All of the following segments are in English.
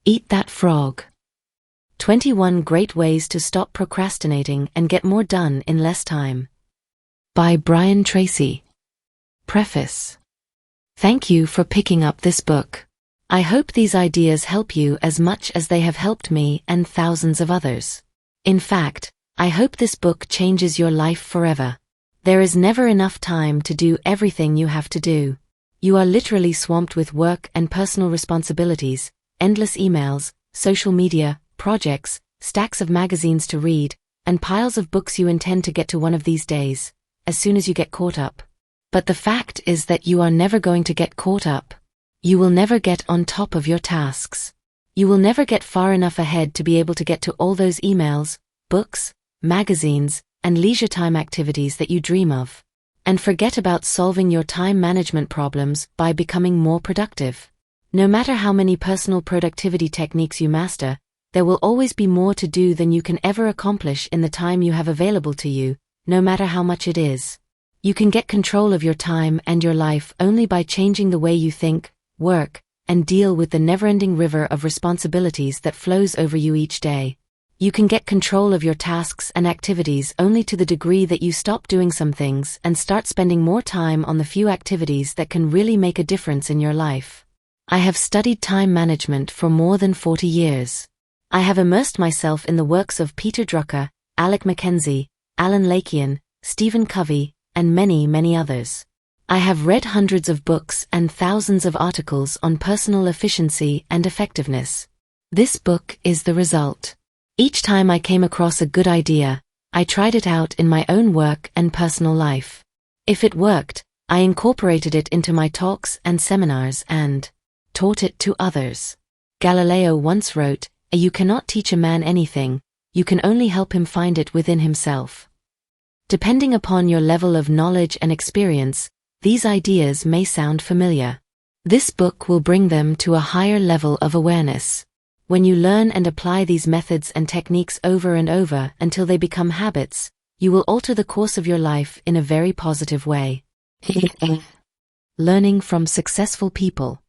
Eat That Frog. 21 Great Ways to Stop Procrastinating and Get More Done in Less Time. By Tracy. Preface. Thank you for picking up this book. I hope these ideas help you as much as they have helped me and thousands of others. In fact, I hope this book changes your life forever. There is never enough time to do everything you have to do. You are literally swamped with work and personal responsibilities, endless emails, social media, projects, stacks of magazines to read, and piles of books you intend to get to one of these days, as soon as you get caught up. But the fact is that you are never going to get caught up. You will never get on top of your tasks. You will never get far enough ahead to be able to get to all those emails, books, magazines, and leisure time activities that you dream of. And forget about solving your time management problems by becoming more productive. No matter how many personal productivity techniques you master, there will always be more to do than you can ever accomplish in the time you have available to you, no matter how much it is. You can get control of your time and your life only by changing the way you think, work, and deal with the never-ending river of responsibilities that flows over you each day. You can get control of your tasks and activities only to the degree that you stop doing some things and start spending more time on the few activities that can really make a difference in your life. I have studied time management for more than 40 years. I have immersed myself in the works of Peter Drucker, Alec Mackenzie, Alan Lakian, Stephen Covey, and many, many others. I have read hundreds of books and thousands of articles on personal efficiency and effectiveness. This book is the result. Each time I came across a good idea, I tried it out in my own work and personal life. If it worked, I incorporated it into my talks and seminars and taught it to others. Galileo once wrote, "You cannot teach a man anything, you can only help him find it within himself." Depending upon your level of knowledge and experience, these ideas may sound familiar. This book will bring them to a higher level of awareness. When you learn and apply these methods and techniques over and over until they become habits, you will alter the course of your life in a very positive way. Learning from successful people.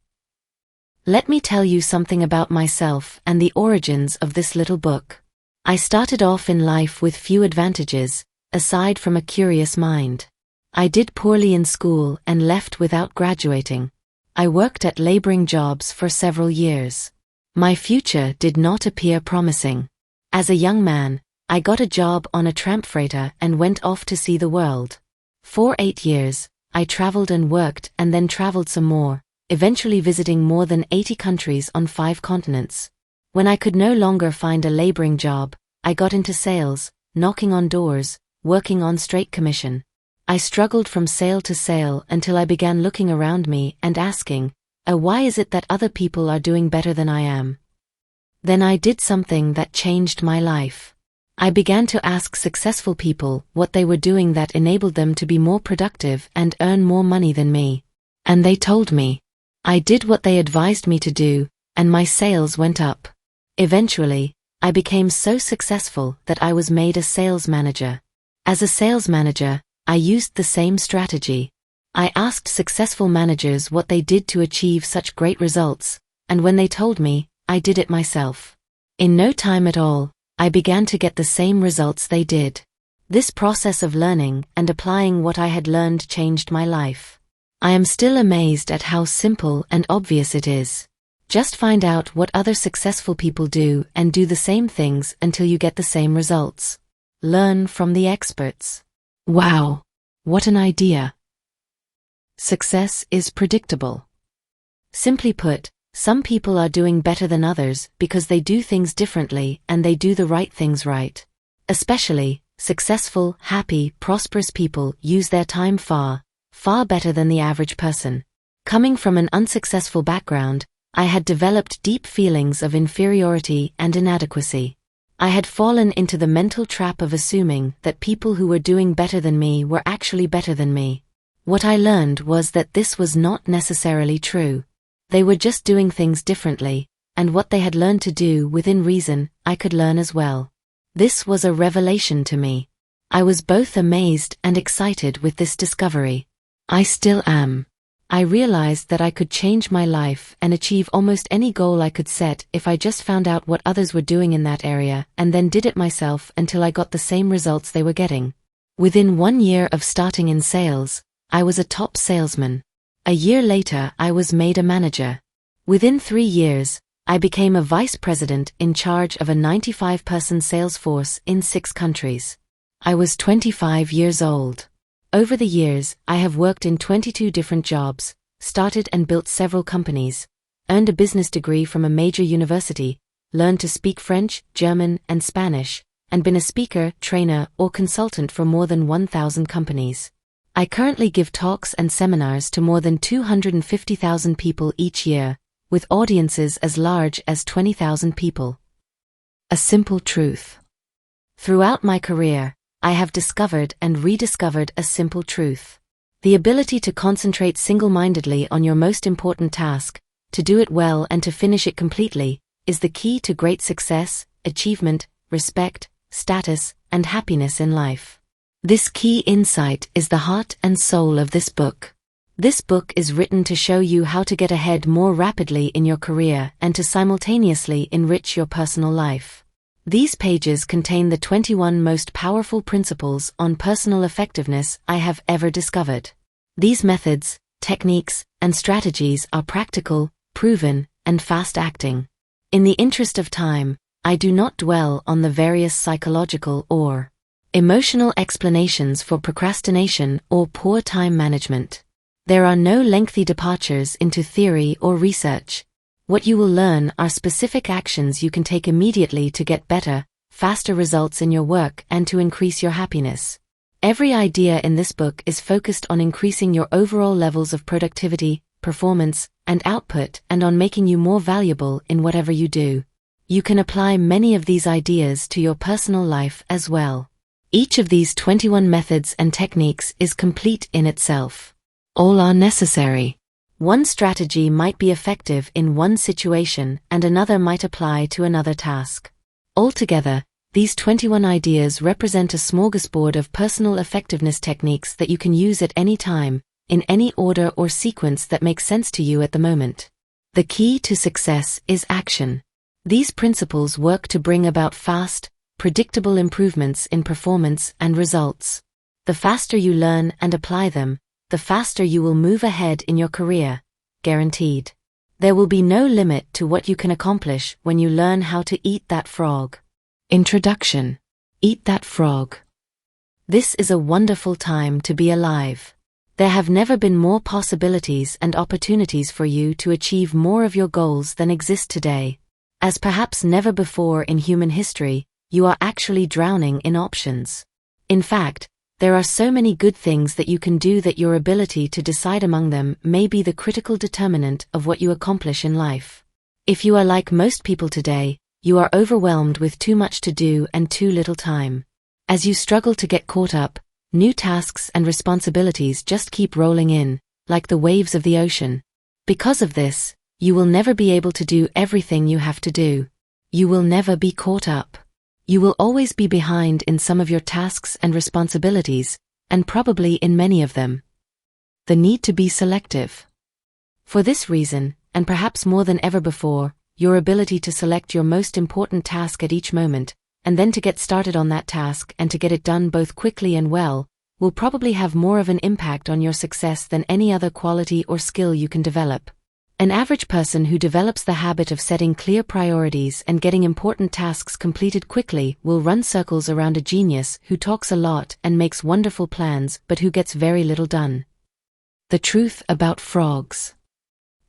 Let me tell you something about myself and the origins of this little book. I started off in life with few advantages, aside from a curious mind. I did poorly in school and left without graduating. I worked at laboring jobs for several years. My future did not appear promising. As a young man, I got a job on a tramp freighter and went off to see the world. For 8 years, I traveled and worked and then traveled some more, eventually visiting more than 80 countries on 5 continents. When I could no longer find a laboring job, I got into sales, knocking on doors, working on straight commission. I struggled from sale to sale until I began looking around me and asking, why is it that other people are doing better than I am? Then I did something that changed my life. I began to ask successful people what they were doing that enabled them to be more productive and earn more money than me. And they told me. I did what they advised me to do, and my sales went up. Eventually, I became so successful that I was made a sales manager. As a sales manager, I used the same strategy. I asked successful managers what they did to achieve such great results, and when they told me, I did it myself. In no time at all, I began to get the same results they did. This process of learning and applying what I had learned changed my life. I am still amazed at how simple and obvious it is. Just find out what other successful people do and do the same things until you get the same results. Learn from the experts. Wow! What an idea! Success is predictable. Simply put, some people are doing better than others because they do things differently and they do the right things right. Especially, successful, happy, prosperous people use their time far, far better than the average person. Coming from an unsuccessful background, I had developed deep feelings of inferiority and inadequacy. I had fallen into the mental trap of assuming that people who were doing better than me were actually better than me. What I learned was that this was not necessarily true. They were just doing things differently, and what they had learned to do within reason, I could learn as well. This was a revelation to me. I was both amazed and excited with this discovery. I still am. I realized that I could change my life and achieve almost any goal I could set if I just found out what others were doing in that area and then did it myself until I got the same results they were getting. Within 1 year of starting in sales, I was a top salesman. A year later, I was made a manager. Within 3 years, I became a vice president in charge of a 95-person sales force in 6 countries. I was 25 years old. Over the years, I have worked in 22 different jobs, started and built several companies, earned a business degree from a major university, learned to speak French, German, and Spanish, and been a speaker, trainer, or consultant for more than 1,000 companies. I currently give talks and seminars to more than 250,000 people each year, with audiences as large as 20,000 people. A simple truth. Throughout my career, I have discovered and rediscovered a simple truth. The ability to concentrate single-mindedly on your most important task, to do it well and to finish it completely, is the key to great success, achievement, respect, status, and happiness in life. This key insight is the heart and soul of this book. This book is written to show you how to get ahead more rapidly in your career and to simultaneously enrich your personal life. These pages contain the 21 most powerful principles on personal effectiveness I have ever discovered. These methods, techniques, and strategies are practical, proven, and fast-acting. In the interest of time, I do not dwell on the various psychological or emotional explanations for procrastination or poor time management. There are no lengthy departures into theory or research. What you will learn are specific actions you can take immediately to get better, faster results in your work and to increase your happiness. Every idea in this book is focused on increasing your overall levels of productivity, performance, and output and on making you more valuable in whatever you do. You can apply many of these ideas to your personal life as well. Each of these 21 methods and techniques is complete in itself. All are necessary. One strategy might be effective in one situation and another might apply to another task. Altogether, these 21 ideas represent a smorgasbord of personal effectiveness techniques that you can use at any time, in any order or sequence that makes sense to you at the moment. The key to success is action. These principles work to bring about fast, predictable improvements in performance and results. The faster you learn and apply them, the faster you will move ahead in your career, guaranteed. There will be no limit to what you can accomplish when you learn how to eat that frog. Introduction. Eat that frog. This is a wonderful time to be alive. There have never been more possibilities and opportunities for you to achieve more of your goals than exist today. As perhaps never before in human history, you are actually drowning in options. In fact, there are so many good things that you can do that your ability to decide among them may be the critical determinant of what you accomplish in life. If you are like most people today, you are overwhelmed with too much to do and too little time. As you struggle to get caught up, new tasks and responsibilities just keep rolling in, like the waves of the ocean. Because of this, you will never be able to do everything you have to do. You will never be caught up. You will always be behind in some of your tasks and responsibilities, and probably in many of them. The need to be selective. For this reason, and perhaps more than ever before, your ability to select your most important task at each moment, and then to get started on that task and to get it done both quickly and well, will probably have more of an impact on your success than any other quality or skill you can develop. An average person who develops the habit of setting clear priorities and getting important tasks completed quickly will run circles around a genius who talks a lot and makes wonderful plans but who gets very little done. The truth about frogs.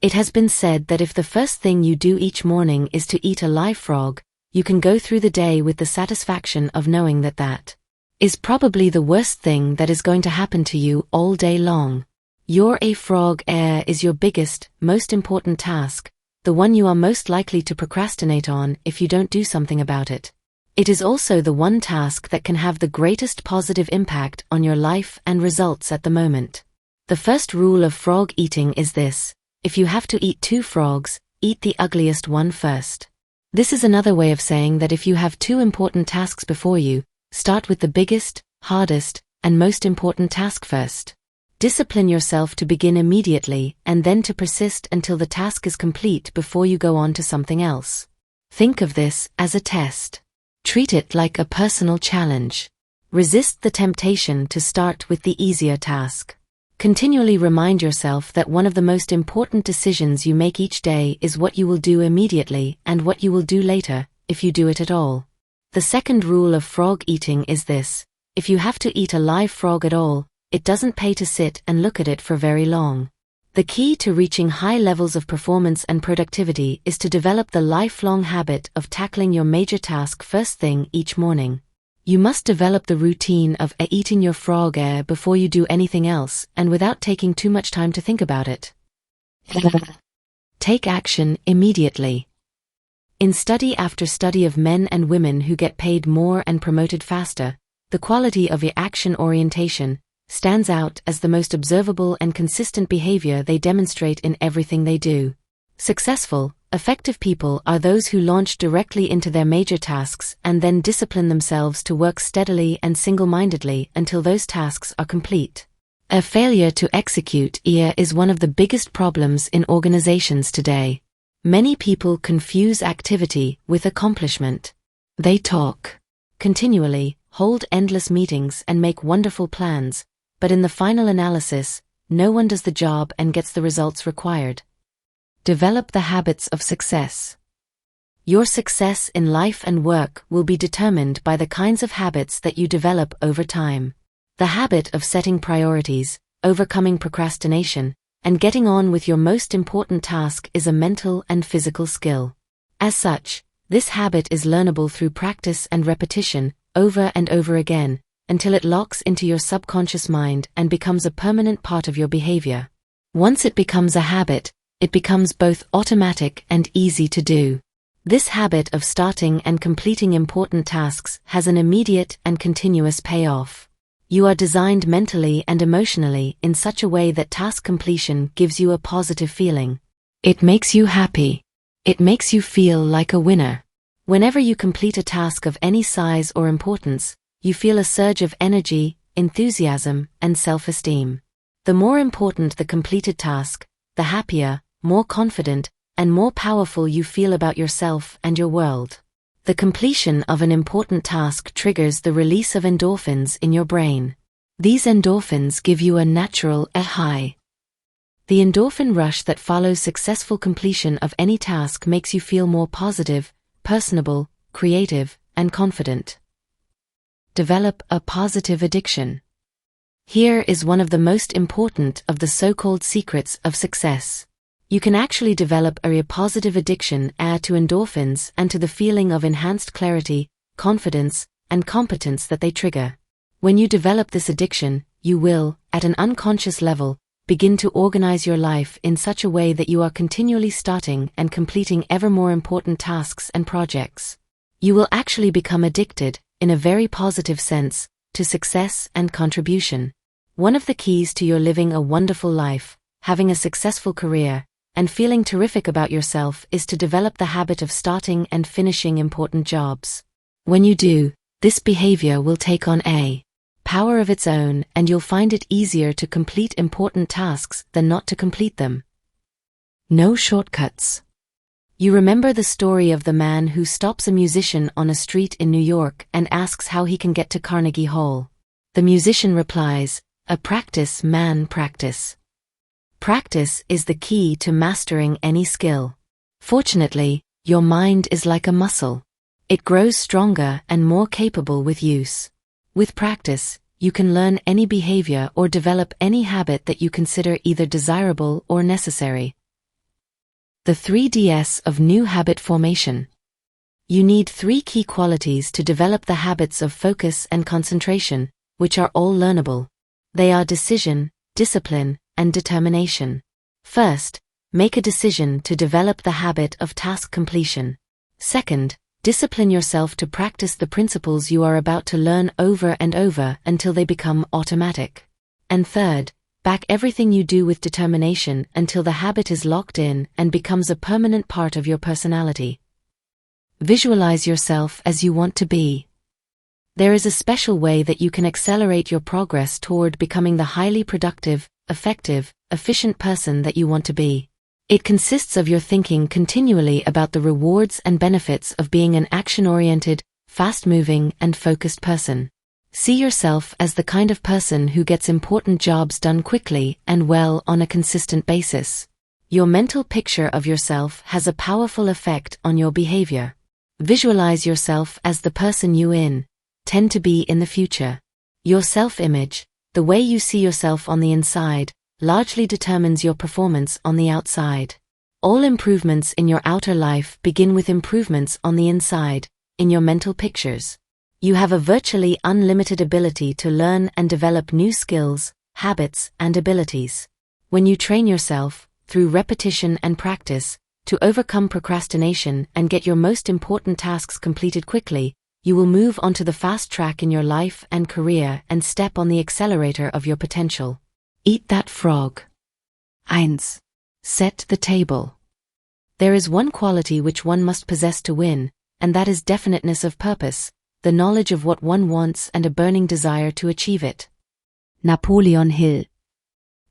It has been said that if the first thing you do each morning is to eat a live frog, you can go through the day with the satisfaction of knowing that that is probably the worst thing that is going to happen to you all day long. Your a frog is your biggest, most important task, the one you are most likely to procrastinate on if you don't do something about it. It is also the one task that can have the greatest positive impact on your life and results at the moment. The first rule of frog eating is this: if you have to eat 2 frogs, eat the ugliest one first. This is another way of saying that if you have 2 important tasks before you, start with the biggest, hardest, and most important task first. Discipline yourself to begin immediately and then to persist until the task is complete before you go on to something else. Think of this as a test. Treat it like a personal challenge. Resist the temptation to start with the easier task. Continually remind yourself that one of the most important decisions you make each day is what you will do immediately and what you will do later, if you do it at all. The second rule of frog eating is this: if you have to eat a live frog at all, it doesn't pay to sit and look at it for very long. The key to reaching high levels of performance and productivity is to develop the lifelong habit of tackling your major task first thing each morning. You must develop the routine of eating your frog before you do anything else and without taking too much time to think about it. Take action immediately. In study after study of men and women who get paid more and promoted faster, the quality of your action orientation stands out as the most observable and consistent behavior they demonstrate in everything they do. Successful, effective people are those who launch directly into their major tasks and then discipline themselves to work steadily and single-mindedly until those tasks are complete. A failure to execute is one of the biggest problems in organizations today. Many people confuse activity with accomplishment. They talk continually, hold endless meetings and make wonderful plans, but in the final analysis, no one does the job and gets the results required. Develop the habits of success. Your success in life and work will be determined by the kinds of habits that you develop over time. The habit of setting priorities, overcoming procrastination, and getting on with your most important task is a mental and physical skill. As such, this habit is learnable through practice and repetition, over and over again, until it locks into your subconscious mind and becomes a permanent part of your behavior. Once it becomes a habit, it becomes both automatic and easy to do. This habit of starting and completing important tasks has an immediate and continuous payoff. You are designed mentally and emotionally in such a way that task completion gives you a positive feeling. It makes you happy. It makes you feel like a winner. Whenever you complete a task of any size or importance, you feel a surge of energy, enthusiasm, and self-esteem. The more important the completed task, the happier, more confident, and more powerful you feel about yourself and your world. The completion of an important task triggers the release of endorphins in your brain. These endorphins give you a natural high. The endorphin rush that follows successful completion of any task makes you feel more positive, personable, creative, and confident. Develop a positive addiction. Here is one of the most important of the so-called secrets of success. You can actually develop a positive addiction to endorphins and to the feeling of enhanced clarity, confidence, and competence that they trigger. When you develop this addiction, you will, at an unconscious level, begin to organize your life in such a way that you are continually starting and completing ever more important tasks and projects. You will actually become addicted, in a very positive sense, to success and contribution. One of the keys to your living a wonderful life, having a successful career, and feeling terrific about yourself is to develop the habit of starting and finishing important jobs. When you do, this behavior will take on a power of its own and you'll find it easier to complete important tasks than not to complete them. No shortcuts. You remember the story of the man who stops a musician on a street in New York and asks how he can get to Carnegie Hall. The musician replies, practice, man, practice. Practice is the key to mastering any skill. Fortunately, your mind is like a muscle. It grows stronger and more capable with use. With practice, you can learn any behavior or develop any habit that you consider either desirable or necessary. The 3Ds of new habit formation. You need 3 key qualities to develop the habits of focus and concentration, which are all learnable. They are decision, discipline, and determination. First, make a decision to develop the habit of task completion. Second, discipline yourself to practice the principles you are about to learn over and over until they become automatic. And third, back everything you do with determination until the habit is locked in and becomes a permanent part of your personality. Visualize yourself as you want to be. There is a special way that you can accelerate your progress toward becoming the highly productive, effective, efficient person that you want to be. It consists of your thinking continually about the rewards and benefits of being an action-oriented, fast-moving, and focused person. See yourself as the kind of person who gets important jobs done quickly and well on a consistent basis. Your mental picture of yourself has a powerful effect on your behavior. Visualize yourself as the person you tend to be in the future. Your self-image, the way you see yourself on the inside, largely determines your performance on the outside. All improvements in your outer life begin with improvements on the inside, in your mental pictures. You have a virtually unlimited ability to learn and develop new skills, habits, and abilities. When you train yourself, through repetition and practice, to overcome procrastination and get your most important tasks completed quickly, you will move onto the fast track in your life and career and step on the accelerator of your potential. Eat that frog. 1. Set the table. There is one quality which one must possess to win, and that is definiteness of purpose, the knowledge of what one wants and a burning desire to achieve it. Napoleon Hill.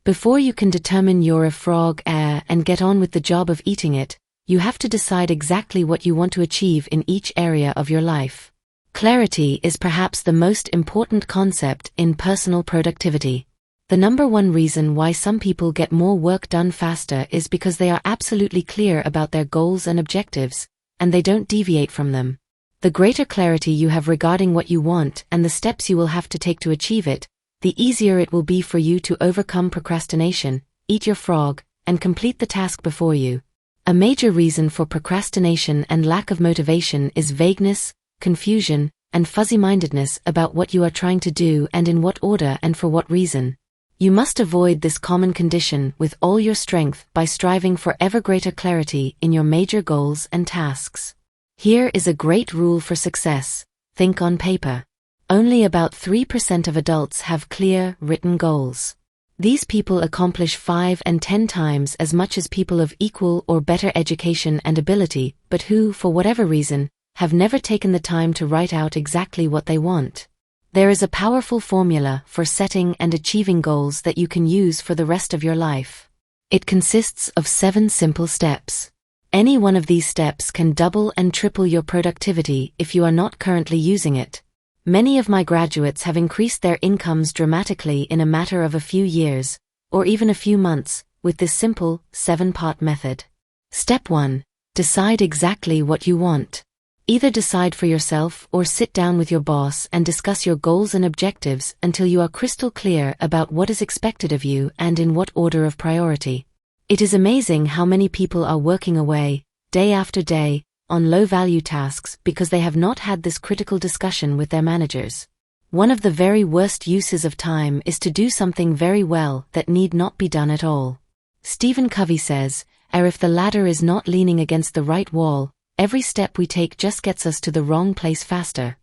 Before you can determine you're a frog and get on with the job of eating it, you have to decide exactly what you want to achieve in each area of your life. Clarity is perhaps the most important concept in personal productivity. The number one reason why some people get more work done faster is because they are absolutely clear about their goals and objectives, and they don't deviate from them. The greater clarity you have regarding what you want and the steps you will have to take to achieve it, the easier it will be for you to overcome procrastination, eat your frog, and complete the task before you. A major reason for procrastination and lack of motivation is vagueness, confusion, and fuzzy-mindedness about what you are trying to do and in what order and for what reason. You must avoid this common condition with all your strength by striving for ever greater clarity in your major goals and tasks. Here is a great rule for success: think on paper. Only about 3% of adults have clear, written goals. These people accomplish 5 and 10 times as much as people of equal or better education and ability, but who, for whatever reason, have never taken the time to write out exactly what they want. There is a powerful formula for setting and achieving goals that you can use for the rest of your life. It consists of 7 simple steps. Any one of these steps can double and triple your productivity if you are not currently using it. Many of my graduates have increased their incomes dramatically in a matter of a few years, or even a few months, with this simple, 7-part method. Step 1. Decide exactly what you want. Either decide for yourself or sit down with your boss and discuss your goals and objectives until you are crystal clear about what is expected of you and in what order of priority. It is amazing how many people are working away, day after day, on low-value tasks because they have not had this critical discussion with their managers. One of the very worst uses of time is to do something very well that need not be done at all. Stephen Covey says, if the ladder is not leaning against the right wall, every step we take just gets us to the wrong place faster.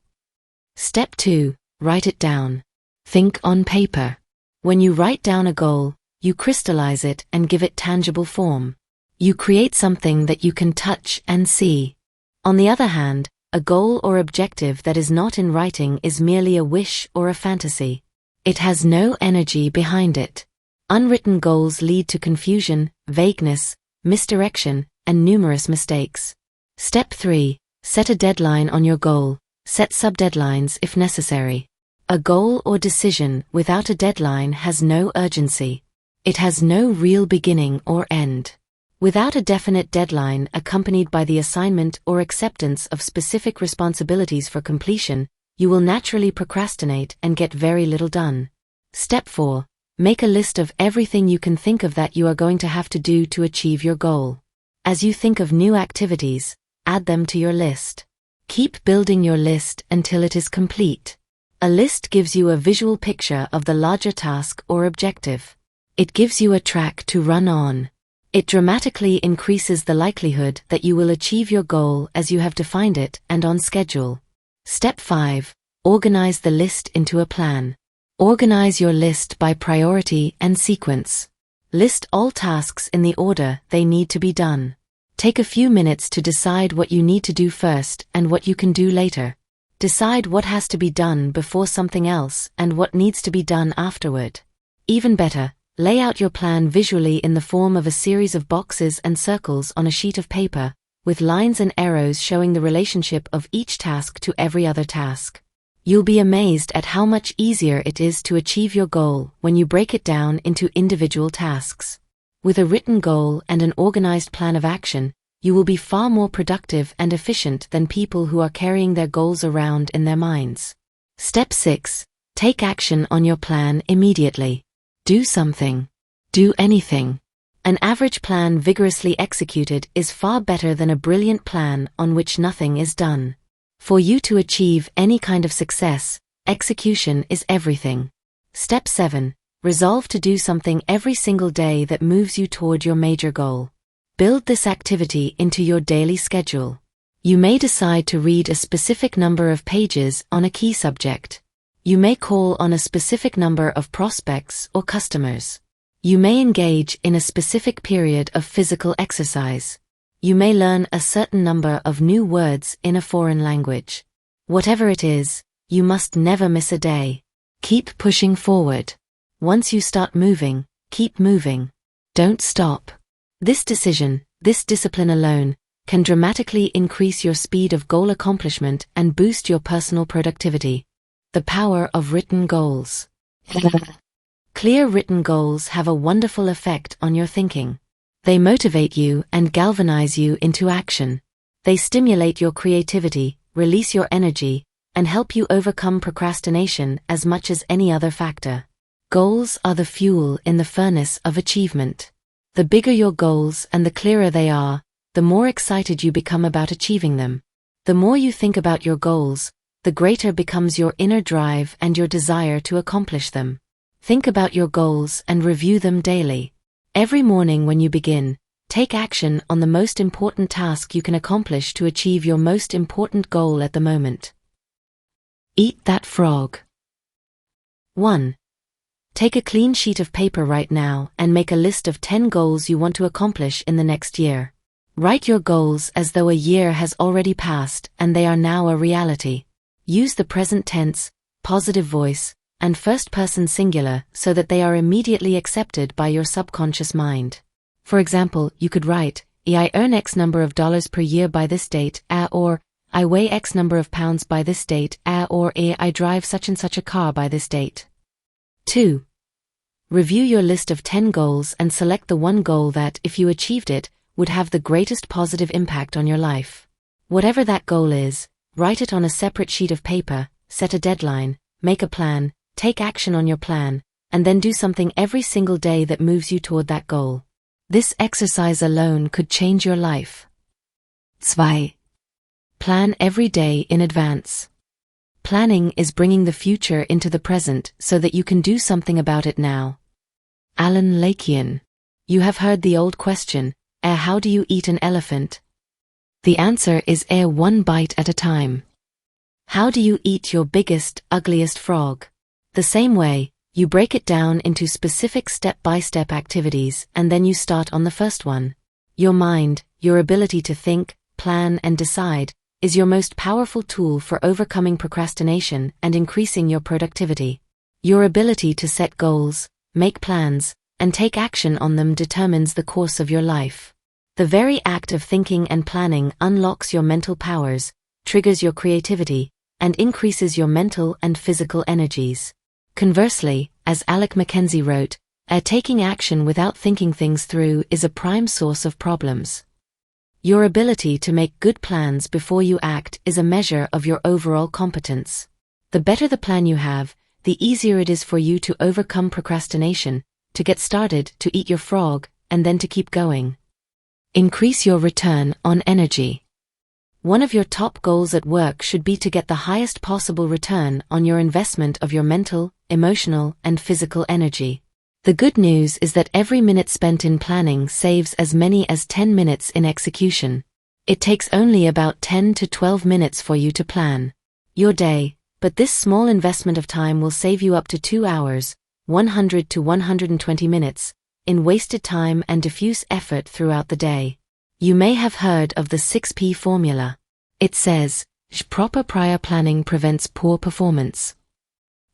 Step 2. Write it down. Think on paper. When you write down a goal, you crystallize it and give it tangible form. You create something that you can touch and see. On the other hand, a goal or objective that is not in writing is merely a wish or a fantasy. It has no energy behind it. Unwritten goals lead to confusion, vagueness, misdirection, and numerous mistakes. Step 3. Set a deadline on your goal. Set sub-deadlines if necessary. A goal or decision without a deadline has no urgency. It has no real beginning or end. Without a definite deadline accompanied by the assignment or acceptance of specific responsibilities for completion, you will naturally procrastinate and get very little done. Step 4. Make a list of everything you can think of that you are going to have to do to achieve your goal. As you think of new activities, add them to your list. Keep building your list until it is complete. A list gives you a visual picture of the larger task or objective. It gives you a track to run on. It dramatically increases the likelihood that you will achieve your goal as you have defined it and on schedule. Step 5. Organize the list into a plan. Organize your list by priority and sequence. List all tasks in the order they need to be done. Take a few minutes to decide what you need to do first and what you can do later. Decide what has to be done before something else and what needs to be done afterward. Even better, lay out your plan visually in the form of a series of boxes and circles on a sheet of paper, with lines and arrows showing the relationship of each task to every other task. You'll be amazed at how much easier it is to achieve your goal when you break it down into individual tasks. With a written goal and an organized plan of action, you will be far more productive and efficient than people who are carrying their goals around in their minds. Step 6. Take action on your plan immediately. Do something. Do anything. An average plan vigorously executed is far better than a brilliant plan on which nothing is done. For you to achieve any kind of success, execution is everything. Step 7. Resolve to do something every single day that moves you toward your major goal. Build this activity into your daily schedule. You may decide to read a specific number of pages on a key subject. You may call on a specific number of prospects or customers. You may engage in a specific period of physical exercise. You may learn a certain number of new words in a foreign language. Whatever it is, you must never miss a day. Keep pushing forward. Once you start moving, keep moving. Don't stop. This decision, this discipline alone, can dramatically increase your speed of goal accomplishment and boost your personal productivity. The power of written goals. Clear written goals have a wonderful effect on your thinking. They motivate you and galvanize you into action. They stimulate your creativity, release your energy, and help you overcome procrastination as much as any other factor. Goals are the fuel in the furnace of achievement. The bigger your goals and the clearer they are, the more excited you become about achieving them. The more you think about your goals, the greater becomes your inner drive and your desire to accomplish them. Think about your goals and review them daily. Every morning when you begin, take action on the most important task you can accomplish to achieve your most important goal at the moment. Eat that frog. 1. Take a clean sheet of paper right now and make a list of 10 goals you want to accomplish in the next year. Write your goals as though a year has already passed and they are now a reality. Use the present tense, positive voice, and first-person singular so that they are immediately accepted by your subconscious mind. For example, you could write, I earn X number of dollars per year by this date, or I weigh X number of pounds by this date, or I drive such and such a car by this date. 2. Review your list of 10 goals and select the one goal that, if you achieved it, would have the greatest positive impact on your life. Whatever that goal is, write it on a separate sheet of paper, set a deadline, make a plan, take action on your plan, and then do something every single day that moves you toward that goal. This exercise alone could change your life. 2. Plan every day in advance. Planning is bringing the future into the present so that you can do something about it now. Alan Lakian. You have heard the old question, how do you eat an elephant? The answer is one bite at a time. How do you eat your biggest, ugliest frog? The same way, you break it down into specific step-by-step activities and then you start on the first one. Your mind, your ability to think, plan and decide, is your most powerful tool for overcoming procrastination and increasing your productivity. Your ability to set goals, make plans, and take action on them determines the course of your life. The very act of thinking and planning unlocks your mental powers, triggers your creativity, and increases your mental and physical energies. Conversely, as Alec Mackenzie wrote, taking action without thinking things through is a prime source of problems. Your ability to make good plans before you act is a measure of your overall competence. The better the plan you have, the easier it is for you to overcome procrastination, to get started, to eat your frog, and then to keep going. Increase your return on energy. One of your top goals at work should be to get the highest possible return on your investment of your mental, emotional, and physical energy. The good news is that every minute spent in planning saves as many as 10 minutes in execution. It takes only about 10 to 12 minutes for you to plan your day, but this small investment of time will save you up to 2 hours, 100 to 120 minutes, in wasted time and diffuse effort throughout the day. You may have heard of the 6P formula. It says, Proper prior planning prevents poor performance.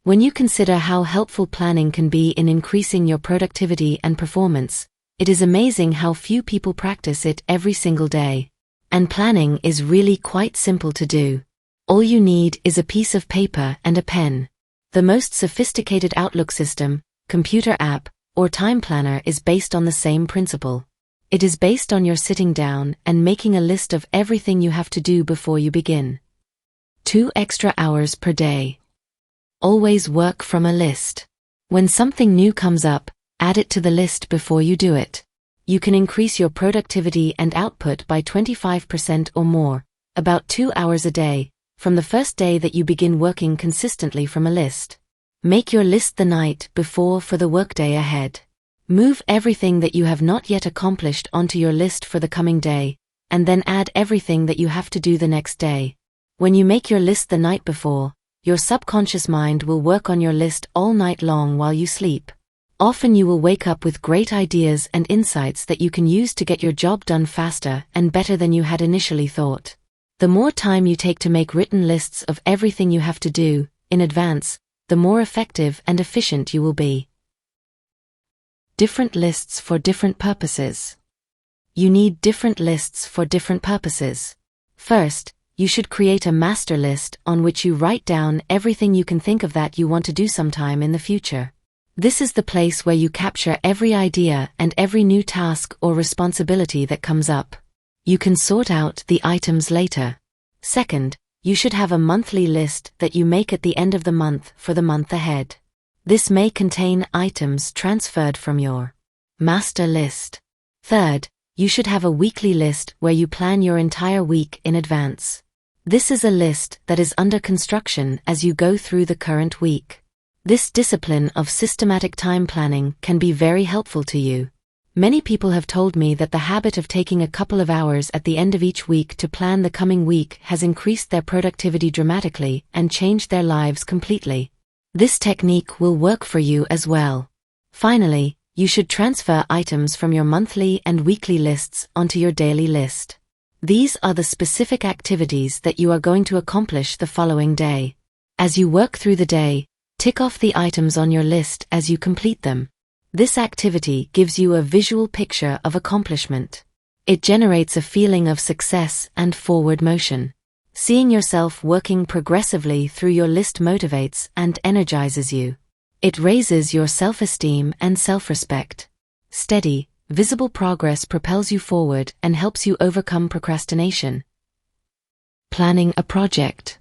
When you consider how helpful planning can be in increasing your productivity and performance, it is amazing how few people practice it every single day. And planning is really quite simple to do. All you need is a piece of paper and a pen. The most sophisticated Outlook system, computer app, or time planner is based on the same principle. It is based on your sitting down and making a list of everything you have to do before you begin. 2 extra hours per day. Always work from a list. When something new comes up, add it to the list before you do it. You can increase your productivity and output by 25% or more, about 2 hours a day, from the first day that you begin working consistently from a list. Make your list the night before for the workday ahead. Move everything that you have not yet accomplished onto your list for the coming day, and then add everything that you have to do the next day. When you make your list the night before, your subconscious mind will work on your list all night long while you sleep. Often you will wake up with great ideas and insights that you can use to get your job done faster and better than you had initially thought. The more time you take to make written lists of everything you have to do, in advance, the more effective and efficient you will be. Different lists for different purposes. You need different lists for different purposes. First, you should create a master list on which you write down everything you can think of that you want to do sometime in the future. This is the place where you capture every idea and every new task or responsibility that comes up. You can sort out the items later. Second, you should have a monthly list that you make at the end of the month for the month ahead. This may contain items transferred from your master list. Third, you should have a weekly list where you plan your entire week in advance. This is a list that is under construction as you go through the current week. This discipline of systematic time planning can be very helpful to you. Many people have told me that the habit of taking a couple of hours at the end of each week to plan the coming week has increased their productivity dramatically and changed their lives completely. This technique will work for you as well. Finally, you should transfer items from your monthly and weekly lists onto your daily list. These are the specific activities that you are going to accomplish the following day. As you work through the day, tick off the items on your list as you complete them. This activity gives you a visual picture of accomplishment. It generates a feeling of success and forward motion. Seeing yourself working progressively through your list motivates and energizes you. It raises your self-esteem and self-respect. Steady, visible progress propels you forward and helps you overcome procrastination. Planning a project.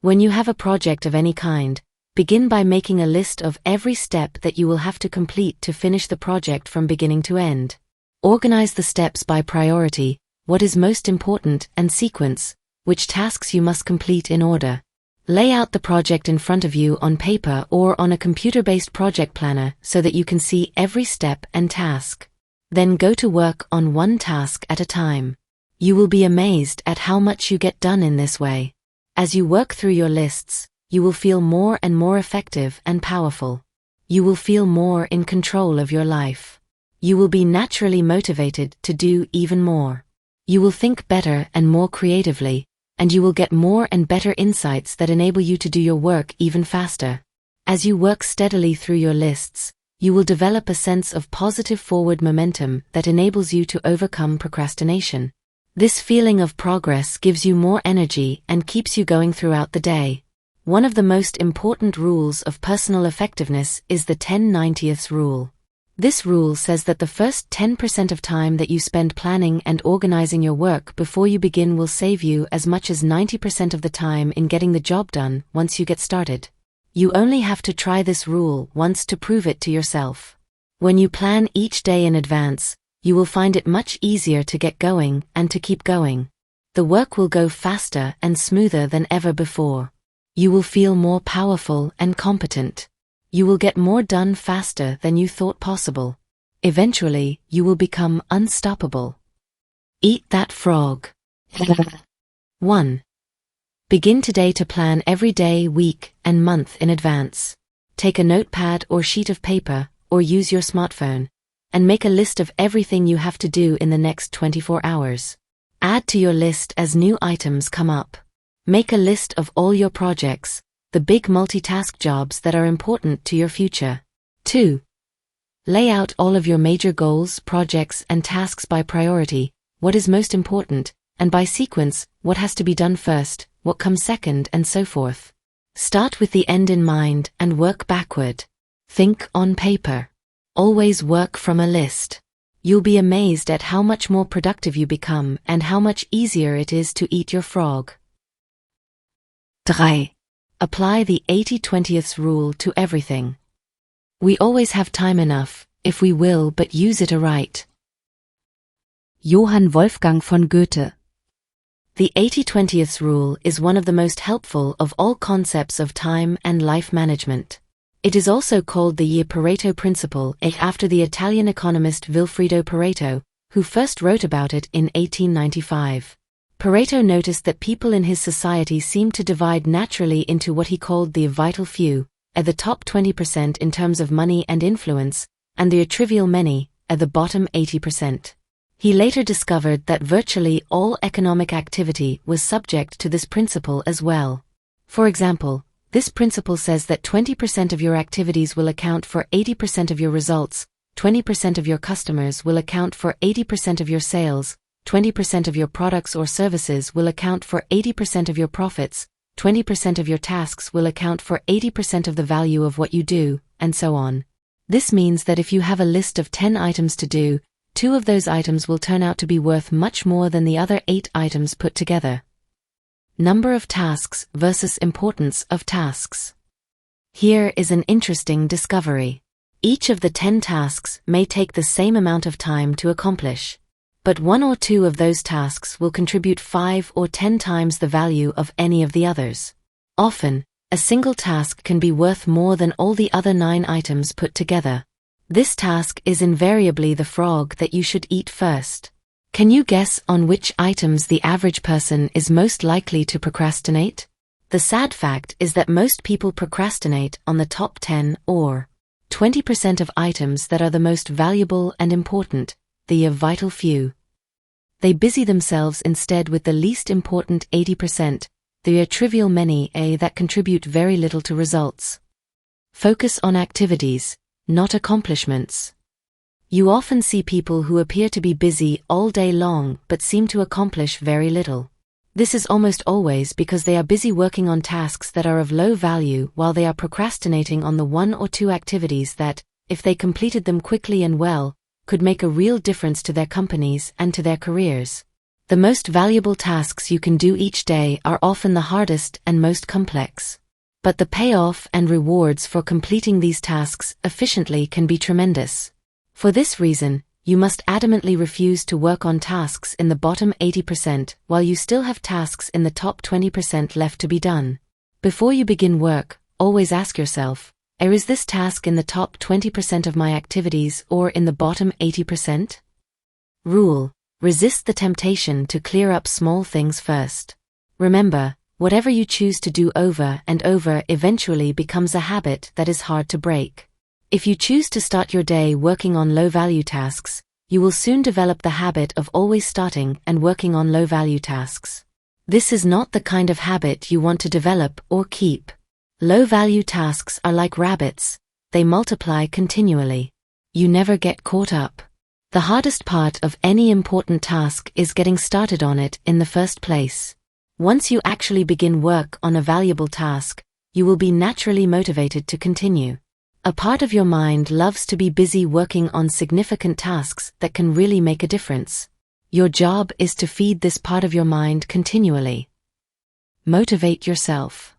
When you have a project of any kind, begin by making a list of every step that you will have to complete to finish the project from beginning to end. Organize the steps by priority, what is most important, and sequence, which tasks you must complete in order. Lay out the project in front of you on paper or on a computer-based project planner so that you can see every step and task. Then go to work on one task at a time. You will be amazed at how much you get done in this way. As you work through your lists, you will feel more and more effective and powerful. You will feel more in control of your life. You will be naturally motivated to do even more. You will think better and more creatively, and you will get more and better insights that enable you to do your work even faster. As you work steadily through your lists, you will develop a sense of positive forward momentum that enables you to overcome procrastination. This feeling of progress gives you more energy and keeps you going throughout the day. One of the most important rules of personal effectiveness is the 10/90ths rule. This rule says that the first 10% of time that you spend planning and organizing your work before you begin will save you as much as 90% of the time in getting the job done once you get started. You only have to try this rule once to prove it to yourself. When you plan each day in advance, you will find it much easier to get going and to keep going. The work will go faster and smoother than ever before. You will feel more powerful and competent. You will get more done faster than you thought possible. Eventually, you will become unstoppable. Eat that frog. 1. Begin today to plan every day, week, and month in advance. Take a notepad or sheet of paper, or use your smartphone, and make a list of everything you have to do in the next 24 hours. Add to your list as new items come up. Make a list of all your projects, the big multitask jobs that are important to your future. 2. Lay out all of your major goals, projects, and tasks by priority, what is most important, and by sequence, what has to be done first, what comes second, and so forth. Start with the end in mind and work backward. Think on paper. Always work from a list. You'll be amazed at how much more productive you become and how much easier it is to eat your frog. 3. Apply the 80/20 rule to everything. We always have time enough, if we will but use it aright. Johann Wolfgang von Goethe. The 80/20 rule is one of the most helpful of all concepts of time and life management. It is also called the Pareto principle, after the Italian economist Vilfredo Pareto, who first wrote about it in 1895. Pareto noticed that people in his society seemed to divide naturally into what he called the vital few, at the top 20% in terms of money and influence, and the trivial many, at the bottom 80%. He later discovered that virtually all economic activity was subject to this principle as well. For example, this principle says that 20% of your activities will account for 80% of your results, 20% of your customers will account for 80% of your sales, 20% of your products or services will account for 80% of your profits, 20% of your tasks will account for 80% of the value of what you do, and so on. This means that if you have a list of 10 items to do, 2 of those items will turn out to be worth much more than the other 8 items put together. Number of tasks versus importance of tasks. Here is an interesting discovery. Each of the 10 tasks may take the same amount of time to accomplish, but 1 or 2 of those tasks will contribute 5 or 10 times the value of any of the others. Often, a single task can be worth more than all the other 9 items put together. This task is invariably the frog that you should eat first. Can you guess on which items the average person is most likely to procrastinate? The sad fact is that most people procrastinate on the top 10 or 20% of items that are the most valuable and important, the vital few. They busy themselves instead with the least important 80%, the trivial many that contribute very little to results. Focus on activities, not accomplishments. You often see people who appear to be busy all day long but seem to accomplish very little. This is almost always because they are busy working on tasks that are of low value while they are procrastinating on the 1 or 2 activities that, if they completed them quickly and well, could make a real difference to their companies and to their careers. The most valuable tasks you can do each day are often the hardest and most complex. But the payoff and rewards for completing these tasks efficiently can be tremendous. For this reason, you must adamantly refuse to work on tasks in the bottom 80% while you still have tasks in the top 20% left to be done. Before you begin work, always ask yourself, is this task in the top 20% of my activities or in the bottom 80%? Rule: resist the temptation to clear up small things first. Remember, whatever you choose to do over and over eventually becomes a habit that is hard to break. If you choose to start your day working on low-value tasks, you will soon develop the habit of always starting and working on low-value tasks. This is not the kind of habit you want to develop or keep. Low-value tasks are like rabbits, they multiply continually. You never get caught up. The hardest part of any important task is getting started on it in the first place. Once you actually begin work on a valuable task, you will be naturally motivated to continue. A part of your mind loves to be busy working on significant tasks that can really make a difference. Your job is to feed this part of your mind continually. Motivate yourself.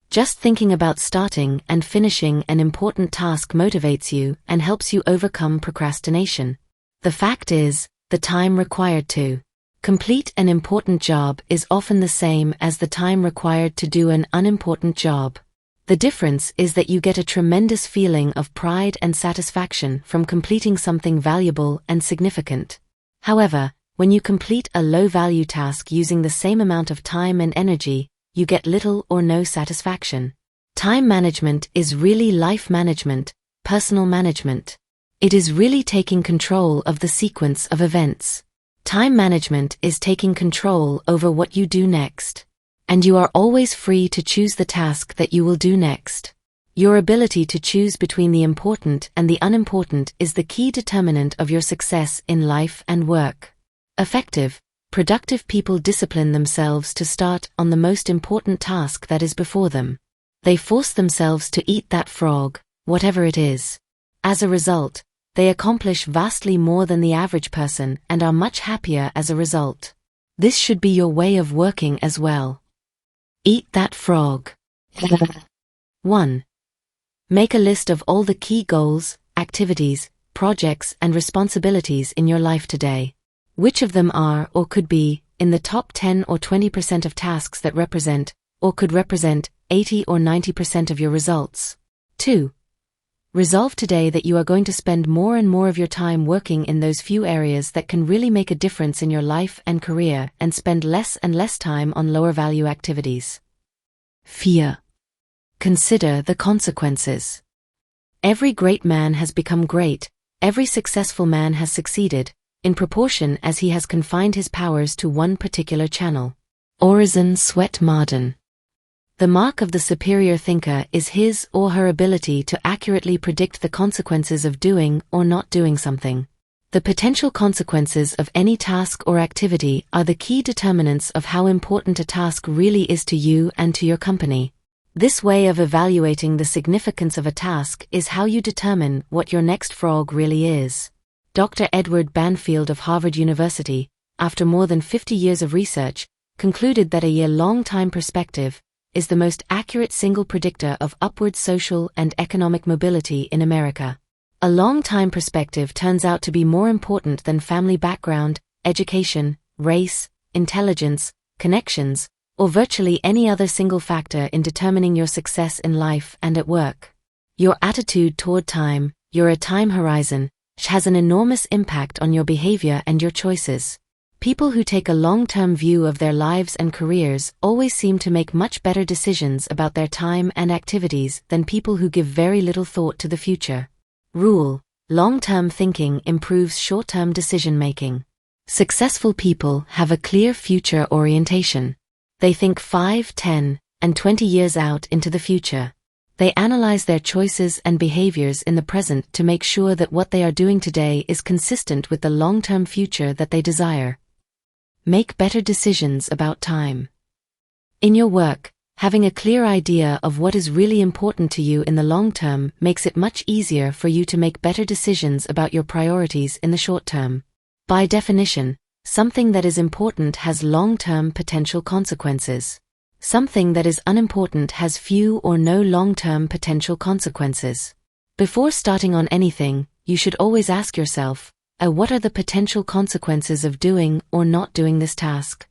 Just thinking about starting and finishing an important task motivates you and helps you overcome procrastination. The fact is, the time required to complete an important job is often the same as the time required to do an unimportant job. The difference is that you get a tremendous feeling of pride and satisfaction from completing something valuable and significant. However, when you complete a low-value task using the same amount of time and energy, you get little or no satisfaction. Time management is really life management, personal management. It is really taking control of the sequence of events. Time management is taking control over what you do next. And you are always free to choose the task that you will do next. Your ability to choose between the important and the unimportant is the key determinant of your success in life and work. Effective, productive people discipline themselves to start on the most important task that is before them. They force themselves to eat that frog, whatever it is. As a result, they accomplish vastly more than the average person and are much happier as a result. This should be your way of working as well. Eat that frog. 1. Make a list of all the key goals, activities, projects, and responsibilities in your life today. Which of them are or could be in the top 10 or 20% of tasks that represent, or could represent, 80 or 90% of your results? 2. Resolve today that you are going to spend more and more of your time working in those few areas that can really make a difference in your life and career, and spend less and less time on lower value activities. 4. Consider the consequences. Every great man has become great, every successful man has succeeded, in proportion as he has confined his powers to one particular channel. Orison Swett Marden. The mark of the superior thinker is his or her ability to accurately predict the consequences of doing or not doing something. The potential consequences of any task or activity are the key determinants of how important a task really is to you and to your company. This way of evaluating the significance of a task is how you determine what your next frog really is. Dr. Edward Banfield of Harvard University, after more than 50 years of research, concluded that a year-long time perspective is the most accurate single predictor of upward social and economic mobility in America. A long-time perspective turns out to be more important than family background, education, race, intelligence, connections, or virtually any other single factor in determining your success in life and at work. Your attitude toward time, your time horizon, has an enormous impact on your behavior and your choices. People who take a long-term view of their lives and careers always seem to make much better decisions about their time and activities than people who give very little thought to the future. Rule: long-term thinking improves short-term decision-making. Successful people have a clear future orientation. They think 5, 10, and 20 years out into the future. They analyze their choices and behaviors in the present to make sure that what they are doing today is consistent with the long-term future that they desire. Make better decisions about time. In your work, having a clear idea of what is really important to you in the long term makes it much easier for you to make better decisions about your priorities in the short term. By definition, something that is important has long-term potential consequences. Something that is unimportant has few or no long-term potential consequences. Before starting on anything, you should always ask yourself, what are the potential consequences of doing or not doing this task?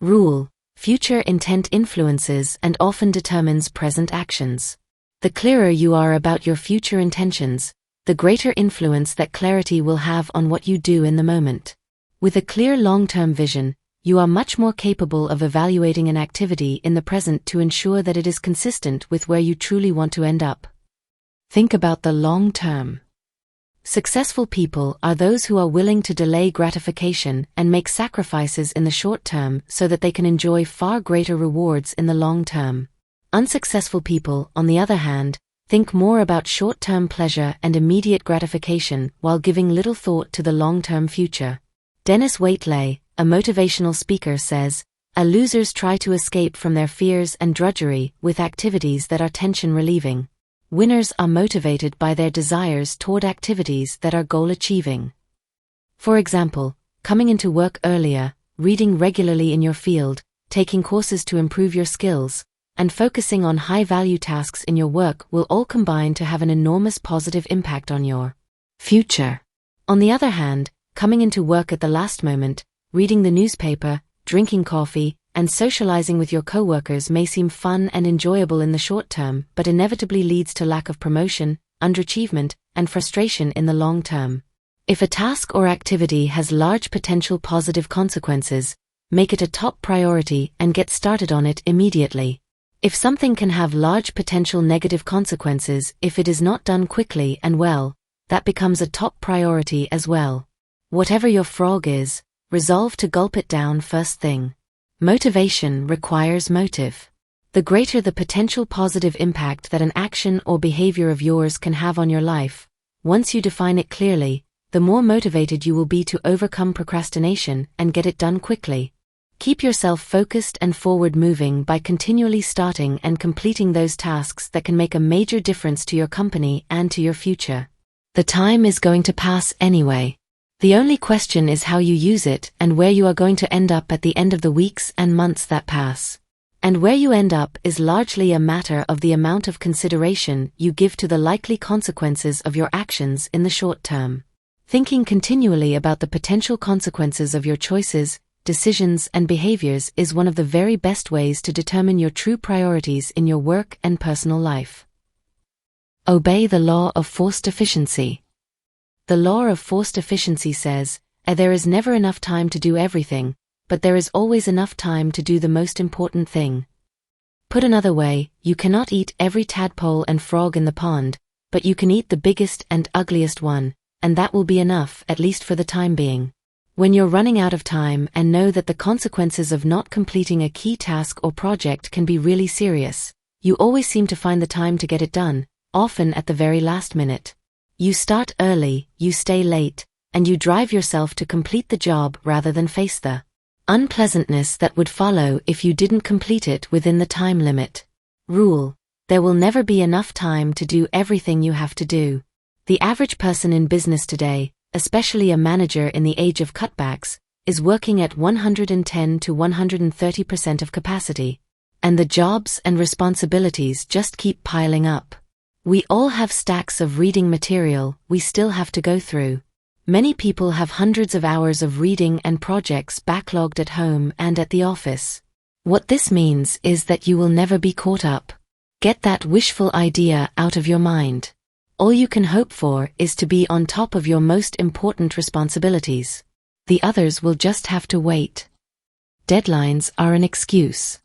Rule: future intent influences and often determines present actions. The clearer you are about your future intentions, the greater influence that clarity will have on what you do in the moment. With a clear long-term vision, you are much more capable of evaluating an activity in the present to ensure that it is consistent with where you truly want to end up. Think about the long term. Successful people are those who are willing to delay gratification and make sacrifices in the short term so that they can enjoy far greater rewards in the long term. Unsuccessful people, on the other hand, think more about short-term pleasure and immediate gratification while giving little thought to the long-term future. Dennis Waitley, a motivational speaker, says, "Losers try to escape from their fears and drudgery with activities that are tension-relieving. Winners are motivated by their desires toward activities that are goal-achieving." For example, coming into work earlier, reading regularly in your field, taking courses to improve your skills, and focusing on high-value tasks in your work will all combine to have an enormous positive impact on your future. On the other hand, coming into work at the last moment, reading the newspaper, drinking coffee, and socializing with your coworkers may seem fun and enjoyable in the short term, but inevitably leads to lack of promotion, underachievement, and frustration in the long term. If a task or activity has large potential positive consequences, make it a top priority and get started on it immediately. If something can have large potential negative consequences if it is not done quickly and well, that becomes a top priority as well. Whatever your frog is, resolve to gulp it down first thing. Motivation requires motive. The greater the potential positive impact that an action or behavior of yours can have on your life, once you define it clearly, the more motivated you will be to overcome procrastination and get it done quickly. Keep yourself focused and forward-moving by continually starting and completing those tasks that can make a major difference to your company and to your future. The time is going to pass anyway. The only question is how you use it and where you are going to end up at the end of the weeks and months that pass. And where you end up is largely a matter of the amount of consideration you give to the likely consequences of your actions in the short term. Thinking continually about the potential consequences of your choices, decisions, and behaviors is one of the very best ways to determine your true priorities in your work and personal life. Obey the law of forced efficiency. The law of forced efficiency says, there is never enough time to do everything, but there is always enough time to do the most important thing. Put another way, you cannot eat every tadpole and frog in the pond, but you can eat the biggest and ugliest one, and that will be enough, at least for the time being. When you're running out of time and know that the consequences of not completing a key task or project can be really serious, you always seem to find the time to get it done, often at the very last minute. You start early, you stay late, and you drive yourself to complete the job rather than face the unpleasantness that would follow if you didn't complete it within the time limit. Rule: there will never be enough time to do everything you have to do. The average person in business today, especially a manager in the age of cutbacks, is working at 110 to 130% of capacity. And the jobs and responsibilities just keep piling up. We all have stacks of reading material we still have to go through. Many people have hundreds of hours of reading and projects backlogged at home and at the office. What this means is that you will never be caught up. Get that wishful idea out of your mind. All you can hope for is to be on top of your most important responsibilities. The others will just have to wait. Deadlines are an excuse.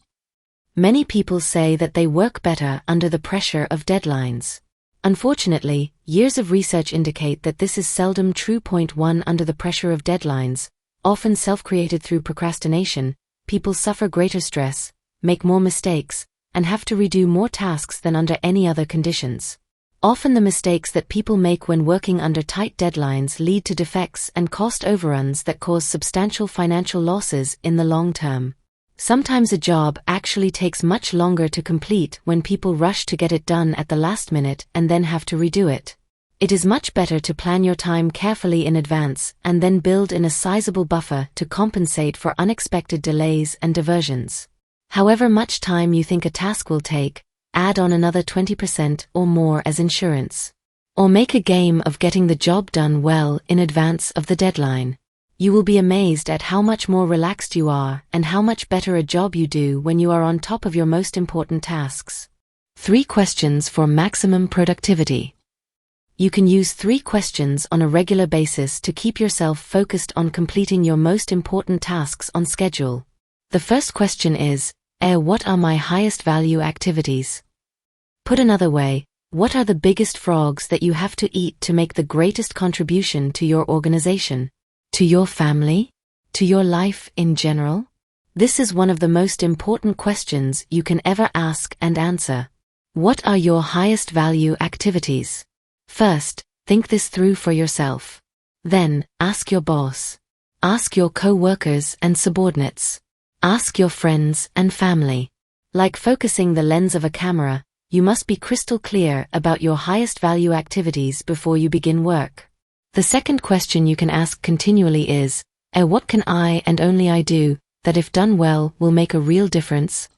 Many people say that they work better under the pressure of deadlines. Unfortunately, years of research indicate that this is seldom true. 1. Under the pressure of deadlines, often self-created through procrastination, people suffer greater stress, make more mistakes, and have to redo more tasks than under any other conditions. Often the mistakes that people make when working under tight deadlines lead to defects and cost overruns that cause substantial financial losses in the long term. Sometimes a job actually takes much longer to complete when people rush to get it done at the last minute and then have to redo it. It is much better to plan your time carefully in advance and then build in a sizable buffer to compensate for unexpected delays and diversions. However much time you think a task will take, add on another 20% or more as insurance. Or make a game of getting the job done well in advance of the deadline. You will be amazed at how much more relaxed you are and how much better a job you do when you are on top of your most important tasks. 3 questions for maximum productivity. You can use 3 questions on a regular basis to keep yourself focused on completing your most important tasks on schedule. The first question is, what are my highest value activities? Put another way, what are the biggest frogs that you have to eat to make the greatest contribution to your organization? To your family? To your life in general? This is one of the most important questions you can ever ask and answer. What are your highest value activities? First, think this through for yourself. Then, ask your boss. Ask your co-workers and subordinates. Ask your friends and family. Like focusing the lens of a camera, you must be crystal clear about your highest value activities before you begin work. The second question you can ask continually is, what can I and only I do, that if done well will make a real difference?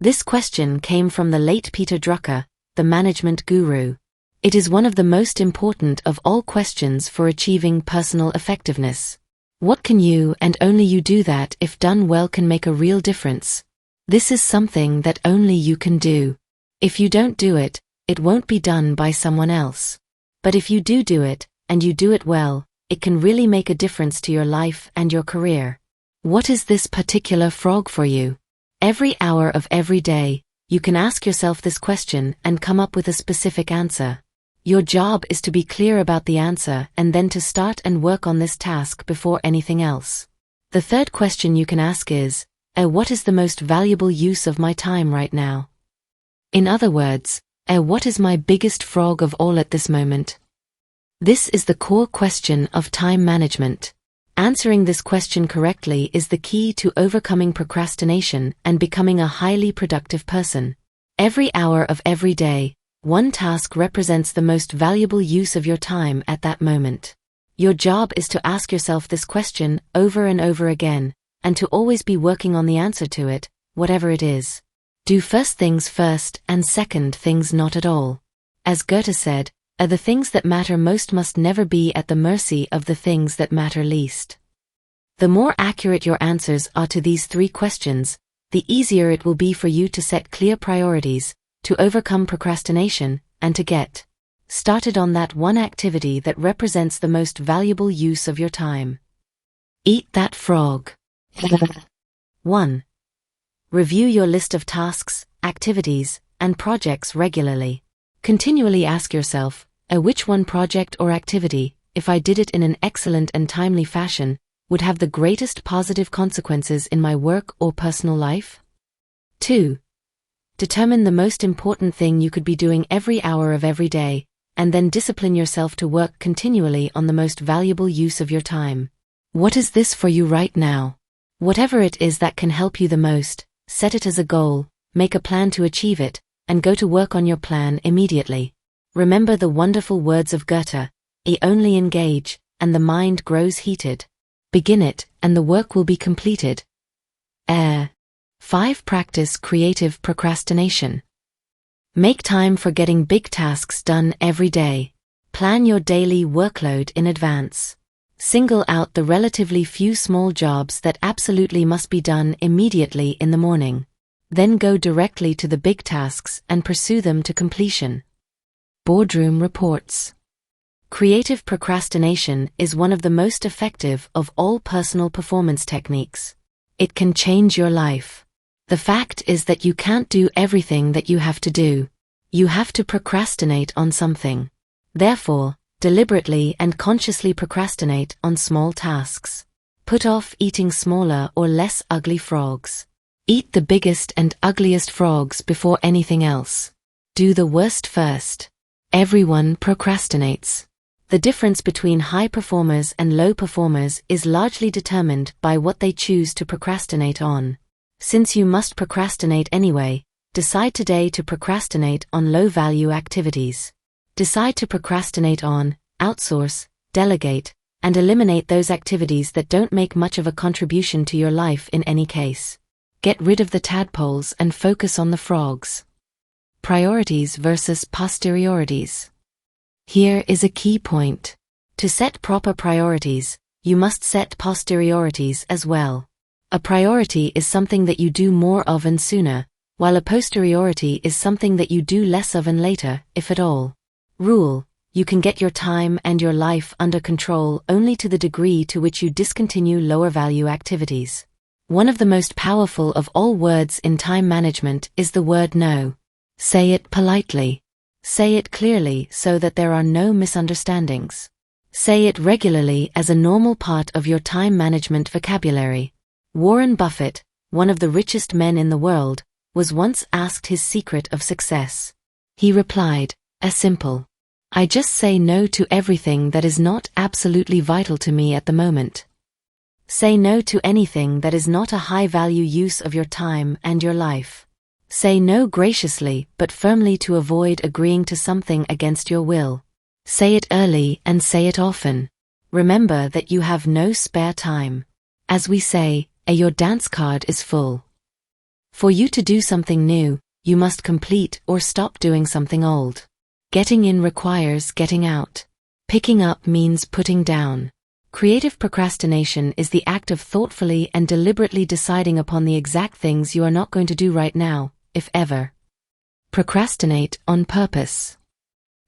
This question came from the late Peter Drucker, the management guru. It is one of the most important of all questions for achieving personal effectiveness. What can you and only you do that if done well can make a real difference? This is something that only you can do. If you don't do it, it won't be done by someone else. But if you do it, and you do it well, it can really make a difference to your life and your career. What is this particular frog for you? Every hour of every day, you can ask yourself this question and come up with a specific answer. Your job is to be clear about the answer and then to start and work on this task before anything else. The third question you can ask is, What is the most valuable use of my time right now? In other words, what is my biggest frog of all at this moment? This is the core question of time management. Answering this question correctly is the key to overcoming procrastination and becoming a highly productive person. Every hour of every day, one task represents the most valuable use of your time at that moment. Your job is to ask yourself this question over and over again, and to always be working on the answer to it, whatever it is. Do first things first and second things not at all. As Goethe said, the things that matter most must never be at the mercy of the things that matter least. The more accurate your answers are to these three questions, the easier it will be for you to set clear priorities, to overcome procrastination, and to get started on that one activity that represents the most valuable use of your time. Eat that frog. 1. Review your list of tasks, activities, and projects regularly. Continually ask yourself, which one project or activity, if I did it in an excellent and timely fashion, would have the greatest positive consequences in my work or personal life? 2. Determine the most important thing you could be doing every hour of every day, and then discipline yourself to work continually on the most valuable use of your time. What is this for you right now? Whatever it is that can help you the most, set it as a goal, make a plan to achieve it, and go to work on your plan immediately. Remember the wonderful words of Goethe, only engage, and the mind grows heated. Begin it, and the work will be completed. 5. Practice creative procrastination. Make time for getting big tasks done every day. Plan your daily workload in advance. Single out the relatively few small jobs that absolutely must be done immediately in the morning. Then go directly to the big tasks and pursue them to completion. Boardroom reports. Creative procrastination is one of the most effective of all personal performance techniques. It can change your life. The fact is that you can't do everything that you have to do. You have to procrastinate on something. Therefore, deliberately and consciously procrastinate on small tasks. Put off eating smaller or less ugly frogs. Eat the biggest and ugliest frogs before anything else. Do the worst first. Everyone procrastinates. The difference between high performers and low performers is largely determined by what they choose to procrastinate on. Since you must procrastinate anyway, decide today to procrastinate on low-value activities. Decide to procrastinate on, outsource, delegate, and eliminate those activities that don't make much of a contribution to your life in any case. Get rid of the tadpoles and focus on the frogs. Priorities versus posteriorities. Here is a key point. To set proper priorities, you must set posteriorities as well. A priority is something that you do more of and sooner, while a posteriority is something that you do less of and later, if at all. Rule: you can get your time and your life under control only to the degree to which you discontinue lower-value activities. One of the most powerful of all words in time management is the word no. Say it politely. Say it clearly so that there are no misunderstandings. Say it regularly as a normal part of your time management vocabulary. Warren Buffett, one of the richest men in the world, was once asked his secret of success. He replied, simple. I just say no to everything that is not absolutely vital to me at the moment. Say no to anything that is not a high-value use of your time and your life. Say no graciously but firmly to avoid agreeing to something against your will. Say it early and say it often. Remember that you have no spare time. As we say, your dance card is full. For you to do something new, you must complete or stop doing something old. Getting in requires getting out. Picking up means putting down. Creative procrastination is the act of thoughtfully and deliberately deciding upon the exact things you are not going to do right now, if ever. Procrastinate on purpose.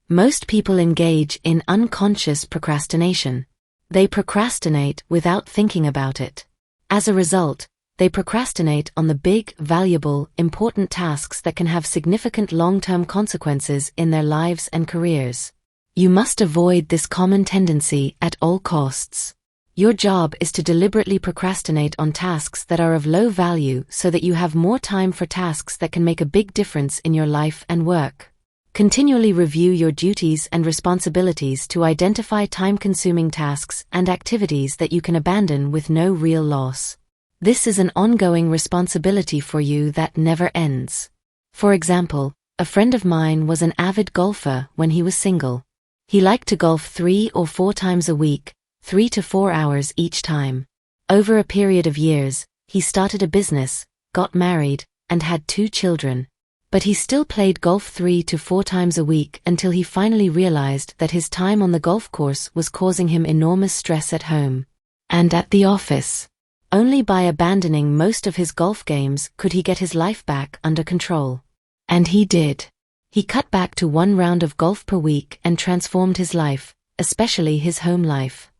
Most people engage in unconscious procrastination. They procrastinate without thinking about it. As a result, they procrastinate on the big, valuable, important tasks that can have significant long-term consequences in their lives and careers. You must avoid this common tendency at all costs. Your job is to deliberately procrastinate on tasks that are of low value so that you have more time for tasks that can make a big difference in your life and work. Continually review your duties and responsibilities to identify time-consuming tasks and activities that you can abandon with no real loss. This is an ongoing responsibility for you that never ends. For example, a friend of mine was an avid golfer when he was single. He liked to golf 3 or 4 times a week, 3 to 4 hours each time. Over a period of years, he started a business, got married, and had 2 children. But he still played golf 3 to 4 times a week until he finally realized that his time on the golf course was causing him enormous stress at home and at the office. Only by abandoning most of his golf games could he get his life back under control. And he did. He cut back to 1 round of golf per week and transformed his life, especially his home life.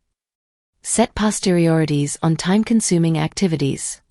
Set priorities on time-consuming activities.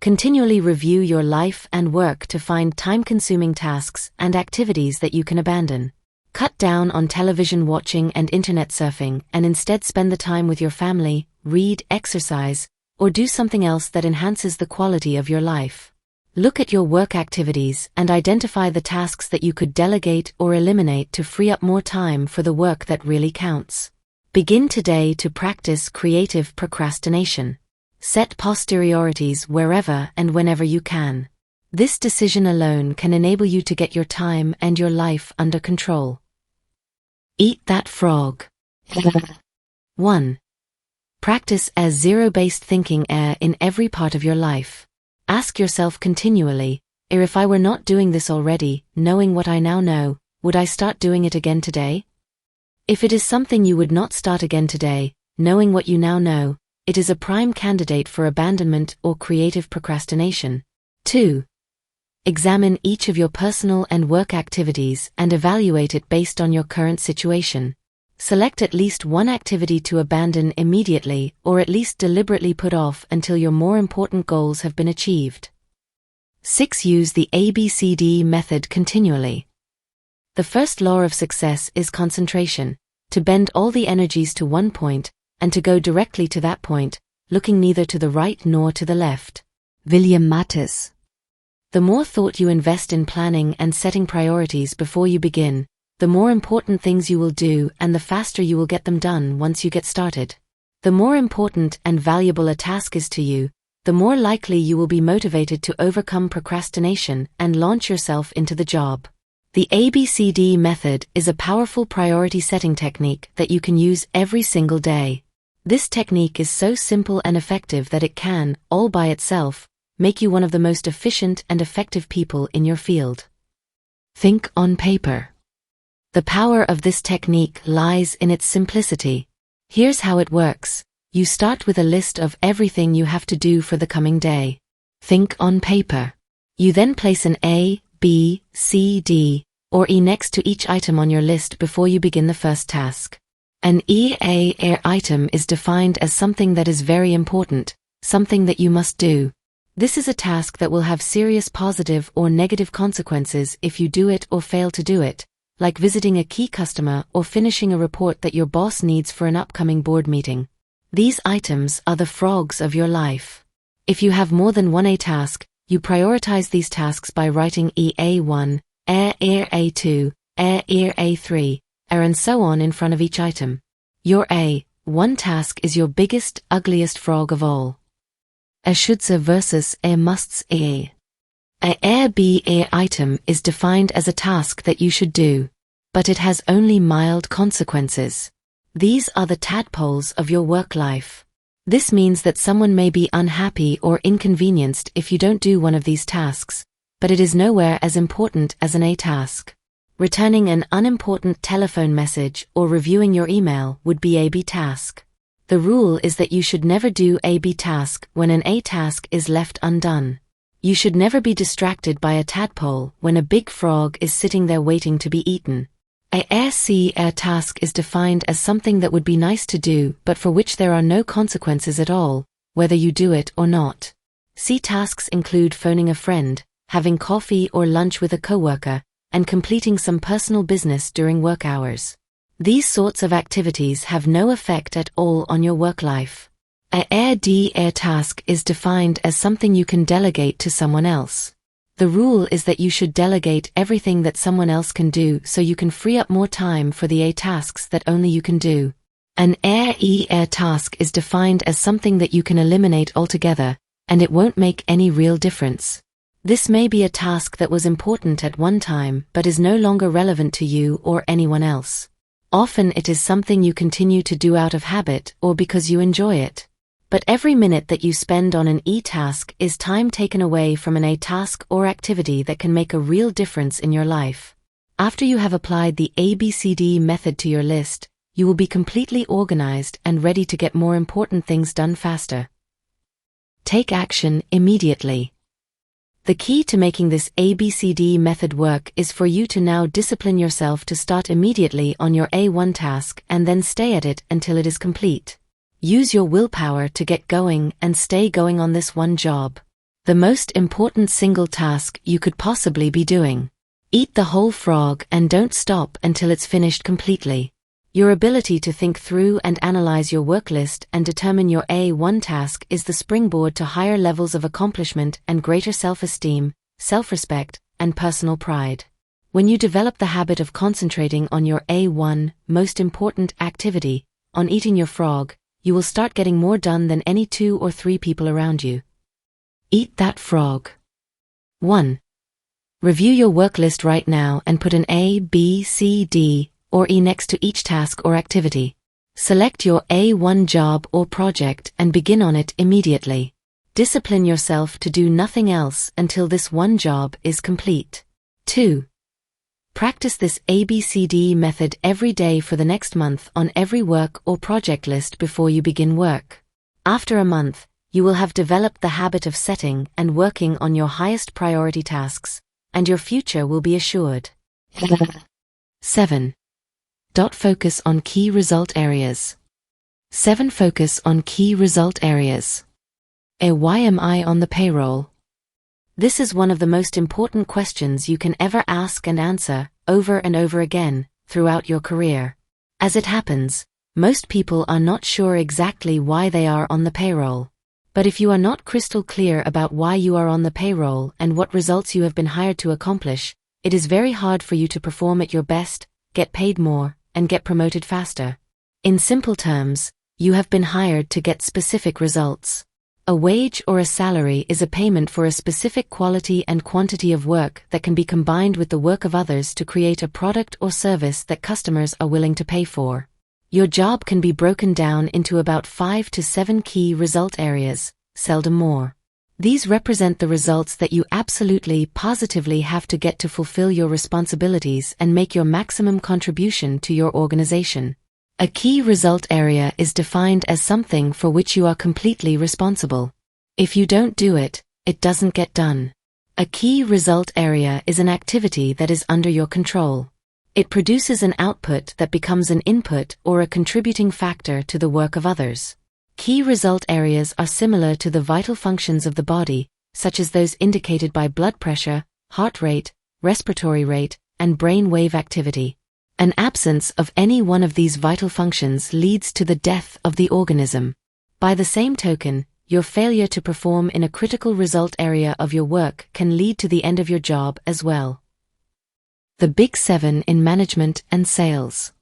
Continually review your life and work to find time-consuming tasks and activities that you can abandon. Cut down on television watching and internet surfing and instead spend the time with your family, read, exercise, or do something else that enhances the quality of your life. Look at your work activities and identify the tasks that you could delegate or eliminate to free up more time for the work that really counts. Begin today to practice creative procrastination. Set priorities wherever and whenever you can. This decision alone can enable you to get your time and your life under control. Eat that frog. 1. Practice as zero-based thinking in every part of your life. Ask yourself continually, if I were not doing this already, knowing what I now know, would I start doing it again today? If it is something you would not start again today, knowing what you now know, it is a prime candidate for abandonment or creative procrastination. 2. Examine each of your personal and work activities and evaluate it based on your current situation. Select at least one activity to abandon immediately or at least deliberately put off until your more important goals have been achieved. 6. Use the ABCDE method continually. The first law of success is concentration, to bend all the energies to one point, and to go directly to that point, looking neither to the right nor to the left. William Mattis. The more thought you invest in planning and setting priorities before you begin, the more important things you will do and the faster you will get them done once you get started. The more important and valuable a task is to you, the more likely you will be motivated to overcome procrastination and launch yourself into the job. The ABCDE method is a powerful priority setting technique that you can use every single day. This technique is so simple and effective that it can, all by itself, make you one of the most efficient and effective people in your field. Think on paper. The power of this technique lies in its simplicity. Here's how it works. You start with a list of everything you have to do for the coming day. Think on paper. You then place an A, B, C, D, or E next to each item on your list before you begin the first task. An EA item is defined as something that is very important, something that you must do. This is a task that will have serious positive or negative consequences if you do it or fail to do it, like visiting a key customer or finishing a report that your boss needs for an upcoming board meeting. These items are the frogs of your life. If you have more than one A task, you prioritize these tasks by writing EA1, A2, A3, and so on in front of each item. Your A1 task is your biggest, ugliest frog of all. A shoulds versus a musts A. A B item is defined as a task that you should do, but it has only mild consequences. These are the tadpoles of your work life. This means that someone may be unhappy or inconvenienced if you don't do one of these tasks, but it is nowhere as important as an A task. Returning an unimportant telephone message or reviewing your email would be a B task. The rule is that you should never do a B task when an A task is left undone. You should never be distracted by a tadpole when a big frog is sitting there waiting to be eaten. A C task is defined as something that would be nice to do but for which there are no consequences at all, whether you do it or not. C tasks include phoning a friend, having coffee or lunch with a coworker, and completing some personal business during work hours. These sorts of activities have no effect at all on your work life. A task is defined as something you can delegate to someone else. The rule is that you should delegate everything that someone else can do so you can free up more time for the A tasks that only you can do. An A task is defined as something that you can eliminate altogether, and it won't make any real difference. This may be a task that was important at one time but is no longer relevant to you or anyone else. Often it is something you continue to do out of habit or because you enjoy it. But every minute that you spend on an E task is time taken away from an A task or activity that can make a real difference in your life. After you have applied the ABCDE method to your list, you will be completely organized and ready to get more important things done faster. Take action immediately. The key to making this ABCDE method work is for you to now discipline yourself to start immediately on your A1 task and then stay at it until it is complete. Use your willpower to get going and stay going on this one job. The most important single task you could possibly be doing. Eat the whole frog and don't stop until it's finished completely. Your ability to think through and analyze your work list and determine your A1 task is the springboard to higher levels of accomplishment and greater self-esteem, self-respect, and personal pride. When you develop the habit of concentrating on your A1, most important activity, on eating your frog, you will start getting more done than any 2 or 3 people around you. Eat that frog. 1. Review your work list right now and put an A, B, C, D, or E next to each task or activity. Select your A1 job or project and begin on it immediately. Discipline yourself to do nothing else until this one job is complete. 2. Practice this ABCDE method every day for the next month on every work or project list before you begin work. After a month, you will have developed the habit of setting and working on your highest priority tasks, and your future will be assured. 7. Focus on key result areas. 7. Focus on key result areas. Why am I on the payroll? This is one of the most important questions you can ever ask and answer, over and over again, throughout your career. As it happens, most people are not sure exactly why they are on the payroll. But if you are not crystal clear about why you are on the payroll and what results you have been hired to accomplish, it is very hard for you to perform at your best, get paid more, and get promoted faster. In simple terms, you have been hired to get specific results. A wage or a salary is a payment for a specific quality and quantity of work that can be combined with the work of others to create a product or service that customers are willing to pay for. Your job can be broken down into about 5 to 7 key result areas, seldom more. These represent the results that you absolutely, positively have to get to fulfill your responsibilities and make your maximum contribution to your organization. A key result area is defined as something for which you are completely responsible. If you don't do it, it doesn't get done. A key result area is an activity that is under your control. It produces an output that becomes an input or a contributing factor to the work of others. Key result areas are similar to the vital functions of the body, such as those indicated by blood pressure, heart rate, respiratory rate, and brain wave activity. An absence of any one of these vital functions leads to the death of the organism. By the same token, your failure to perform in a critical result area of your work can lead to the end of your job as well. The Big 7 in management and sales.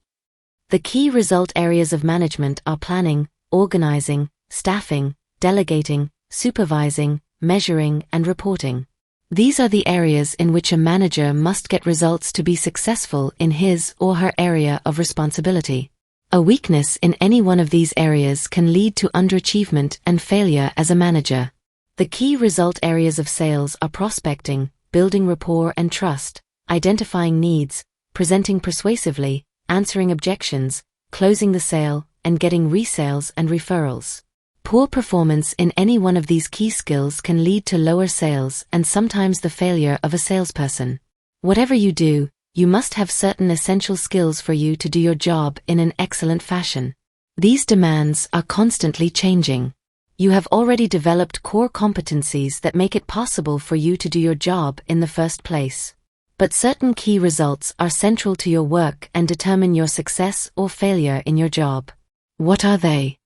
The key result areas of management are planning, organizing, staffing, delegating, supervising, measuring, and reporting. These are the areas in which a manager must get results to be successful in his or her area of responsibility. A weakness in any one of these areas can lead to underachievement and failure as a manager. The key result areas of sales are prospecting, building rapport and trust, identifying needs, presenting persuasively, answering objections, closing the sale, and getting resales and referrals. Poor performance in any one of these key skills can lead to lower sales and sometimes the failure of a salesperson. Whatever you do, you must have certain essential skills for you to do your job in an excellent fashion. These demands are constantly changing. You have already developed core competencies that make it possible for you to do your job in the first place. But certain key results are central to your work and determine your success or failure in your job. What are they?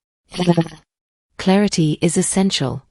Clarity is essential.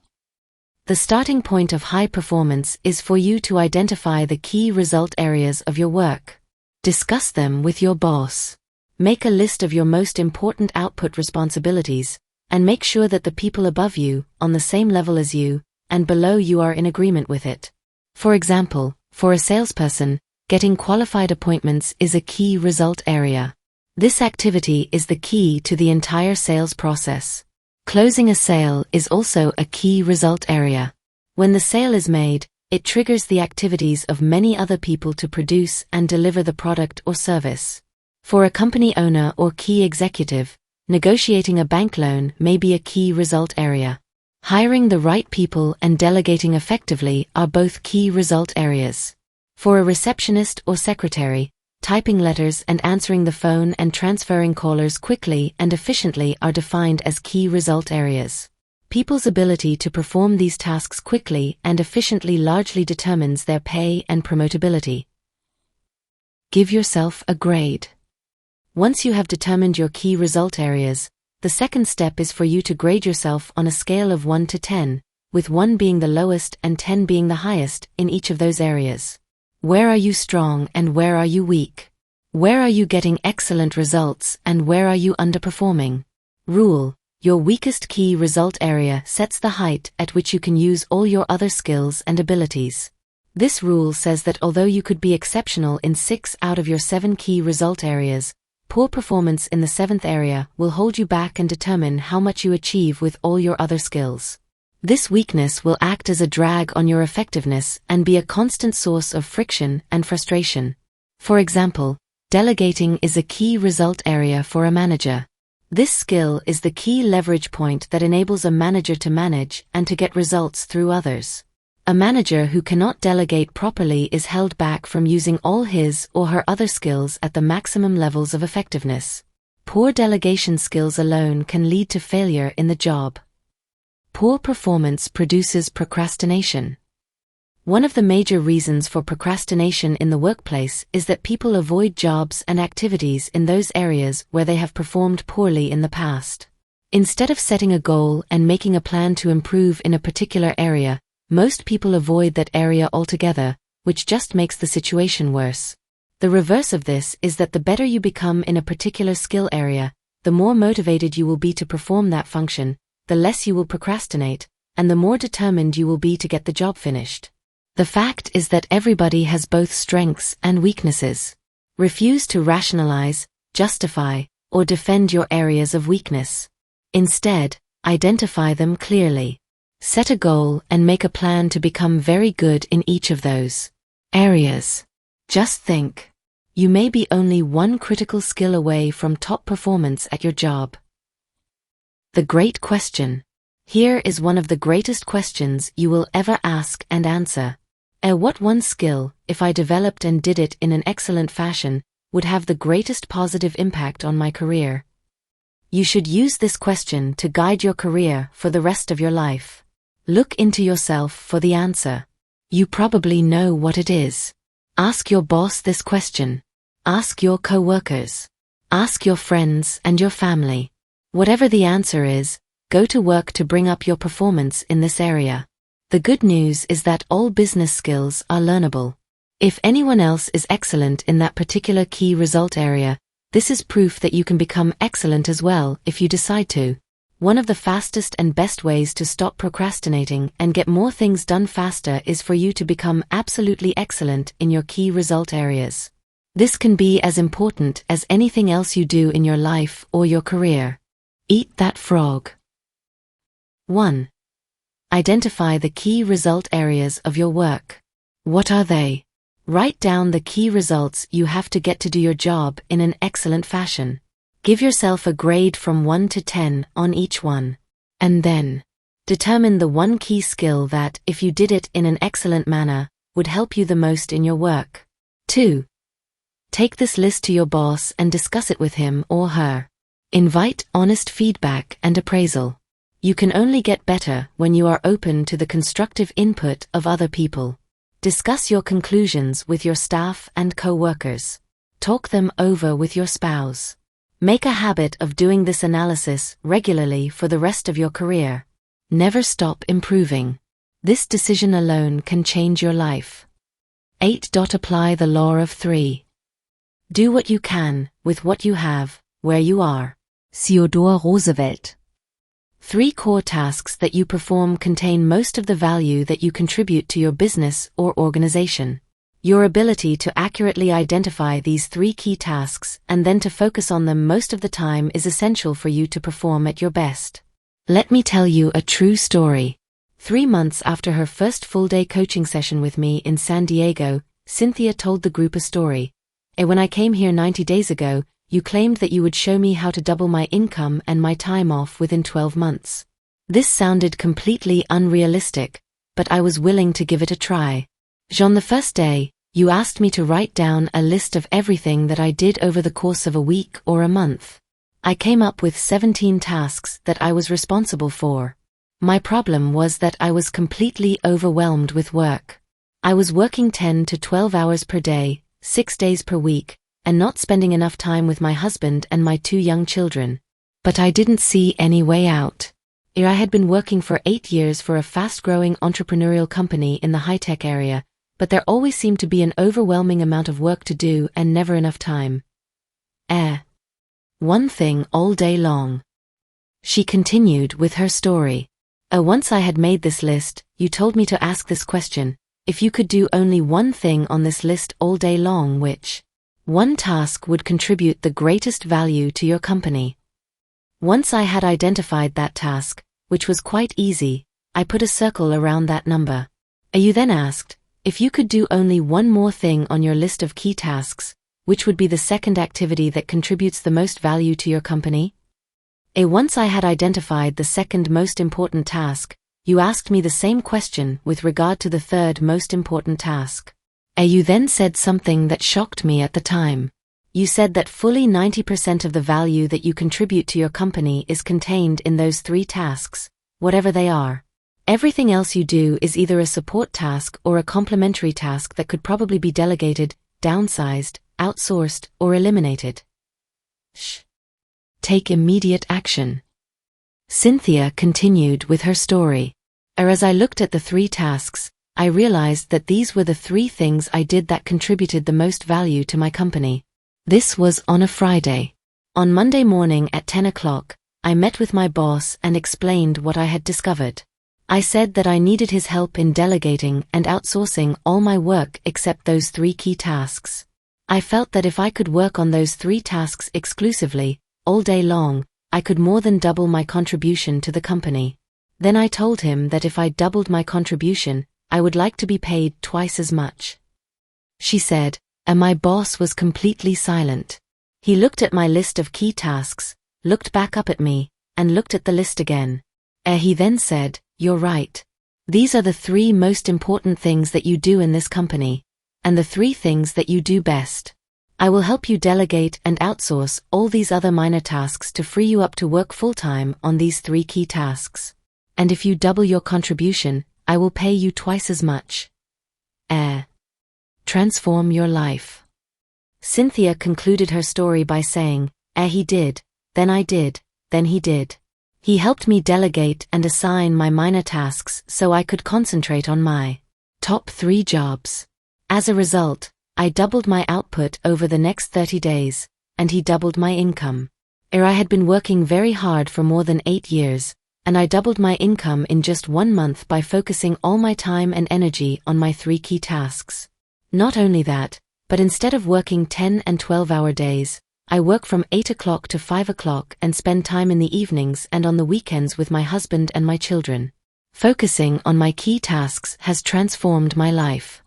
The starting point of high performance is for you to identify the key result areas of your work. Discuss them with your boss. Make a list of your most important output responsibilities, and make sure that the people above you, on the same level as you, and below you are in agreement with it. For example, for a salesperson, getting qualified appointments is a key result area. This activity is the key to the entire sales process. Closing a sale is also a key result area. When the sale is made, it triggers the activities of many other people to produce and deliver the product or service. For a company owner or key executive, negotiating a bank loan may be a key result area. Hiring the right people and delegating effectively are both key result areas. For a receptionist or secretary, typing letters and answering the phone and transferring callers quickly and efficiently are defined as key result areas. People's ability to perform these tasks quickly and efficiently largely determines their pay and promotability. Give yourself a grade. Once you have determined your key result areas, the second step is for you to grade yourself on a scale of 1 to 10, with 1 being the lowest and 10 being the highest in each of those areas. Where are you strong and where are you weak? Where are you getting excellent results and where are you underperforming? Rule: your weakest key result area sets the height at which you can use all your other skills and abilities. This rule says that although you could be exceptional in 6 out of your 7 key result areas, poor performance in the 7th area will hold you back and determine how much you achieve with all your other skills. This weakness will act as a drag on your effectiveness and be a constant source of friction and frustration. For example, delegating is a key result area for a manager. This skill is the key leverage point that enables a manager to manage and to get results through others. A manager who cannot delegate properly is held back from using all his or her other skills at the maximum levels of effectiveness. Poor delegation skills alone can lead to failure in the job. Poor performance produces procrastination. One of the major reasons for procrastination in the workplace is that people avoid jobs and activities in those areas where they have performed poorly in the past. Instead of setting a goal and making a plan to improve in a particular area, most people avoid that area altogether, which just makes the situation worse. The reverse of this is that the better you become in a particular skill area, the more motivated you will be to perform that function, the less you will procrastinate, and the more determined you will be to get the job finished. The fact is that everybody has both strengths and weaknesses. Refuse to rationalize, justify, or defend your areas of weakness. Instead, identify them clearly. Set a goal and make a plan to become very good in each of those areas. Just think. You may be only one critical skill away from top performance at your job. The great question. Here is one of the greatest questions you will ever ask and answer. What one skill, if I developed and did it in an excellent fashion, would have the greatest positive impact on my career? You should use this question to guide your career for the rest of your life. Look into yourself for the answer. You probably know what it is. Ask your boss this question. Ask your co-workers. Ask your friends and your family. Whatever the answer is, go to work to bring up your performance in this area. The good news is that all business skills are learnable. If anyone else is excellent in that particular key result area, this is proof that you can become excellent as well if you decide to. One of the fastest and best ways to stop procrastinating and get more things done faster is for you to become absolutely excellent in your key result areas. This can be as important as anything else you do in your life or your career. Eat that frog. 1. Identify the key result areas of your work. What are they? Write down the key results you have to get to do your job in an excellent fashion. Give yourself a grade from 1 to 10 on each one. And then, determine the one key skill that, if you did it in an excellent manner, would help you the most in your work. 2. Take this list to your boss and discuss it with him or her. Invite honest feedback and appraisal. You can only get better when you are open to the constructive input of other people. Discuss your conclusions with your staff and co-workers. Talk them over with your spouse. Make a habit of doing this analysis regularly for the rest of your career. Never stop improving. This decision alone can change your life. 8. Apply the law of 3. Do what you can, with what you have, where you are. Theodore Roosevelt. 3 core tasks that you perform contain most of the value that you contribute to your business or organization. Your ability to accurately identify these 3 key tasks and then to focus on them most of the time is essential for you to perform at your best. Let me tell you a true story. 3 months after her first full-day coaching session with me in San Diego, Cynthia told the group a story. When I came here 90 days ago, you claimed that you would show me how to double my income and my time off within 12 months. This sounded completely unrealistic, but I was willing to give it a try. On the first day, you asked me to write down a list of everything that I did over the course of a week or a month. I came up with 17 tasks that I was responsible for. My problem was that I was completely overwhelmed with work. I was working 10 to 12 hours per day, 6 days per week, and not spending enough time with my husband and my 2 young children. But I didn't see any way out. I had been working for 8 years for a fast-growing entrepreneurial company in the high-tech area, but there always seemed to be an overwhelming amount of work to do and never enough time. One thing all day long. She continued with her story. Once I had made this list, you told me to ask this question: if you could do only one thing on this list all day long, which one task would contribute the greatest value to your company? Once I had identified that task, which was quite easy, I put a circle around that number. You then asked, if you could do only one more thing on your list of key tasks, which would be the second activity that contributes the most value to your company? Once I had identified the second most important task, you asked me the same question with regard to the third most important task. You then said something that shocked me at the time. You said that fully 90% of the value that you contribute to your company is contained in those 3 tasks, whatever they are. Everything else you do is either a support task or a complementary task that could probably be delegated, downsized, outsourced, or eliminated. Take immediate action. Cynthia continued with her story. As I looked at the 3 tasks, I realized that these were the 3 things I did that contributed the most value to my company. This was on a Friday. On Monday morning at 10 o'clock, I met with my boss and explained what I had discovered. I said that I needed his help in delegating and outsourcing all my work except those 3 key tasks. I felt that if I could work on those 3 tasks exclusively, all day long, I could more than double my contribution to the company. Then I told him that if I doubled my contribution, I would like to be paid twice as much. She said, and my boss was completely silent. He looked at my list of key tasks, looked back up at me, and looked at the list again. He then said, "You're right. These are the 3 most important things that you do in this company, and the 3 things that you do best. I will help you delegate and outsource all these other minor tasks to free you up to work full-time on these 3 key tasks. And if you double your contribution, I will pay you twice as much." Transform your life. Cynthia concluded her story by saying, he did, then I did, then he did. He helped me delegate and assign my minor tasks so I could concentrate on my top 3 jobs. As a result, I doubled my output over the next 30 days, and he doubled my income. I had been working very hard for more than 8 years, and I doubled my income in just 1 month by focusing all my time and energy on my 3 key tasks. Not only that, but instead of working 10 and 12-hour days, I work from 8 o'clock to 5 o'clock and spend time in the evenings and on the weekends with my husband and my children. Focusing on my key tasks has transformed my life.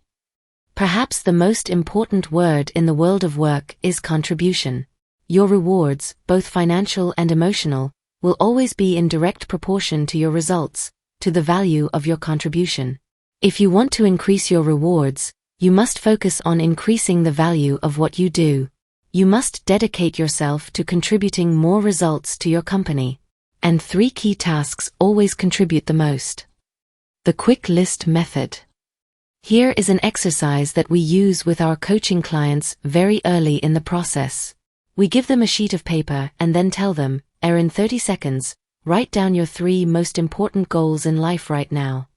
Perhaps the most important word in the world of work is contribution. Your rewards, both financial and emotional, will always be in direct proportion to your results, to the value of your contribution. If you want to increase your rewards, you must focus on increasing the value of what you do. You must dedicate yourself to contributing more results to your company. And 3 key tasks always contribute the most. The quick list method. Here is an exercise that we use with our coaching clients very early in the process. We give them a sheet of paper and then tell them, in 30 seconds, write down your 3 most important goals in life right now.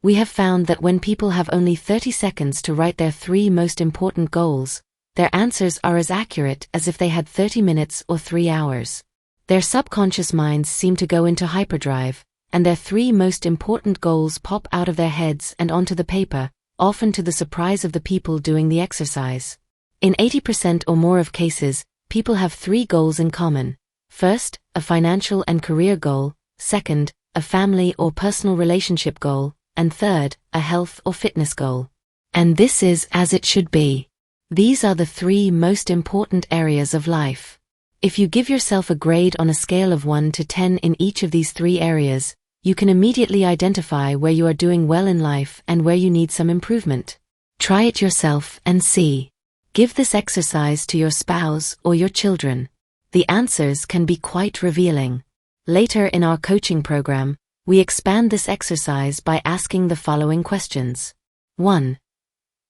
We have found that when people have only 30 seconds to write their 3 most important goals, their answers are as accurate as if they had 30 minutes or 3 hours. Their subconscious minds seem to go into hyperdrive, and their 3 most important goals pop out of their heads and onto the paper, often to the surprise of the people doing the exercise. In 80% or more of cases, people have 3 goals in common. First, a financial and career goal. Second, a family or personal relationship goal. And third, a health or fitness goal. And this is as it should be. These are the 3 most important areas of life. If you give yourself a grade on a scale of 1 to 10 in each of these 3 areas, you can immediately identify where you are doing well in life and where you need some improvement. Try it yourself and see. Give this exercise to your spouse or your children. The answers can be quite revealing. Later in our coaching program, we expand this exercise by asking the following questions. 1.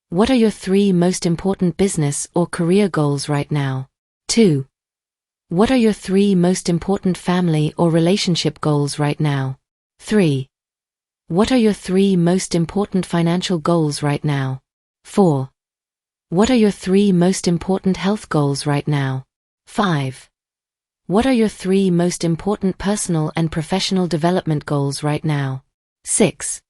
What are your 3 most important business or career goals right now? 2. What are your 3 most important family or relationship goals right now? 3. What are your 3 most important financial goals right now? 4. What are your 3 most important health goals right now? 5. What are your 3 most important personal and professional development goals right now? 6.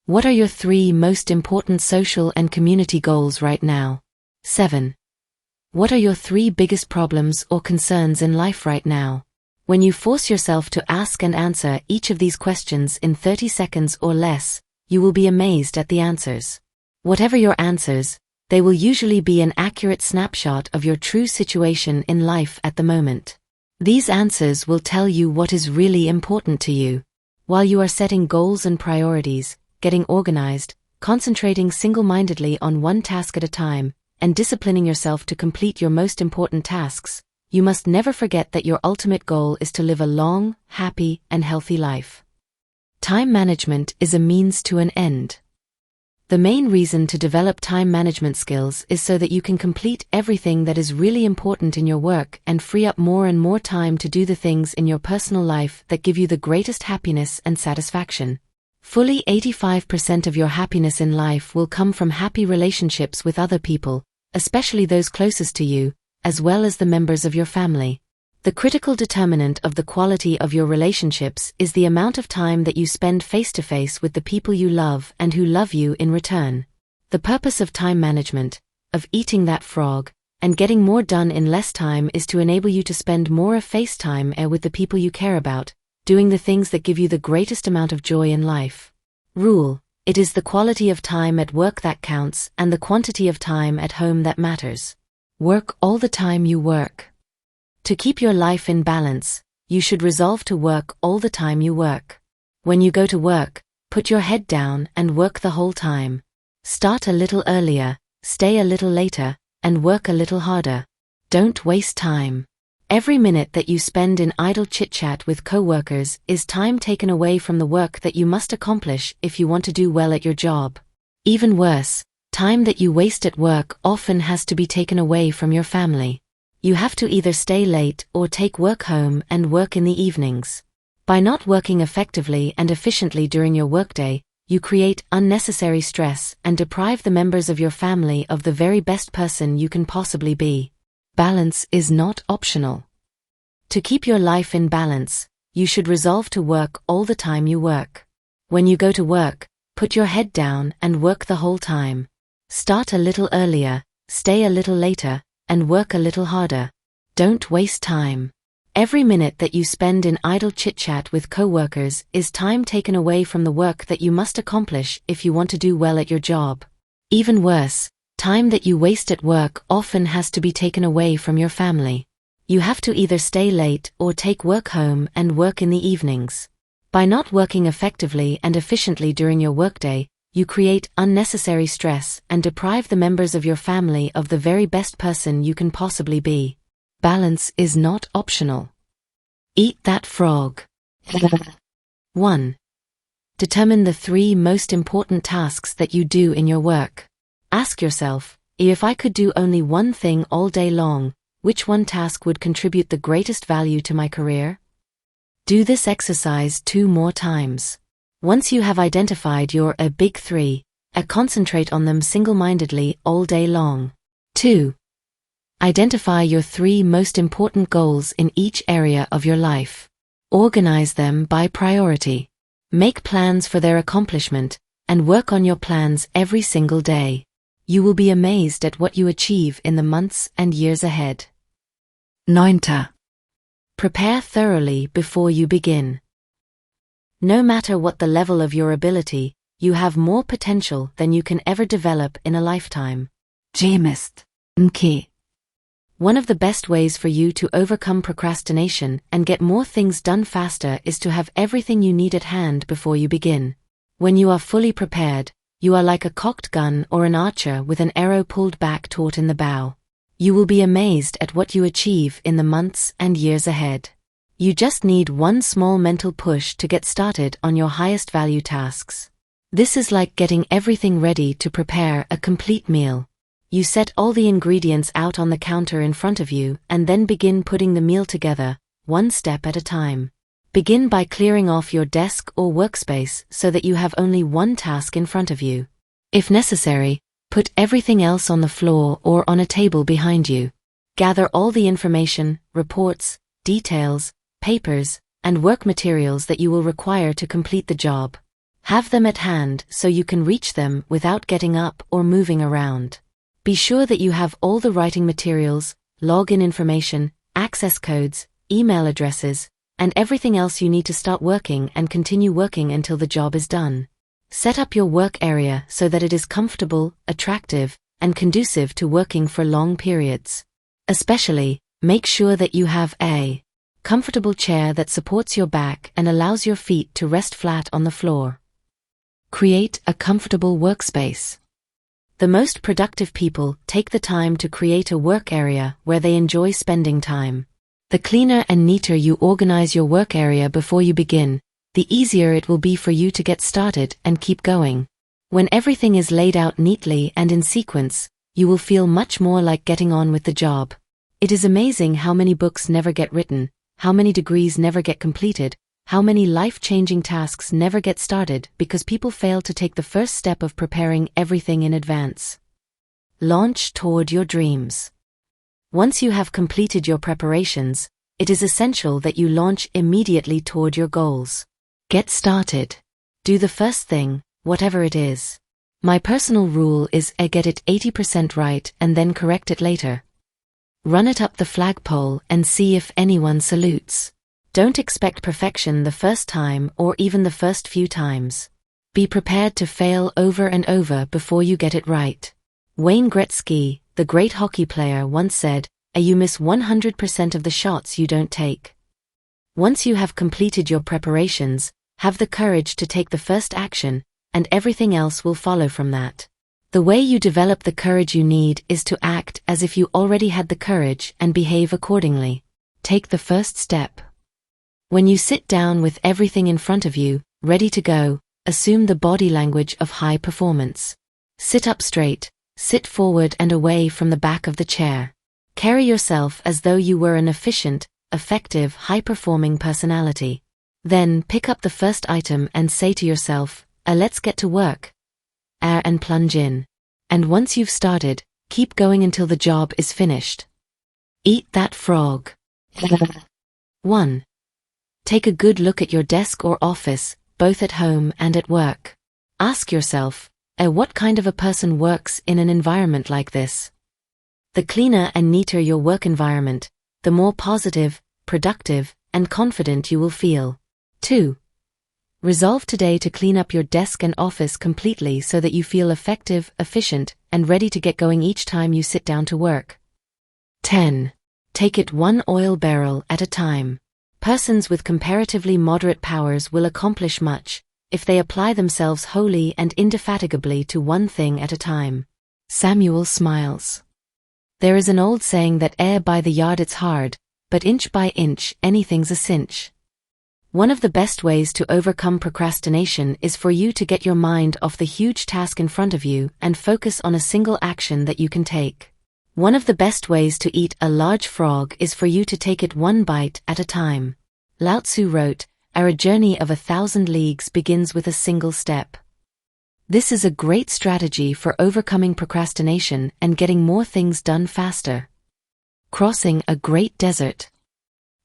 What are your 3 most important social and community goals right now? 7. What are your 3 biggest problems or concerns in life right now? When you force yourself to ask and answer each of these questions in 30 seconds or less, you will be amazed at the answers. Whatever your answers, they will usually be an accurate snapshot of your true situation in life at the moment. These answers will tell you what is really important to you. While you are setting goals and priorities, getting organized, concentrating single-mindedly on one task at a time, and disciplining yourself to complete your most important tasks, you must never forget that your ultimate goal is to live a long, happy, and healthy life. Time management is a means to an end. The main reason to develop time management skills is so that you can complete everything that is really important in your work and free up more and more time to do the things in your personal life that give you the greatest happiness and satisfaction. Fully 85% of your happiness in life will come from happy relationships with other people, especially those closest to you, as well as the members of your family. The critical determinant of the quality of your relationships is the amount of time that you spend face-to-face with the people you love and who love you in return. The purpose of time management, of eating that frog, and getting more done in less time is to enable you to spend more of face time with the people you care about, doing the things that give you the greatest amount of joy in life. Rule: it is the quality of time at work that counts and the quantity of time at home that matters. Work all the time you work. To keep your life in balance, you should resolve to work all the time you work. When you go to work, put your head down and work the whole time. Start a little earlier, stay a little later, and work a little harder. Don't waste time. Every minute that you spend in idle chit-chat with co-workers is time taken away from the work that you must accomplish if you want to do well at your job. Even worse, time that you waste at work often has to be taken away from your family. You have to either stay late or take work home and work in the evenings. By not working effectively and efficiently during your workday, you create unnecessary stress and deprive the members of your family of the very best person you can possibly be. Balance is not optional. To keep your life in balance, you should resolve to work all the time you work. When you go to work, put your head down and work the whole time. Start a little earlier, stay a little later, and work a little harder. Don't waste time. Every minute that you spend in idle chit-chat with co-workers is time taken away from the work that you must accomplish if you want to do well at your job. Even worse, time that you waste at work often has to be taken away from your family. You have to either stay late or take work home and work in the evenings. By not working effectively and efficiently during your workday, you create unnecessary stress and deprive the members of your family of the very best person you can possibly be. Balance is not optional. Eat that frog. 1. Determine the 3 most important tasks that you do in your work. Ask yourself, if I could do only one thing all day long, Which one task would contribute the greatest value to my career? Do this exercise 2 more times. Once you have identified your big 3, concentrate on them single-mindedly all day long. 2. Identify your 3 most important goals in each area of your life. Organize them by priority. Make plans for their accomplishment, and work on your plans every single day. You will be amazed at what you achieve in the months and years ahead. 9. Prepare thoroughly before you begin. No matter what the level of your ability, you have more potential than you can ever develop in a lifetime. James. Nke. One of the best ways for you to overcome procrastination and get more things done faster is to have everything you need at hand before you begin. When you are fully prepared, you are like a cocked gun or an archer with an arrow pulled back taut in the bow. You will be amazed at what you achieve in the months and years ahead. You just need one small mental push to get started on your highest value tasks. This is like getting everything ready to prepare a complete meal. You set all the ingredients out on the counter in front of you and then begin putting the meal together, one step at a time. Begin by clearing off your desk or workspace so that you have only one task in front of you. If necessary, put everything else on the floor or on a table behind you. Gather all the information, reports, details, papers, and work materials that you will require to complete the job. Have them at hand so you can reach them without getting up or moving around. Be sure that you have all the writing materials, login information, access codes, email addresses, and everything else you need to start working and continue working until the job is done. Set up your work area so that it is comfortable, attractive, and conducive to working for long periods. Especially, make sure that you have a comfortable chair that supports your back and allows your feet to rest flat on the floor. Create a comfortable workspace. The most productive people take the time to create a work area where they enjoy spending time. The cleaner and neater you organize your work area before you begin, the easier it will be for you to get started and keep going. When everything is laid out neatly and in sequence, you will feel much more like getting on with the job. It is amazing how many books never get written, how many degrees never get completed, how many life-changing tasks never get started because people fail to take the first step of preparing everything in advance. Launch toward your dreams. Once you have completed your preparations, it is essential that you launch immediately toward your goals. Get started. Do the first thing, whatever it is. My personal rule is get it 80% right and then correct it later. Run it up the flagpole and see if anyone salutes. Don't expect perfection the first time or even the first few times. Be prepared to fail over and over before you get it right. Wayne Gretzky, the great hockey player, once said, "You miss 100% of the shots you don't take." Once you have completed your preparations, have the courage to take the first action, and everything else will follow from that. The way you develop the courage you need is to act as if you already had the courage and behave accordingly. Take the first step. When you sit down with everything in front of you, ready to go, assume the body language of high performance. Sit up straight, sit forward and away from the back of the chair. Carry yourself as though you were an efficient, effective, high-performing personality. Then pick up the first item and say to yourself, let's get to work. And plunge in. And once you've started, keep going until the job is finished. Eat that frog. 1. Take a good look at your desk or office, both at home and at work. Ask yourself, what kind of a person works in an environment like this? The cleaner and neater your work environment, the more positive, productive, and confident you will feel. 2. Resolve today to clean up your desk and office completely so that you feel effective, efficient, and ready to get going each time you sit down to work. 10. Take it one oil barrel at a time. Persons with comparatively moderate powers will accomplish much if they apply themselves wholly and indefatigably to one thing at a time. Samuel smiles. There is an old saying that by the yard it's hard, but inch by inch anything's a cinch. One of the best ways to overcome procrastination is for you to get your mind off the huge task in front of you and focus on a single action that you can take. One of the best ways to eat a large frog is for you to take it one bite at a time. Lao Tzu wrote, "Our journey of 1,000 leagues begins with a single step." This is a great strategy for overcoming procrastination and getting more things done faster. Crossing a great desert.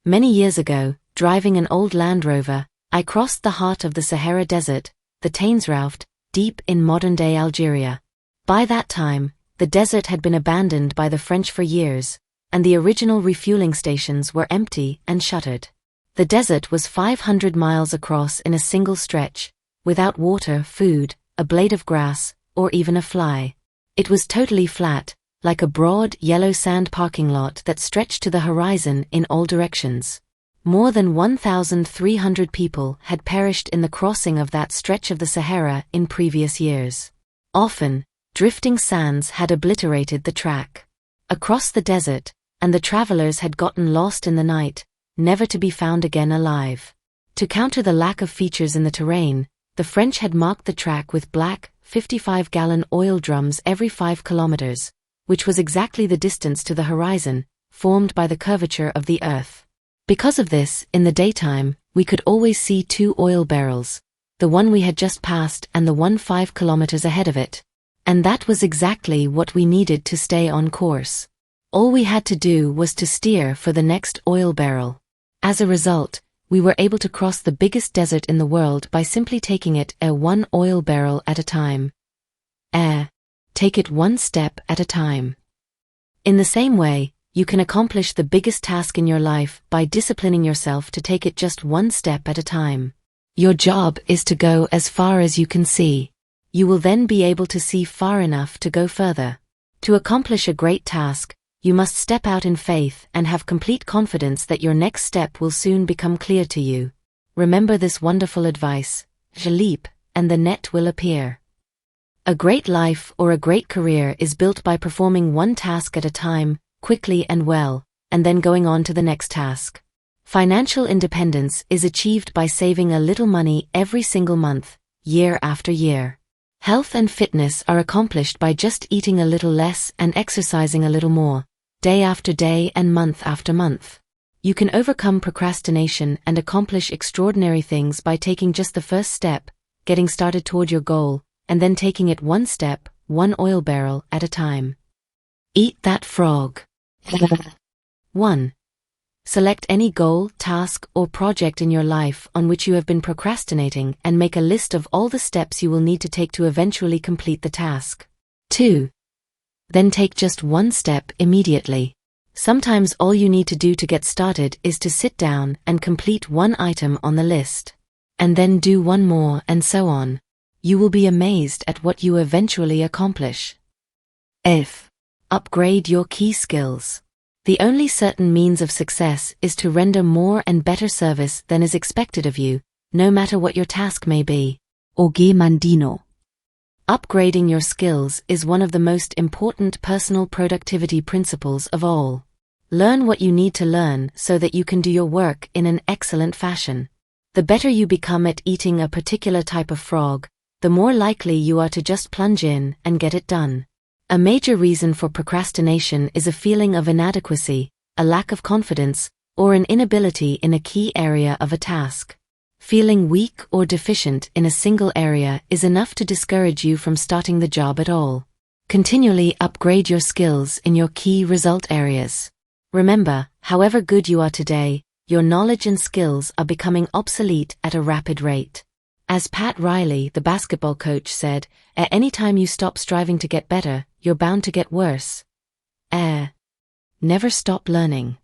Many years ago, driving an old Land Rover, I crossed the heart of the Sahara Desert, the Tanesraft, deep in modern-day Algeria. By that time, the desert had been abandoned by the French for years, and the original refueling stations were empty and shuttered. The desert was 500 miles across in a single stretch, without water, food, a blade of grass, or even a fly. It was totally flat, like a broad, yellow sand parking lot that stretched to the horizon in all directions. More than 1,300 people had perished in the crossing of that stretch of the Sahara in previous years. Often, drifting sands had obliterated the track. Across the desert, and the travelers had gotten lost in the night, never to be found again alive. To counter the lack of features in the terrain, the French had marked the track with black, 55-gallon oil drums every 5 kilometers, which was exactly the distance to the horizon, formed by the curvature of the earth. Because of this, in the daytime, we could always see 2 oil barrels, the one we had just passed and the one 5 kilometers ahead of it. And that was exactly what we needed to stay on course. All we had to do was to steer for the next oil barrel. As a result, we were able to cross the biggest desert in the world by simply taking it one oil barrel at a time. Take it one step at a time. In the same way, you can accomplish the biggest task in your life by disciplining yourself to take it just one step at a time. Your job is to go as far as you can see. You will then be able to see far enough to go further. To accomplish a great task, you must step out in faith and have complete confidence that your next step will soon become clear to you. Remember this wonderful advice: je leap, and the net will appear. A great life or a great career is built by performing one task at a time, quickly and well, and then going on to the next task. Financial independence is achieved by saving a little money every single month, year after year. Health and fitness are accomplished by just eating a little less and exercising a little more, day after day and month after month. You can overcome procrastination and accomplish extraordinary things by taking just the first step, getting started toward your goal, and then taking it one step, one oil barrel at a time. Eat that frog. 1. Select any goal, task, or project in your life on which you have been procrastinating and make a list of all the steps you will need to take to eventually complete the task. 2. Then take just one step immediately. Sometimes all you need to do to get started is to sit down and complete one item on the list. And then do one more and so on. You will be amazed at what you eventually accomplish. F. Upgrade your key skills. The only certain means of success is to render more and better service than is expected of you, no matter what your task may be. Oge Mandino. Upgrading your skills is one of the most important personal productivity principles of all. Learn what you need to learn so that you can do your work in an excellent fashion. The better you become at eating a particular type of frog, the more likely you are to just plunge in and get it done. A major reason for procrastination is a feeling of inadequacy, a lack of confidence, or an inability in a key area of a task. Feeling weak or deficient in a single area is enough to discourage you from starting the job at all. Continually upgrade your skills in your key result areas. Remember, however good you are today, your knowledge and skills are becoming obsolete at a rapid rate. As Pat Riley, the basketball coach, said, "At any time you stop striving to get better, you're bound to get worse." Never stop learning.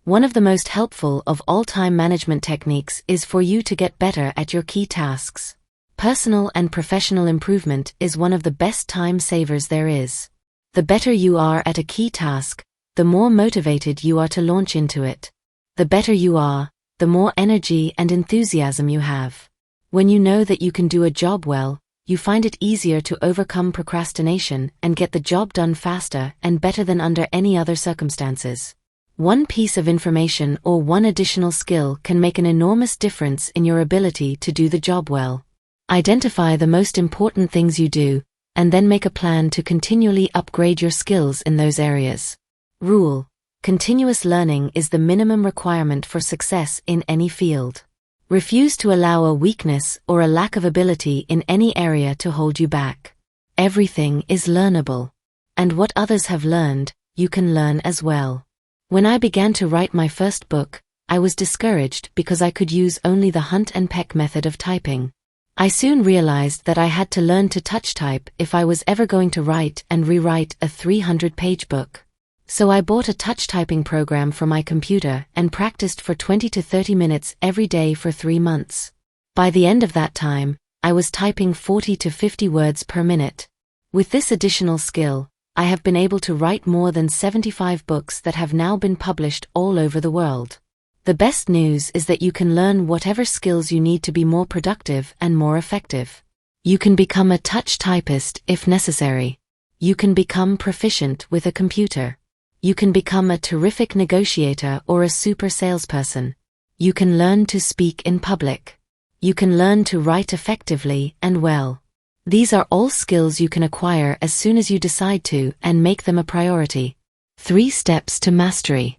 One of the most helpful of all time management techniques is for you to get better at your key tasks. Personal and professional improvement is one of the best time savers there is. The better you are at a key task, the more motivated you are to launch into it. The better you are, the more energy and enthusiasm you have. When you know that you can do a job well, you find it easier to overcome procrastination and get the job done faster and better than under any other circumstances. One piece of information or one additional skill can make an enormous difference in your ability to do the job well. Identify the most important things you do, and then make a plan to continually upgrade your skills in those areas. Rule: continuous learning is the minimum requirement for success in any field. Refuse to allow a weakness or a lack of ability in any area to hold you back. Everything is learnable. And what others have learned, you can learn as well. When I began to write my first book, I was discouraged because I could use only the hunt and peck method of typing. I soon realized that I had to learn to touch type if I was ever going to write and rewrite a 300-page book. So I bought a touch typing program for my computer and practiced for 20 to 30 minutes every day for 3 months. By the end of that time, I was typing 40 to 50 words per minute. With this additional skill, I have been able to write more than 75 books that have now been published all over the world. The best news is that you can learn whatever skills you need to be more productive and more effective. You can become a touch typist if necessary. You can become proficient with a computer. You can become a terrific negotiator or a super salesperson. You can learn to speak in public. You can learn to write effectively and well. These are all skills you can acquire as soon as you decide to and make them a priority. 3 steps to mastery.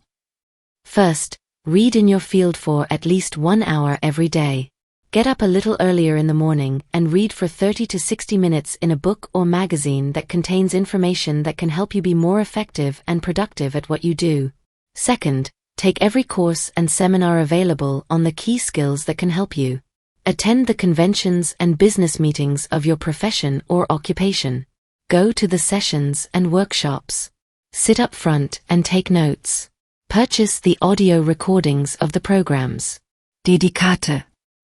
First, read in your field for at least 1 hour every day. Get up a little earlier in the morning and read for 30 to 60 minutes in a book or magazine that contains information that can help you be more effective and productive at what you do. Second, take every course and seminar available on the key skills that can help you. Attend the conventions and business meetings of your profession or occupation. Go to the sessions and workshops. Sit up front and take notes. Purchase the audio recordings of the programs. Dedicate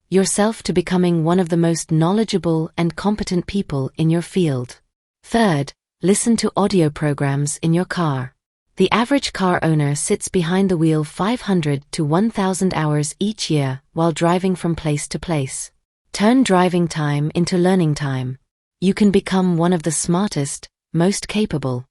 yourself to becoming one of the most knowledgeable and competent people in your field. Third, listen to audio programs in your car. The average car owner sits behind the wheel 500 to 1,000 hours each year while driving from place to place. Turn driving time into learning time. You can become one of the smartest, most capable,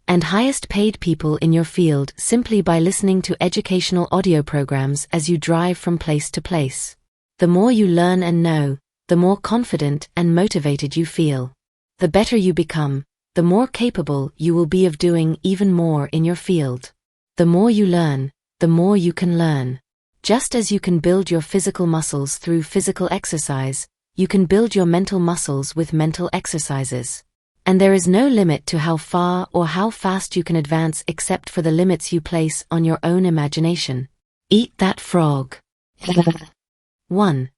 and highest paid people in your field simply by listening to educational audio programs as you drive from place to place. The more you learn and know, the more confident and motivated you feel. The better you become, the more capable you will be of doing even more in your field. The more you learn, the more you can learn. Just as you can build your physical muscles through physical exercise, you can build your mental muscles with mental exercises. And there is no limit to how far or how fast you can advance except for the limits you place on your own imagination. Eat that frog. 1.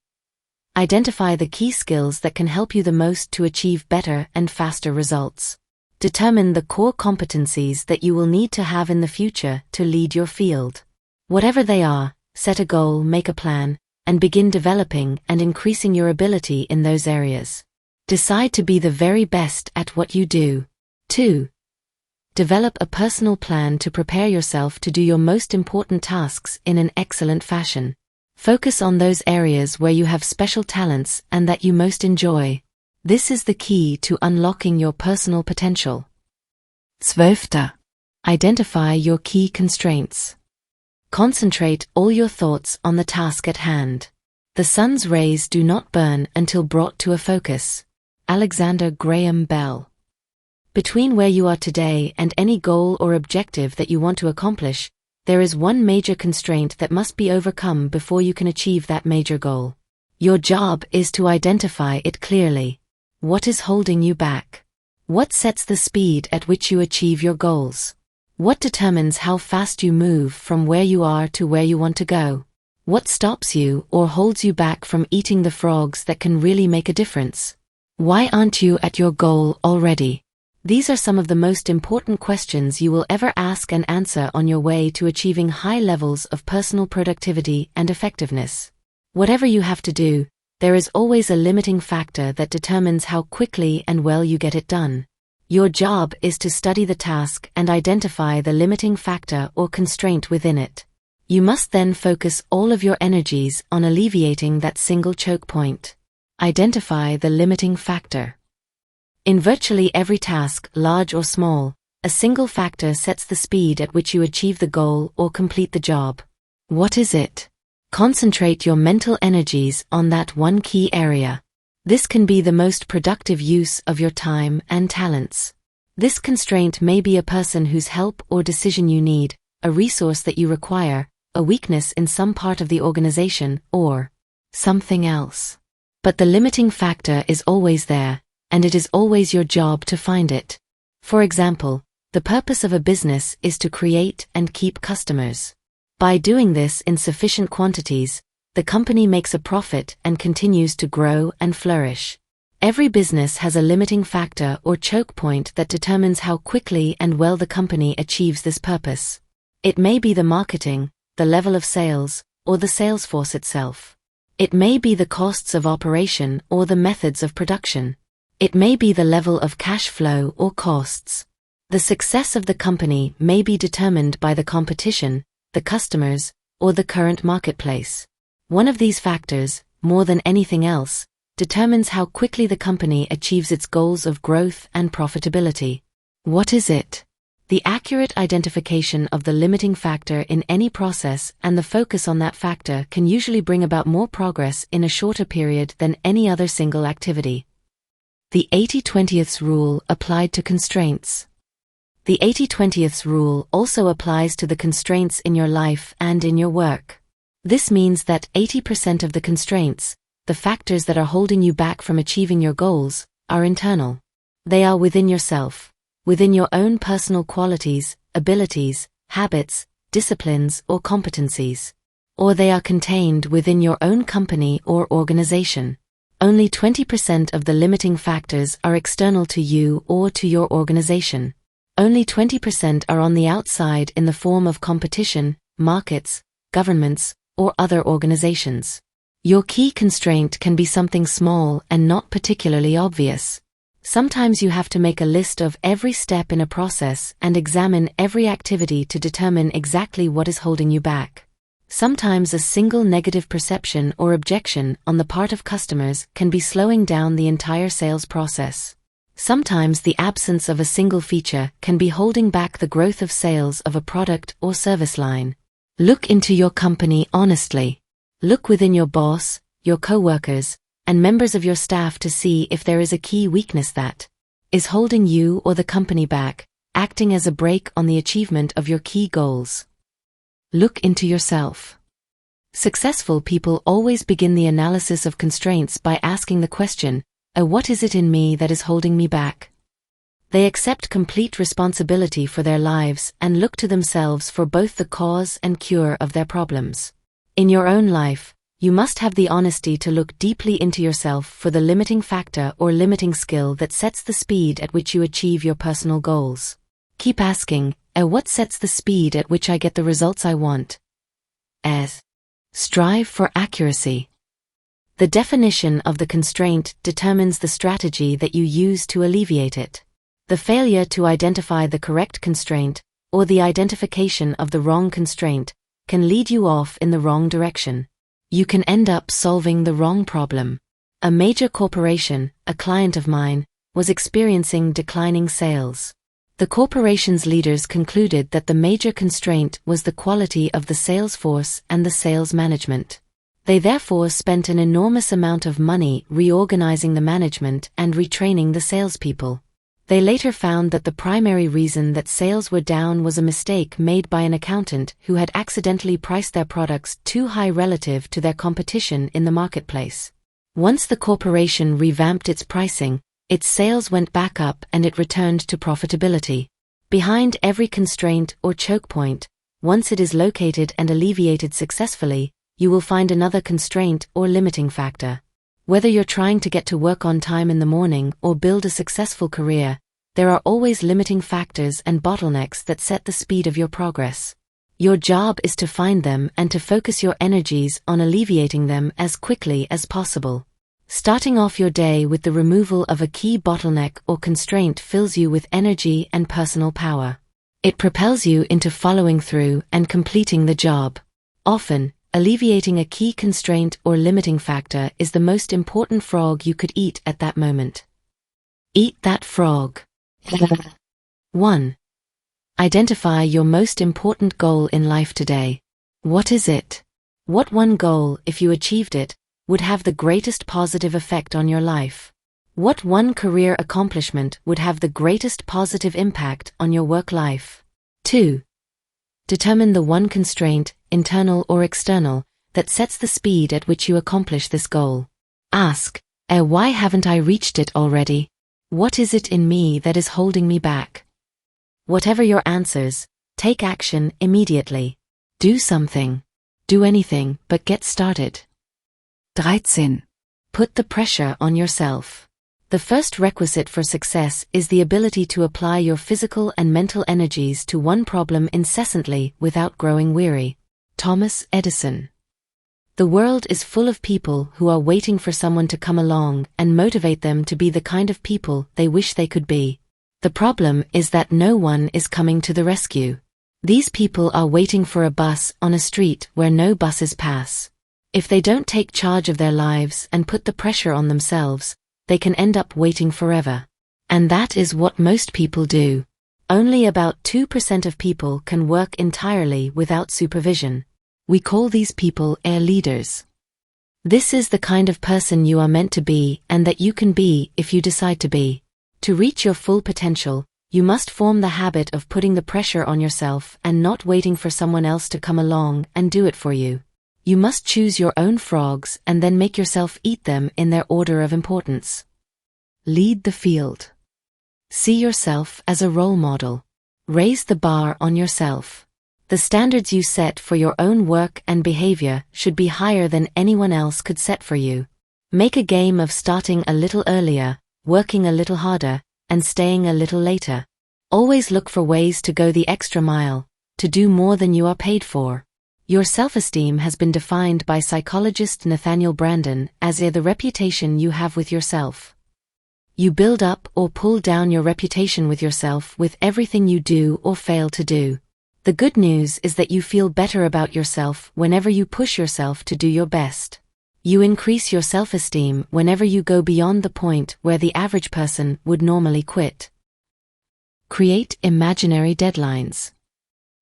Identify the key skills that can help you the most to achieve better and faster results. Determine the core competencies that you will need to have in the future to lead your field. Whatever they are, set a goal, make a plan, and begin developing and increasing your ability in those areas. Decide to be the very best at what you do. 2. Develop a personal plan to prepare yourself to do your most important tasks in an excellent fashion. Focus on those areas where you have special talents and that you most enjoy. This is the key to unlocking your personal potential. 12. Identify your key constraints. Concentrate all your thoughts on the task at hand. The sun's rays do not burn until brought to a focus. Alexander Graham Bell. Between where you are today and any goal or objective that you want to accomplish, there is one major constraint that must be overcome before you can achieve that major goal. Your job is to identify it clearly. What is holding you back? What sets the speed at which you achieve your goals? What determines how fast you move from where you are to where you want to go? What stops you or holds you back from eating the frogs that can really make a difference? Why aren't you at your goal already? These are some of the most important questions you will ever ask and answer on your way to achieving high levels of personal productivity and effectiveness. Whatever you have to do, there is always a limiting factor that determines how quickly and well you get it done. Your job is to study the task and identify the limiting factor or constraint within it. You must then focus all of your energies on alleviating that single choke point. Identify the limiting factor. In virtually every task, large or small, a single factor sets the speed at which you achieve the goal or complete the job. What is it? Concentrate your mental energies on that one key area. This can be the most productive use of your time and talents. This constraint may be a person whose help or decision you need, a resource that you require, a weakness in some part of the organization, or something else. But the limiting factor is always there, and it is always your job to find it. For example, the purpose of a business is to create and keep customers. By doing this in sufficient quantities, the company makes a profit and continues to grow and flourish. Every business has a limiting factor or choke point that determines how quickly and well the company achieves this purpose. It may be the marketing, the level of sales, or the sales force itself. It may be the costs of operation or the methods of production. It may be the level of cash flow or costs. The success of the company may be determined by the competition, the customers, or the current marketplace. One of these factors, more than anything else, determines how quickly the company achieves its goals of growth and profitability. What is it? The accurate identification of the limiting factor in any process and the focus on that factor can usually bring about more progress in a shorter period than any other single activity. The 80-20th rule applied to constraints. The 80-20th rule also applies to the constraints in your life and in your work. This means that 80% of the constraints, the factors that are holding you back from achieving your goals, are internal. They are within yourself, within your own personal qualities, abilities, habits, disciplines, or competencies. Or they are contained within your own company or organization. Only 20% of the limiting factors are external to you or to your organization. Only 20% are on the outside in the form of competition, markets, governments, or other organizations. Your key constraint can be something small and not particularly obvious. Sometimes you have to make a list of every step in a process and examine every activity to determine exactly what is holding you back. Sometimes a single negative perception or objection on the part of customers can be slowing down the entire sales process. Sometimes the absence of a single feature can be holding back the growth of sales of a product or service line. Look into your company honestly. Look within your boss, your coworkers, and members of your staff to see if there is a key weakness that is holding you or the company back, acting as a brake on the achievement of your key goals. Look into yourself. Successful people always begin the analysis of constraints by asking the question, what is it in me that is holding me back? They accept complete responsibility for their lives and look to themselves for both the cause and cure of their problems. In your own life, you must have the honesty to look deeply into yourself for the limiting factor or limiting skill that sets the speed at which you achieve your personal goals. Keep asking, what sets the speed at which I get the results I want? Strive for accuracy. The definition of the constraint determines the strategy that you use to alleviate it. The failure to identify the correct constraint, or the identification of the wrong constraint, can lead you off in the wrong direction. You can end up solving the wrong problem. A major corporation, a client of mine, was experiencing declining sales. The corporation's leaders concluded that the major constraint was the quality of the sales force and the sales management. They therefore spent an enormous amount of money reorganizing the management and retraining the salespeople. They later found that the primary reason that sales were down was a mistake made by an accountant who had accidentally priced their products too high relative to their competition in the marketplace. Once the corporation revamped its pricing, its sales went back up and it returned to profitability. Behind every constraint or choke point, once it is located and alleviated successfully, you will find another constraint or limiting factor. Whether you're trying to get to work on time in the morning or build a successful career, there are always limiting factors and bottlenecks that set the speed of your progress. Your job is to find them and to focus your energies on alleviating them as quickly as possible. Starting off your day with the removal of a key bottleneck or constraint fills you with energy and personal power. It propels you into following through and completing the job. Often, alleviating a key constraint or limiting factor is the most important frog you could eat at that moment. Eat that frog. 1. Identify your most important goal in life today. What is it? What one goal, if you achieved it, would have the greatest positive effect on your life? What one career accomplishment would have the greatest positive impact on your work life? 2. Determine the one constraint, internal or external, that sets the speed at which you accomplish this goal. Ask, why haven't I reached it already? What is it in me that is holding me back? Whatever your answers, take action immediately. Do something. Do anything but get started. 13. Put the pressure on yourself. The first requisite for success is the ability to apply your physical and mental energies to one problem incessantly without growing weary. Thomas Edison. The world is full of people who are waiting for someone to come along and motivate them to be the kind of people they wish they could be. The problem is that no one is coming to the rescue. These people are waiting for a bus on a street where no buses pass. If they don't take charge of their lives and put the pressure on themselves, they can end up waiting forever. And that is what most people do. Only about 2% of people can work entirely without supervision. We call these people leaders. This is the kind of person you are meant to be and that you can be if you decide to be. To reach your full potential, you must form the habit of putting the pressure on yourself and not waiting for someone else to come along and do it for you. You must choose your own frogs and then make yourself eat them in their order of importance. Lead the field. See yourself as a role model. Raise the bar on yourself. The standards you set for your own work and behavior should be higher than anyone else could set for you. Make a game of starting a little earlier, working a little harder, and staying a little later. Always look for ways to go the extra mile, to do more than you are paid for. Your self-esteem has been defined by psychologist Nathaniel Branden as the reputation you have with yourself. You build up or pull down your reputation with yourself with everything you do or fail to do. The good news is that you feel better about yourself whenever you push yourself to do your best. You increase your self-esteem whenever you go beyond the point where the average person would normally quit. Create imaginary deadlines.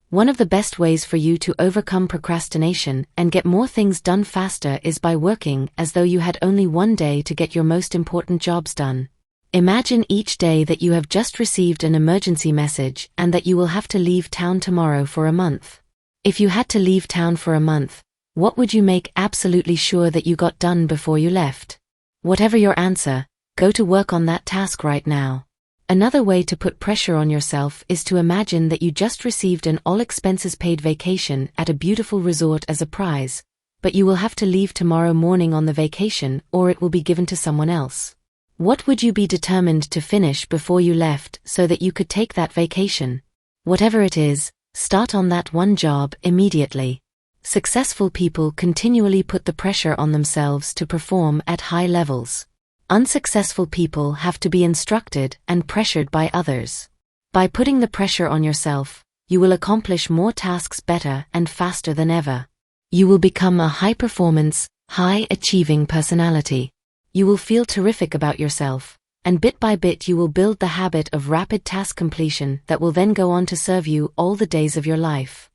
One of the best ways for you to overcome procrastination and get more things done faster is by working as though you had only one day to get your most important jobs done. Imagine each day that you have just received an emergency message and that you will have to leave town tomorrow for a month. If you had to leave town for a month, what would you make absolutely sure that you got done before you left? Whatever your answer, go to work on that task right now. Another way to put pressure on yourself is to imagine that you just received an all-expenses-paid vacation at a beautiful resort as a prize, but you will have to leave tomorrow morning on the vacation or it will be given to someone else. What would you be determined to finish before you left so that you could take that vacation? Whatever it is, start on that one job immediately. Successful people continually put the pressure on themselves to perform at high levels. Unsuccessful people have to be instructed and pressured by others. By putting the pressure on yourself, you will accomplish more tasks better and faster than ever. You will become a high-performance, high-achieving personality. You will feel terrific about yourself, and bit by bit you will build the habit of rapid task completion that will then go on to serve you all the days of your life.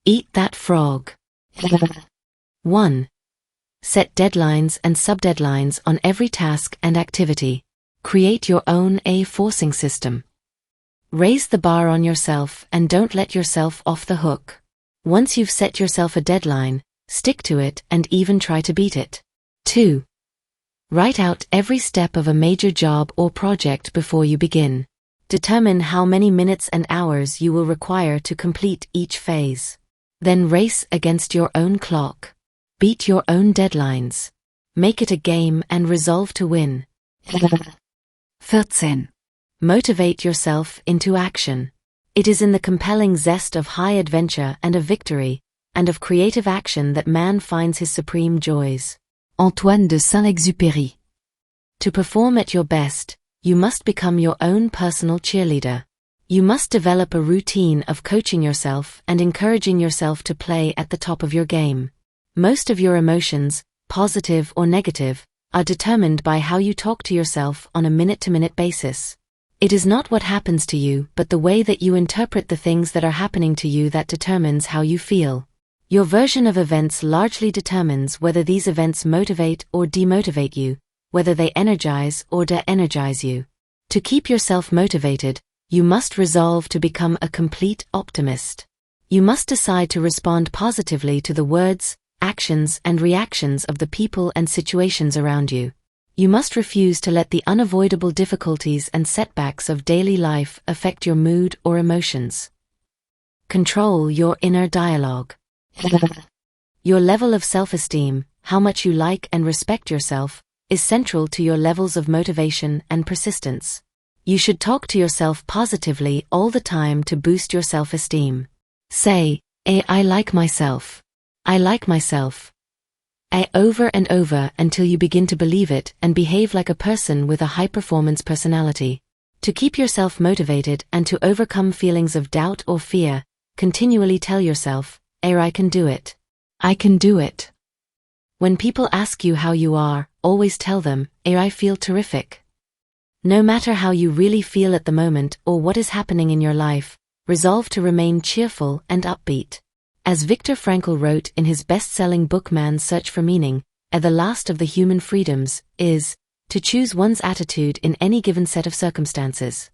Eat that frog. 1. Set deadlines and subdeadlines on every task and activity. Create your own forcing system. Raise the bar on yourself and don't let yourself off the hook. Once you've set yourself a deadline, stick to it and even try to beat it. 2. Write out every step of a major job or project before you begin. Determine how many minutes and hours you will require to complete each phase. Then race against your own clock. Beat your own deadlines. Make it a game and resolve to win. 14. Motivate yourself into action. It is in the compelling zest of high adventure and of victory, and of creative action that man finds his supreme joys. Antoine de Saint-Exupéry. To perform at your best, you must become your own personal cheerleader. You must develop a routine of coaching yourself and encouraging yourself to play at the top of your game. Most of your emotions, positive or negative, are determined by how you talk to yourself on a minute-to-minute basis. It is not what happens to you, but the way that you interpret the things that are happening to you that determines how you feel. Your version of events largely determines whether these events motivate or demotivate you, whether they energize or de-energize you. To keep yourself motivated, you must resolve to become a complete optimist. You must decide to respond positively to the words, actions, and reactions of the people and situations around you. You must refuse to let the unavoidable difficulties and setbacks of daily life affect your mood or emotions. Control your inner dialogue. Your level of self-esteem, how much you like and respect yourself, is central to your levels of motivation and persistence. You should talk to yourself positively all the time to boost your self-esteem. Say, I like myself. I like myself. Over and over until you begin to believe it and behave like a person with a high-performance personality. To keep yourself motivated and to overcome feelings of doubt or fear, continually tell yourself, I can do it. I can do it. When people ask you how you are, always tell them, I feel terrific. No matter how you really feel at the moment or what is happening in your life, resolve to remain cheerful and upbeat. As Viktor Frankl wrote in his best-selling book Man's Search for Meaning, the last of the human freedoms is to choose one's attitude in any given set of circumstances.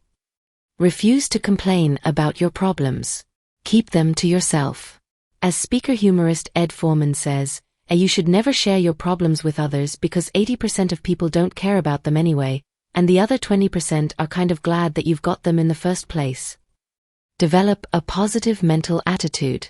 Refuse to complain about your problems. Keep them to yourself. As speaker-humorist Ed Foreman says, you should never share your problems with others because 80% of people don't care about them anyway, and the other 20% are kind of glad that you've got them in the first place. Develop a positive mental attitude.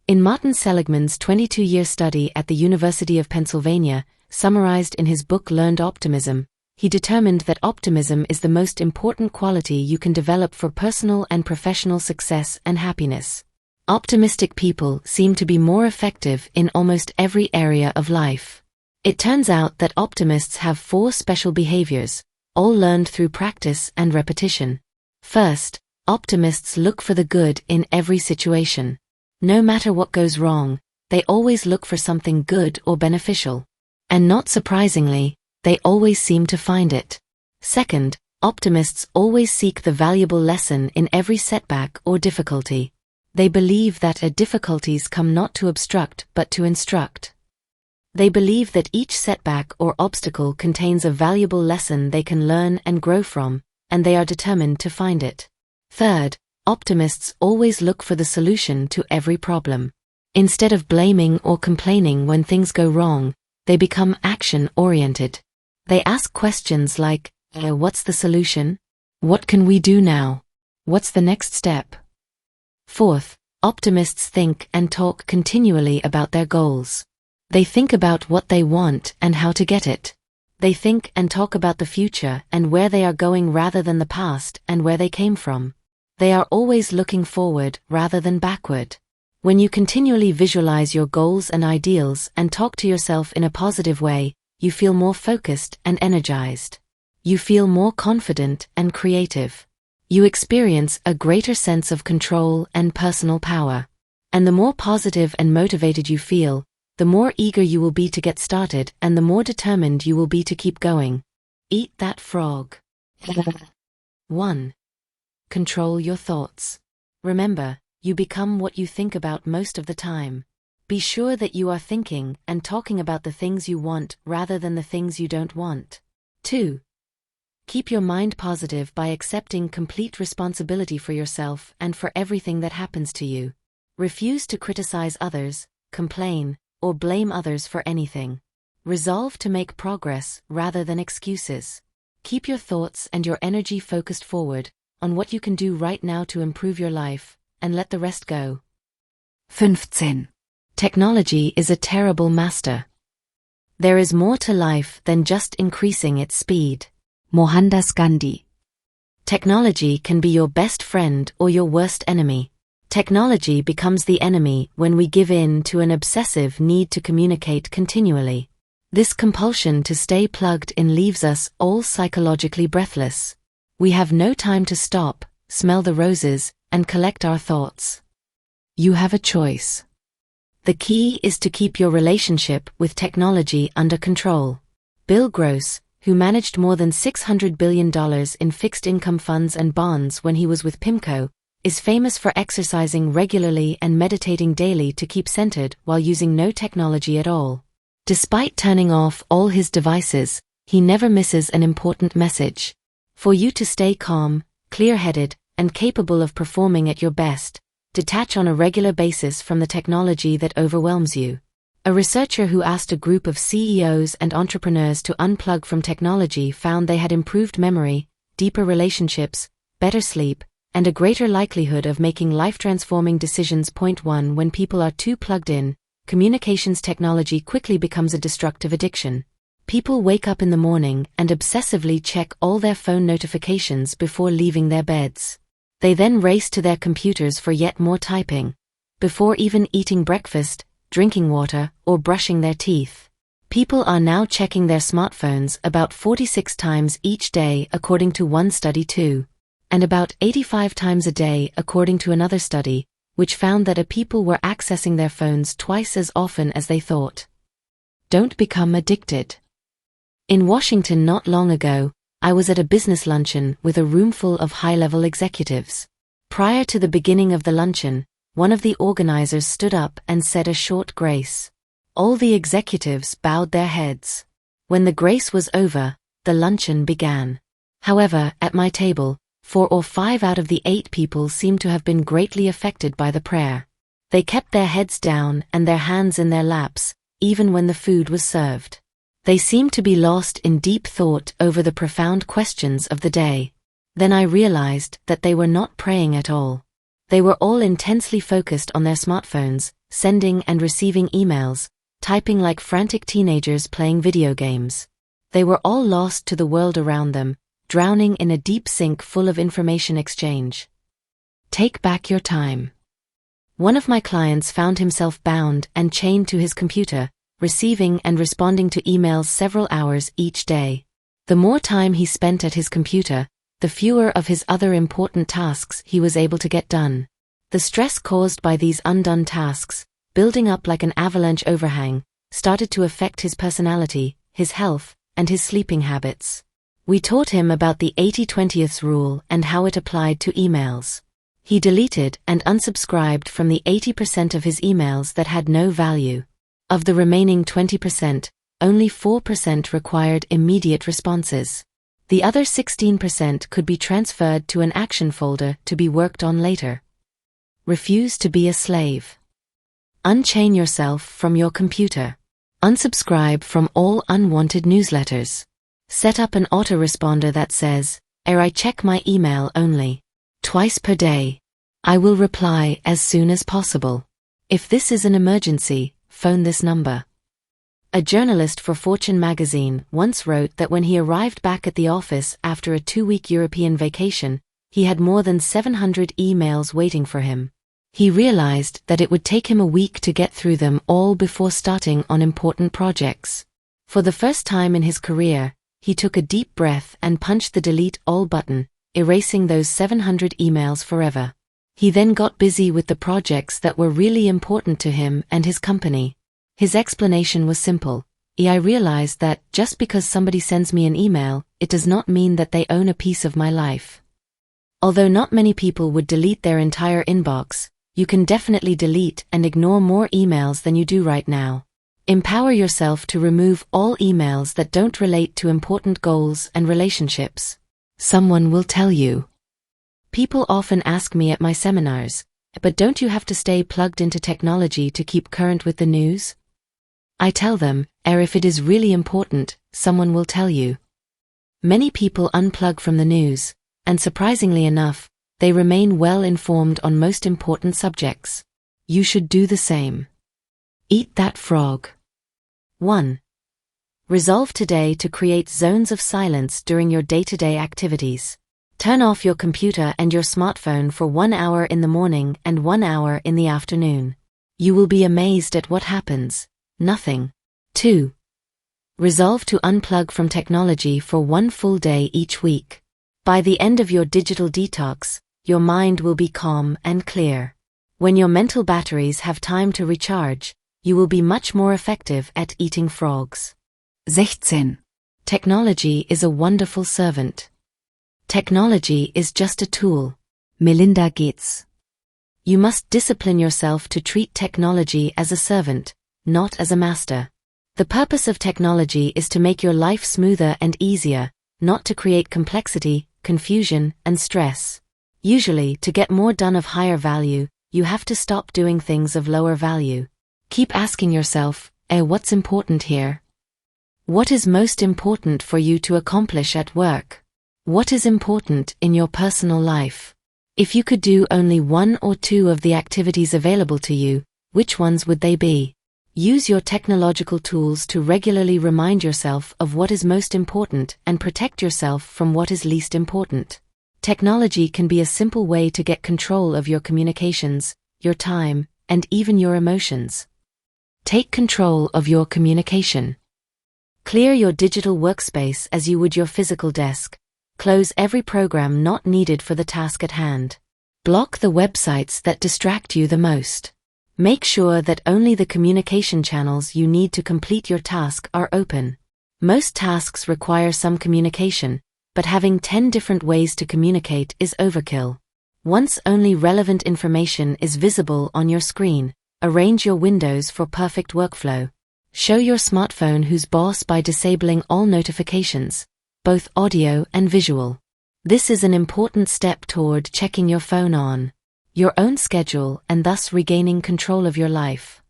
In Martin Seligman's 22-year study at the University of Pennsylvania, summarized in his book Learned Optimism, he determined that optimism is the most important quality you can develop for personal and professional success and happiness. Optimistic people seem to be more effective in almost every area of life. It turns out that optimists have 4 special behaviors, all learned through practice and repetition. First, optimists look for the good in every situation. No matter what goes wrong, they always look for something good or beneficial. And not surprisingly, they always seem to find it. Second, optimists always seek the valuable lesson in every setback or difficulty. They believe that difficulties come not to obstruct but to instruct. They believe that each setback or obstacle contains a valuable lesson they can learn and grow from, and they are determined to find it. Third, optimists always look for the solution to every problem. Instead of blaming or complaining when things go wrong, they become action-oriented. They ask questions like, what's the solution? What can we do now? What's the next step? Fourth, optimists think and talk continually about their goals. They think about what they want and how to get it. They think and talk about the future and where they are going rather than the past and where they came from. They are always looking forward rather than backward. When you continually visualize your goals and ideals and talk to yourself in a positive way, you feel more focused and energized. You feel more confident and creative. You experience a greater sense of control and personal power. And the more positive and motivated you feel, the more eager you will be to get started and the more determined you will be to keep going. Eat that frog. 1. Control your thoughts. Remember, you become what you think about most of the time. Be sure that you are thinking and talking about the things you want rather than the things you don't want. 2. Keep your mind positive by accepting complete responsibility for yourself and for everything that happens to you. Refuse to criticize others, complain, or blame others for anything. Resolve to make progress rather than excuses. Keep your thoughts and your energy focused forward on what you can do right now to improve your life, and let the rest go. 15. Technology is a terrible master. There is more to life than just increasing its speed. Mohandas Gandhi. Technology can be your best friend or your worst enemy. Technology becomes the enemy when we give in to an obsessive need to communicate continually. This compulsion to stay plugged in leaves us all psychologically breathless. We have no time to stop, smell the roses, and collect our thoughts. You have a choice. The key is to keep your relationship with technology under control. Bill Gross, who managed more than $600 billion in fixed income funds and bonds when he was with PIMCO, is famous for exercising regularly and meditating daily to keep centered while using no technology at all. Despite turning off all his devices, he never misses an important message. For you to stay calm, clear-headed, and capable of performing at your best, detach on a regular basis from the technology that overwhelms you. A researcher who asked a group of CEOs and entrepreneurs to unplug from technology found they had improved memory, deeper relationships, better sleep, and a greater likelihood of making life-transforming decisions. Point 1. When people are too plugged in, communications technology quickly becomes a destructive addiction. People wake up in the morning and obsessively check all their phone notifications before leaving their beds. They then race to their computers for yet more typing, before even eating breakfast, drinking water, or brushing their teeth. People are now checking their smartphones about 46 times each day according to one study too, and about 85 times a day according to another study, which found that people were accessing their phones twice as often as they thought. Don't become addicted. In Washington not long ago, I was at a business luncheon with a room full of high-level executives. Prior to the beginning of the luncheon, one of the organizers stood up and said a short grace. All the executives bowed their heads. When the grace was over, the luncheon began. However, at my table, 4 or 5 out of the 8 people seemed to have been greatly affected by the prayer. They kept their heads down and their hands in their laps, even when the food was served. They seemed to be lost in deep thought over the profound questions of the day. Then I realized that they were not praying at all. They were all intensely focused on their smartphones, sending and receiving emails, typing like frantic teenagers playing video games. They were all lost to the world around them, drowning in a deep sink full of information exchange. Take back your time. One of my clients found himself bound and chained to his computer, receiving and responding to emails several hours each day. The more time he spent at his computer, the fewer of his other important tasks he was able to get done. The stress caused by these undone tasks, building up like an avalanche overhang, started to affect his personality, his health, and his sleeping habits. We taught him about the 80-20th rule and how it applied to emails. He deleted and unsubscribed from the 80% of his emails that had no value. Of the remaining 20%, only 4% required immediate responses. The other 16% could be transferred to an action folder to be worked on later. Refuse to be a slave. Unchain yourself from your computer. Unsubscribe from all unwanted newsletters. Set up an autoresponder that says, I check my email only. Twice per day. I will reply as soon as possible. If this is an emergency, phone this number. A journalist for Fortune magazine once wrote that when he arrived back at the office after a 2-week European vacation, he had more than 700 emails waiting for him. He realized that it would take him a week to get through them all before starting on important projects. For the first time in his career, he took a deep breath and punched the delete all button, erasing those 700 emails forever. He then got busy with the projects that were really important to him and his company. His explanation was simple. I realized that just because somebody sends me an email, it does not mean that they own a piece of my life. Although not many people would delete their entire inbox, you can definitely delete and ignore more emails than you do right now. Empower yourself to remove all emails that don't relate to important goals and relationships. Someone will tell you. People often ask me at my seminars, but don't you have to stay plugged into technology to keep current with the news? I tell them, if it is really important, someone will tell you. Many people unplug from the news, and surprisingly enough, they remain well informed on most important subjects. You should do the same. Eat that frog. 1. Resolve today to create zones of silence during your day-to-day activities. Turn off your computer and your smartphone for 1 hour in the morning and 1 hour in the afternoon. You will be amazed at what happens. Nothing. 2. Resolve to unplug from technology for 1 full day each week. By the end of your digital detox, your mind will be calm and clear. When your mental batteries have time to recharge, you will be much more effective at eating frogs. 16. Technology is a wonderful servant. Technology is just a tool. Melinda Gates. You must discipline yourself to treat technology as a servant, not as a master. The purpose of technology is to make your life smoother and easier, not to create complexity, confusion, and stress. Usually, to get more done of higher value, you have to stop doing things of lower value. Keep asking yourself, what's important here? What is most important for you to accomplish at work? What is important in your personal life? If you could do only one or two of the activities available to you, which ones would they be? Use your technological tools to regularly remind yourself of what is most important and protect yourself from what is least important. Technology can be a simple way to get control of your communications, your time, and even your emotions. Take control of your communication. Clear your digital workspace as you would your physical desk. Close every program not needed for the task at hand. Block the websites that distract you the most. Make sure that only the communication channels you need to complete your task are open. Most tasks require some communication, but having 10 different ways to communicate is overkill. Once only relevant information is visible on your screen, arrange your windows for perfect workflow. Show your smartphone who's boss by disabling all notifications, both audio and visual. This is an important step toward checking your phone on your own schedule and thus regaining control of your life.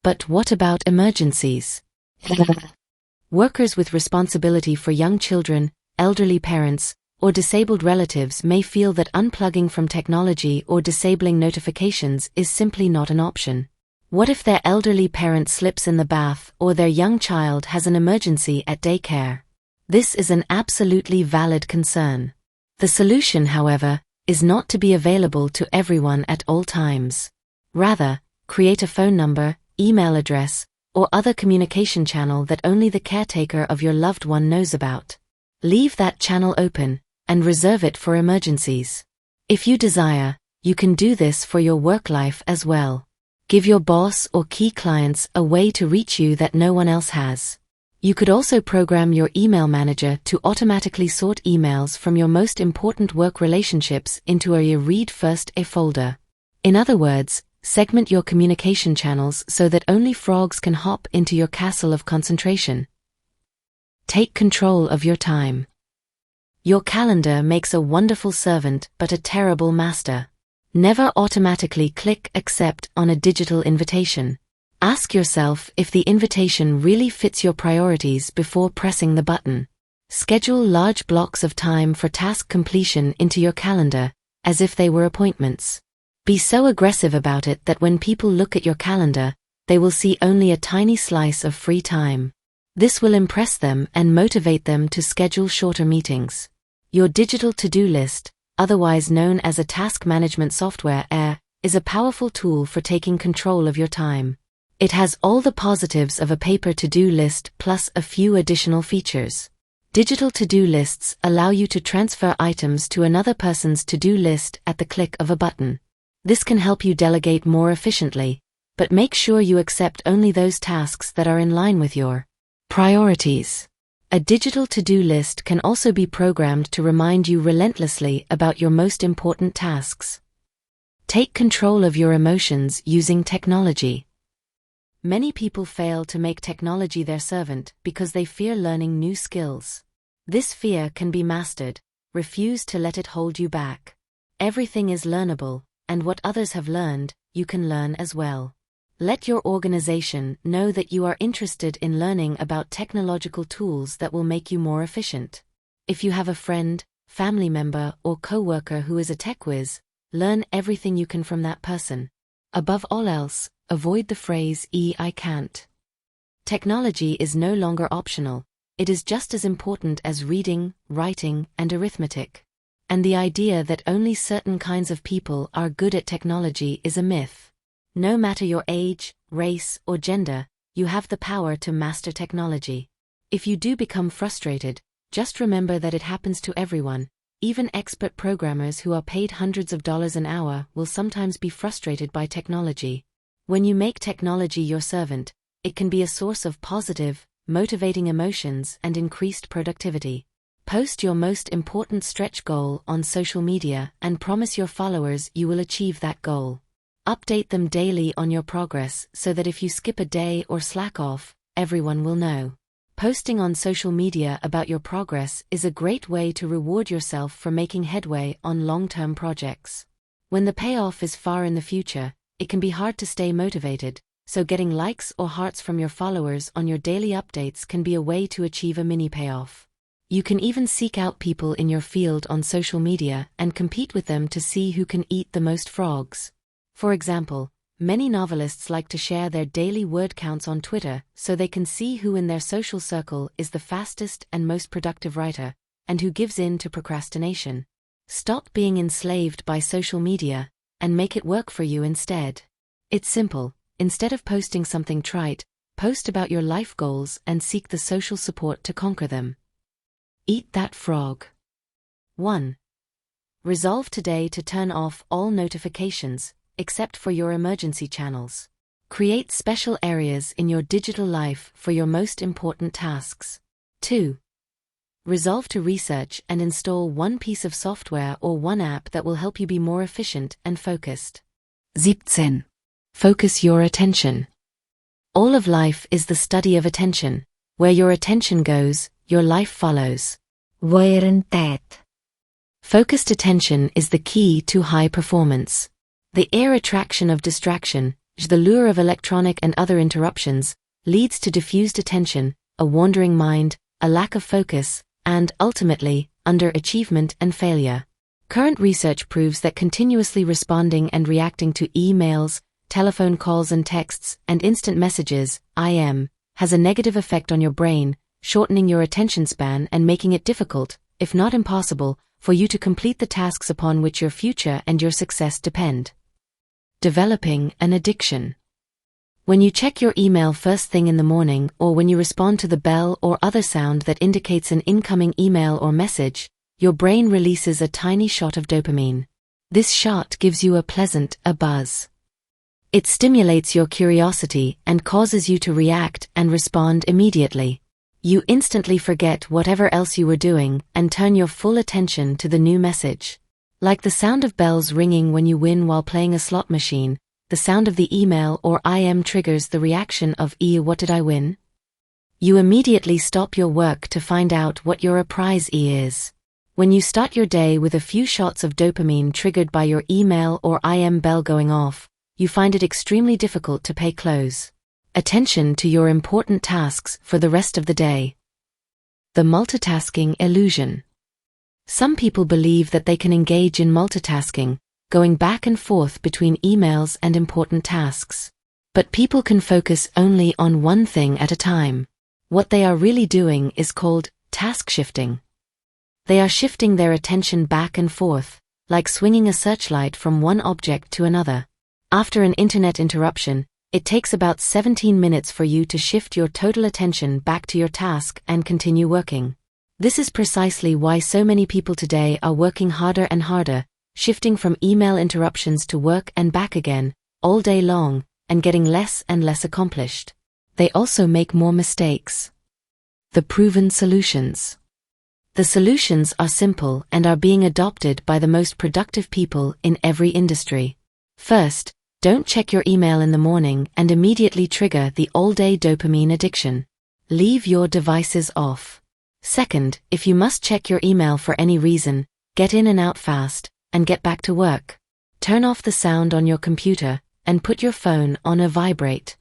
But what about emergencies? Workers with responsibility for young children, elderly parents, or disabled relatives may feel that unplugging from technology or disabling notifications is simply not an option. What if their elderly parent slips in the bath or their young child has an emergency at daycare? This is an absolutely valid concern. The solution, however, is not to be available to everyone at all times. Rather, create a phone number, email address, or other communication channel that only the caretaker of your loved one knows about. Leave that channel open, and reserve it for emergencies. If you desire, you can do this for your work life as well. Give your boss or key clients a way to reach you that no one else has. You could also program your email manager to automatically sort emails from your most important work relationships into a read first folder. In other words, segment your communication channels so that only frogs can hop into your castle of concentration. Take control of your time. Your calendar makes a wonderful servant but a terrible master. Never automatically click accept on a digital invitation. Ask yourself if the invitation really fits your priorities before pressing the button. Schedule large blocks of time for task completion into your calendar, as if they were appointments. Be so aggressive about it that when people look at your calendar, they will see only a tiny slice of free time. This will impress them and motivate them to schedule shorter meetings. Your digital to-do list, otherwise known as a task management software, is a powerful tool for taking control of your time. It has all the positives of a paper to-do list plus a few additional features. Digital to-do lists allow you to transfer items to another person's to-do list at the click of a button. This can help you delegate more efficiently, but make sure you accept only those tasks that are in line with your priorities. A digital to-do list can also be programmed to remind you relentlessly about your most important tasks. Take control of your emotions using technology. Many people fail to make technology their servant because they fear learning new skills. This fear can be mastered. Refuse to let it hold you back. Everything is learnable, and what others have learned, you can learn as well. Let your organization know that you are interested in learning about technological tools that will make you more efficient. If you have a friend, family member, or coworker who is a tech whiz, learn everything you can from that person. Above all else, avoid the phrase, I can't. Technology is no longer optional. It is just as important as reading, writing, and arithmetic. And the idea that only certain kinds of people are good at technology is a myth. No matter your age, race, or gender, you have the power to master technology. If you do become frustrated, just remember that it happens to everyone. Even expert programmers who are paid hundreds of dollars an hour will sometimes be frustrated by technology. When you make technology your servant, it can be a source of positive, motivating emotions and increased productivity. Post your most important stretch goal on social media and promise your followers you will achieve that goal. Update them daily on your progress so that if you skip a day or slack off, everyone will know. Posting on social media about your progress is a great way to reward yourself for making headway on long-term projects. When the payoff is far in the future, it can be hard to stay motivated, so getting likes or hearts from your followers on your daily updates can be a way to achieve a mini payoff. You can even seek out people in your field on social media and compete with them to see who can eat the most frogs. For example, many novelists like to share their daily word counts on Twitter so they can see who in their social circle is the fastest and most productive writer, and who gives in to procrastination. Stop being enslaved by social media, and make it work for you instead. It's simple. Instead of posting something trite, post about your life goals and seek the social support to conquer them. Eat that frog. 1. Resolve today to turn off all notifications, except for your emergency channels. Create special areas in your digital life for your most important tasks. 2. Resolve to research and install one piece of software or one app that will help you be more efficient and focused. 17. Focus your attention. All of life is the study of attention. Where your attention goes, your life follows. Focused attention is the key to high performance. The air attraction of distraction, the lure of electronic and other interruptions, leads to diffused attention, a wandering mind, a lack of focus, and, ultimately, underachievement and failure. Current research proves that continuously responding and reacting to emails, telephone calls and texts, and instant messages, IM, has a negative effect on your brain, shortening your attention span and making it difficult, if not impossible, for you to complete the tasks upon which your future and your success depend. Developing an addiction. When you check your email first thing in the morning, or when you respond to the bell or other sound that indicates an incoming email or message, your brain releases a tiny shot of dopamine. This shot gives you a buzz. It stimulates your curiosity and causes you to react and respond immediately. You instantly forget whatever else you were doing and turn your full attention to the new message. Like the sound of bells ringing when you win while playing a slot machine, the sound of the email or IM triggers the reaction of what did I win? You immediately stop your work to find out what your prize is. When you start your day with a few shots of dopamine triggered by your email or IM bell going off, you find it extremely difficult to pay close attention to your important tasks for the rest of the day. The multitasking illusion. Some people believe that they can engage in multitasking, going back and forth between emails and important tasks. But people can focus only on one thing at a time. What they are really doing is called task shifting. They are shifting their attention back and forth, like swinging a searchlight from one object to another. After an internet interruption, it takes about 17 minutes for you to shift your total attention back to your task and continue working. This is precisely why so many people today are working harder and harder, shifting from email interruptions to work and back again, all day long, and getting less and less accomplished. They also make more mistakes. The proven solutions. The solutions are simple and are being adopted by the most productive people in every industry. First, don't check your email in the morning and immediately trigger the all-day dopamine addiction. Leave your devices off. Second, if you must check your email for any reason, get in and out fast, and get back to work. Turn off the sound on your computer, and put your phone on a vibrate.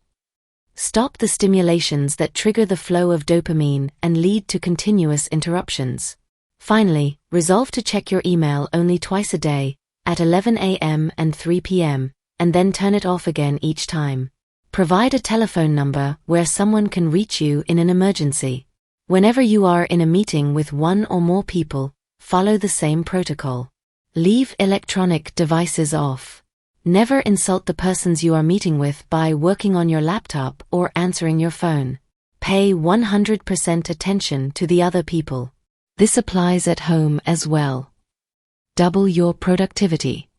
Stop the stimulations that trigger the flow of dopamine and lead to continuous interruptions. Finally, resolve to check your email only twice a day, at 11 a.m. and 3 p.m., and then turn it off again each time. Provide a telephone number where someone can reach you in an emergency. Whenever you are in a meeting with one or more people, follow the same protocol. Leave electronic devices off. Never insult the persons you are meeting with by working on your laptop or answering your phone. Pay 100% attention to the other people. This applies at home as well. Double your productivity.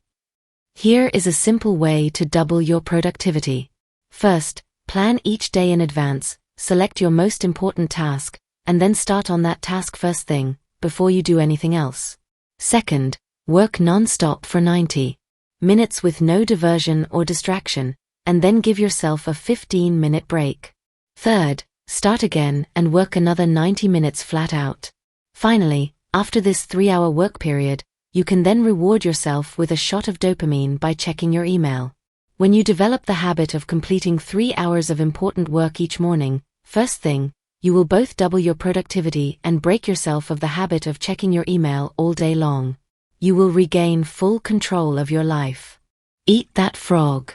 Here is a simple way to double your productivity. First, plan each day in advance, select your most important task, and then start on that task first thing, before you do anything else. Second, work non-stop for 90 minutes with no diversion or distraction, and then give yourself a 15-minute break. Third, start again and work another 90 minutes flat out. Finally, after this 3-hour work period, you can then reward yourself with a shot of dopamine by checking your email. When you develop the habit of completing 3 hours of important work each morning, first thing, you will both double your productivity and break yourself of the habit of checking your email all day long. You will regain full control of your life. Eat that frog.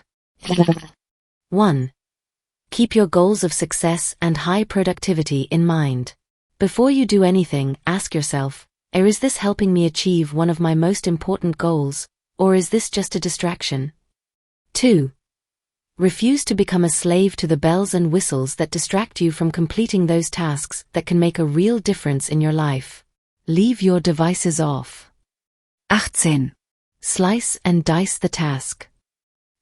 1. Keep your goals of success and high productivity in mind. Before you do anything, ask yourself, is this helping me achieve one of my most important goals, or is this just a distraction? 2. Refuse to become a slave to the bells and whistles that distract you from completing those tasks that can make a real difference in your life. Leave your devices off. 18. Slice and dice the task.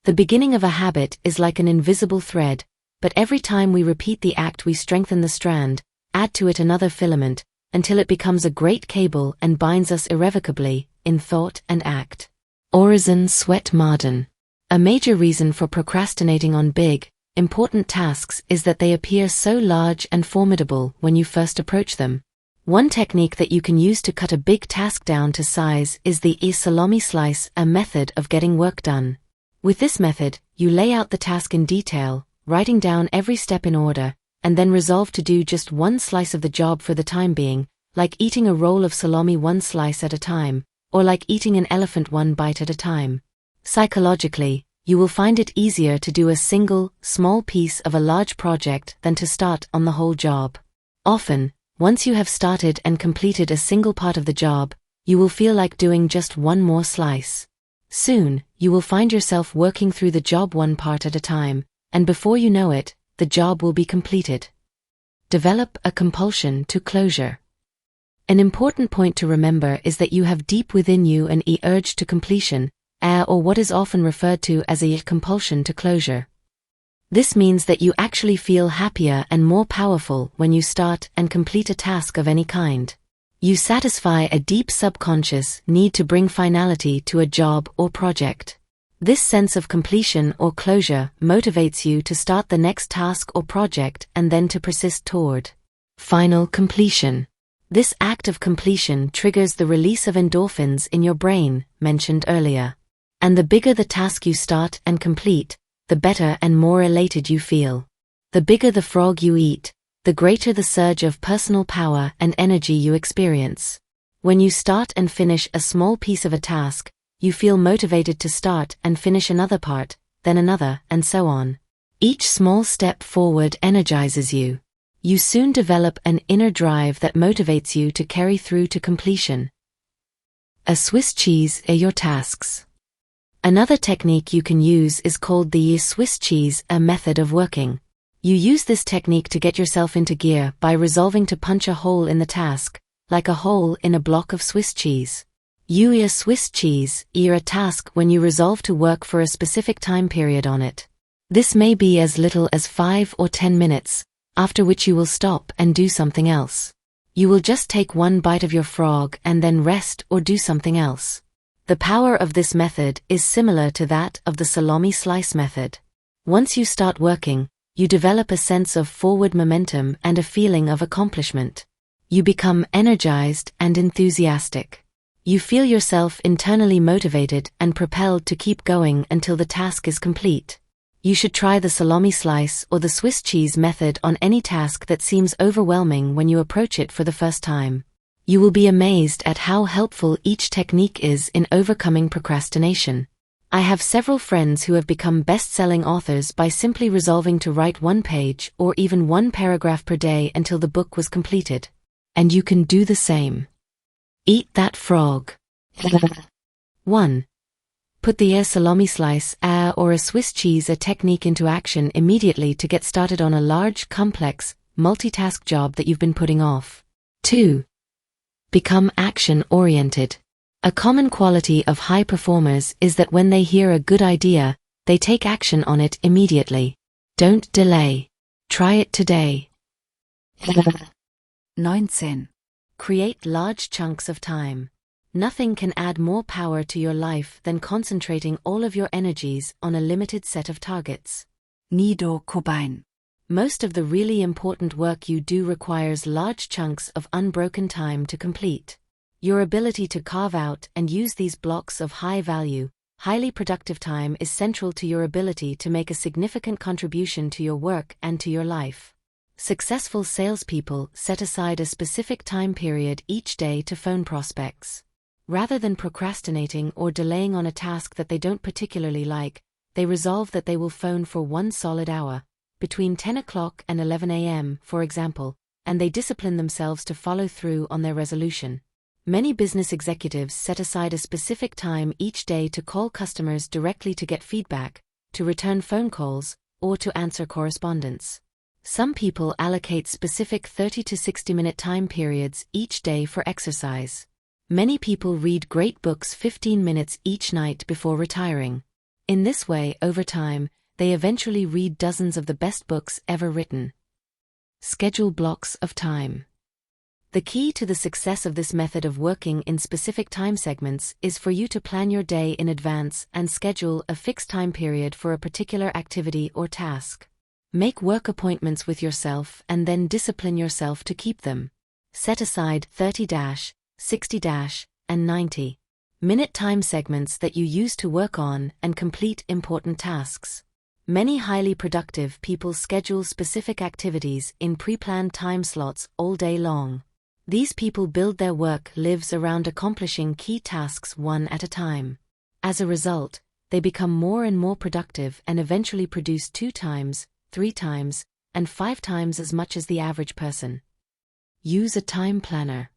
The beginning of a habit is like an invisible thread, but every time we repeat the act we strengthen the strand, add to it another filament, until it becomes a great cable and binds us irrevocably, in thought and act. Orison Swett Marden. A major reason for procrastinating on big, important tasks is that they appear so large and formidable when you first approach them. One technique that you can use to cut a big task down to size is the salami slice, a method of getting work done. With this method, you lay out the task in detail, writing down every step in order, and then resolve to do just one slice of the job for the time being, like eating a roll of salami one slice at a time, or like eating an elephant one bite at a time. Psychologically, you will find it easier to do a single, small piece of a large project than to start on the whole job. Often, once you have started and completed a single part of the job, you will feel like doing just one more slice. Soon, you will find yourself working through the job one part at a time, and before you know it, the job will be completed. Develop a compulsion to closure. An important point to remember is that you have deep within you an urge to completion, or what is often referred to as a compulsion to closure. This means that you actually feel happier and more powerful when you start and complete a task of any kind. You satisfy a deep subconscious need to bring finality to a job or project. This sense of completion or closure motivates you to start the next task or project and then to persist toward final completion. This act of completion triggers the release of endorphins in your brain, mentioned earlier. And the bigger the task you start and complete, the better and more elated you feel. The bigger the frog you eat, the greater the surge of personal power and energy you experience. When you start and finish a small piece of a task, you feel motivated to start and finish another part, then another, and so on. Each small step forward energizes you. You soon develop an inner drive that motivates you to carry through to completion. A Swiss cheese are your tasks. Another technique you can use is called the Swiss cheese, a method of working. You use this technique to get yourself into gear by resolving to punch a hole in the task, like a hole in a block of Swiss cheese. You Swiss cheese, a task when you resolve to work for a specific time period on it. This may be as little as 5 or 10 minutes, after which you will stop and do something else. You will just take one bite of your frog and then rest or do something else. The power of this method is similar to that of the salami slice method. Once you start working, you develop a sense of forward momentum and a feeling of accomplishment. You become energized and enthusiastic. You feel yourself internally motivated and propelled to keep going until the task is complete. You should try the salami slice or the Swiss cheese method on any task that seems overwhelming when you approach it for the first time. You will be amazed at how helpful each technique is in overcoming procrastination. I have several friends who have become best-selling authors by simply resolving to write one page or even one paragraph per day until the book was completed. And you can do the same. Eat that frog. 1. Put the salami slice or a Swiss cheese technique into action immediately to get started on a large, complex, multitask job that you've been putting off. 2. Become action-oriented. A common quality of high performers is that when they hear a good idea, they take action on it immediately. Don't delay. Try it today. 19. Create large chunks of time. Nothing can add more power to your life than concentrating all of your energies on a limited set of targets. Nido Kobain. Most of the really important work you do requires large chunks of unbroken time to complete. Your ability to carve out and use these blocks of high-value, highly productive time is central to your ability to make a significant contribution to your work and to your life. Successful salespeople set aside a specific time period each day to phone prospects. Rather than procrastinating or delaying on a task that they don't particularly like, they resolve that they will phone for 1 solid hour, between 10 o'clock and 11 a.m., for example, and they discipline themselves to follow through on their resolution. Many business executives set aside a specific time each day to call customers directly to get feedback, to return phone calls, or to answer correspondence. Some people allocate specific 30 to 60-minute time periods each day for exercise. Many people read great books 15 minutes each night before retiring. In this way, over time, they eventually read dozens of the best books ever written. Schedule blocks of time. The key to the success of this method of working in specific time segments is for you to plan your day in advance and schedule a fixed time period for a particular activity or task. Make work appointments with yourself and then discipline yourself to keep them. Set aside 30, 60, and 90-minute time segments that you use to work on and complete important tasks. Many highly productive people schedule specific activities in pre-planned time slots all day long. These people build their work lives around accomplishing key tasks one at a time. As a result, they become more and more productive and eventually produce 2 times, 3 times, and 5 times as much as the average person. Use a time planner.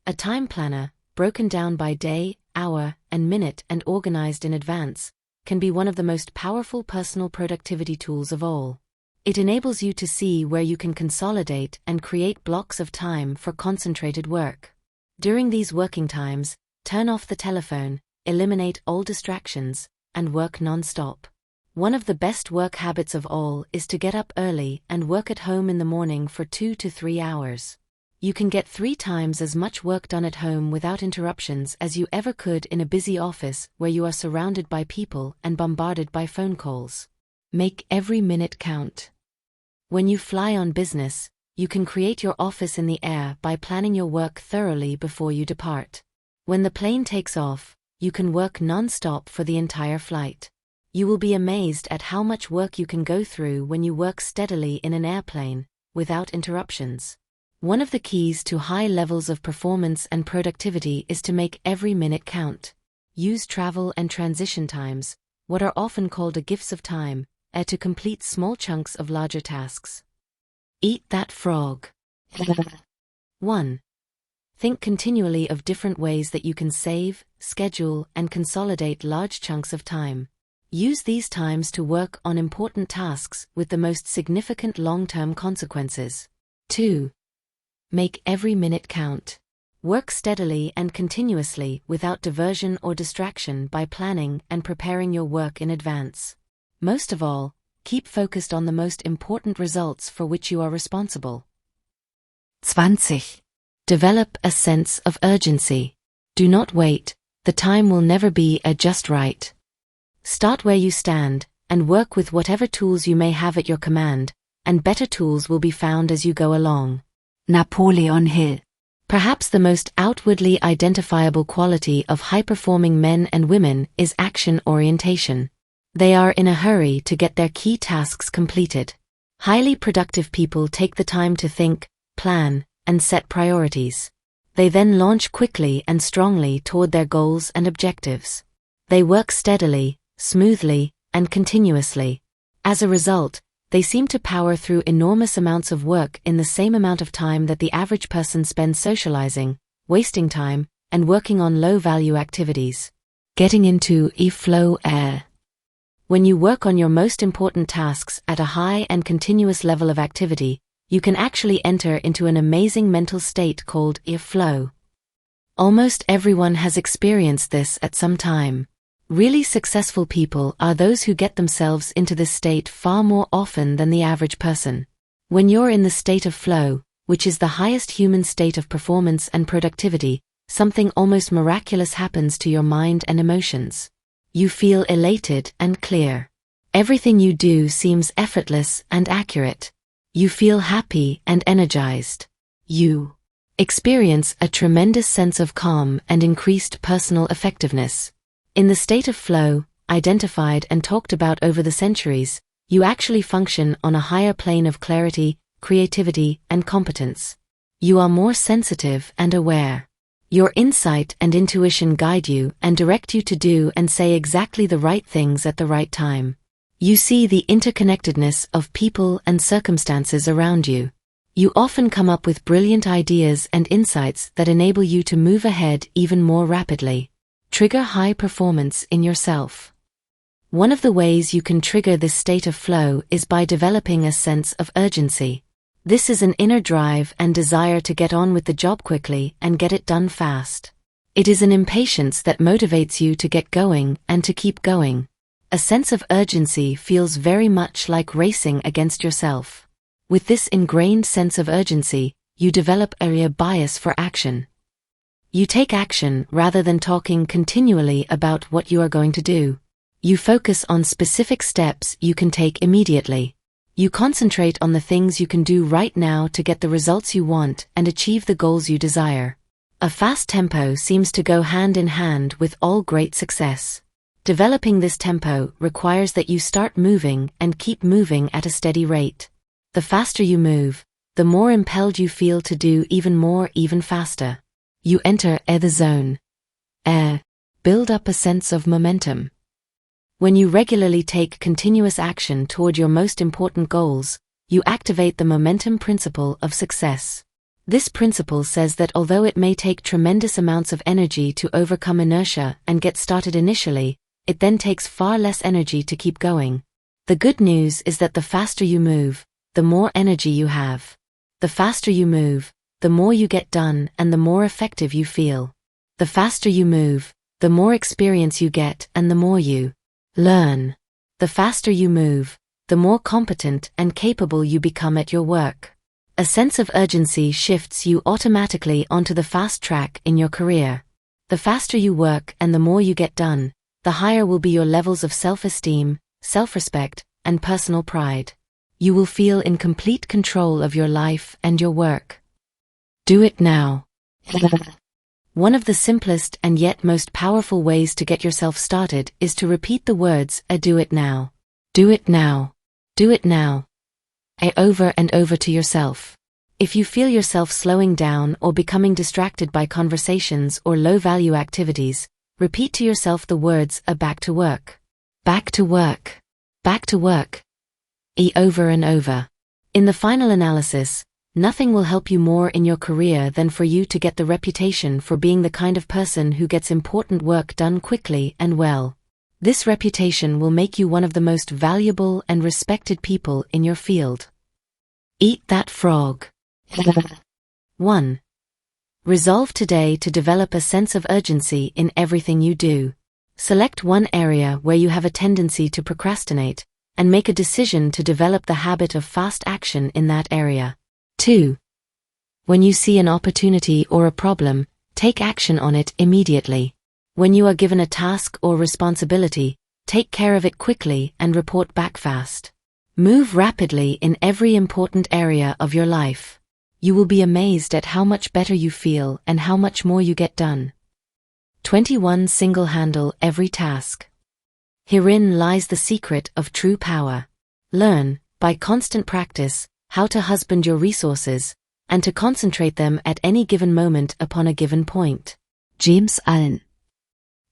A time planner, broken down by day, hour, and minute and organized in advance, can be one of the most powerful personal productivity tools of all. It enables you to see where you can consolidate and create blocks of time for concentrated work. During these working times, turn off the telephone, eliminate all distractions, and work non-stop. One of the best work habits of all is to get up early and work at home in the morning for 2 to 3 hours. You can get 3 times as much work done at home without interruptions as you ever could in a busy office where you are surrounded by people and bombarded by phone calls. Make every minute count. When you fly on business, you can create your office in the air by planning your work thoroughly before you depart. When the plane takes off, you can work non-stop for the entire flight. You will be amazed at how much work you can go through when you work steadily in an airplane, without interruptions. One of the keys to high levels of performance and productivity is to make every minute count. Use travel and transition times, what are often called gifts of time, to complete small chunks of larger tasks. Eat that frog. 1. Think continually of different ways that you can save, schedule, and consolidate large chunks of time. Use these times to work on important tasks with the most significant long-term consequences. 2. Make every minute count. Work steadily and continuously without diversion or distraction by planning and preparing your work in advance. Most of all, keep focused on the most important results for which you are responsible. 20. Develop a sense of urgency. Do not wait, the time will never be just right. Start where you stand, and work with whatever tools you may have at your command, and better tools will be found as you go along. Napoleon Hill. Perhaps the most outwardly identifiable quality of high-performing men and women is action orientation. They are in a hurry to get their key tasks completed. Highly productive people take the time to think, plan, and set priorities. They then launch quickly and strongly toward their goals and objectives. They work steadily, smoothly, and continuously. As a result, they seem to power through enormous amounts of work in the same amount of time that the average person spends socializing, wasting time, and working on low-value activities. Getting into a flow air. When you work on your most important tasks at a high and continuous level of activity, you can actually enter into an amazing mental state called a flow. Almost everyone has experienced this at some time. Really successful people are those who get themselves into this state far more often than the average person. When you're in the state of flow, which is the highest human state of performance and productivity, something almost miraculous happens to your mind and emotions. You feel elated and clear. Everything you do seems effortless and accurate. You feel happy and energized. You experience a tremendous sense of calm and increased personal effectiveness. In the state of flow, identified and talked about over the centuries, you actually function on a higher plane of clarity, creativity, and competence. You are more sensitive and aware. Your insight and intuition guide you and direct you to do and say exactly the right things at the right time. You see the interconnectedness of people and circumstances around you. You often come up with brilliant ideas and insights that enable you to move ahead even more rapidly. Trigger high performance in yourself. One of the ways you can trigger this state of flow is by developing a sense of urgency. This is an inner drive and desire to get on with the job quickly and get it done fast. It is an impatience that motivates you to get going and to keep going. A sense of urgency feels very much like racing against yourself. With this ingrained sense of urgency, you develop a bias for action. You take action rather than talking continually about what you are going to do. You focus on specific steps you can take immediately. You concentrate on the things you can do right now to get the results you want and achieve the goals you desire. A fast tempo seems to go hand in hand with all great success. Developing this tempo requires that you start moving and keep moving at a steady rate. The faster you move, the more impelled you feel to do even more even faster. You enter the zone. Build up a sense of momentum. When you regularly take continuous action toward your most important goals, you activate the momentum principle of success. This principle says that although it may take tremendous amounts of energy to overcome inertia and get started initially, it then takes far less energy to keep going. The good news is that the faster you move, the more energy you have. The faster you move, the more you get done and the more effective you feel. The faster you move, the more experience you get and the more you learn. The faster you move, the more competent and capable you become at your work. A sense of urgency shifts you automatically onto the fast track in your career. The faster you work and the more you get done, the higher will be your levels of self-esteem, self-respect, and personal pride. You will feel in complete control of your life and your work. Do it now. One of the simplest and yet most powerful ways to get yourself started is to repeat the words, do it now. Do it now. Do it now. Over and over to yourself. If you feel yourself slowing down or becoming distracted by conversations or low-value activities, repeat to yourself the words, back to work. Back to work. Back to work. Over and over. In the final analysis, nothing will help you more in your career than for you to get the reputation for being the kind of person who gets important work done quickly and well. This reputation will make you one of the most valuable and respected people in your field. Eat that frog. 1. Resolve today to develop a sense of urgency in everything you do. Select one area where you have a tendency to procrastinate, and make a decision to develop the habit of fast action in that area. 2. When you see an opportunity or a problem, take action on it immediately. When you are given a task or responsibility, take care of it quickly and report back fast. Move rapidly in every important area of your life. You will be amazed at how much better you feel and how much more you get done. 21. Single-handle every task. Herein lies the secret of true power. Learn, by constant practice, how to husband your resources, and to concentrate them at any given moment upon a given point. James Allen.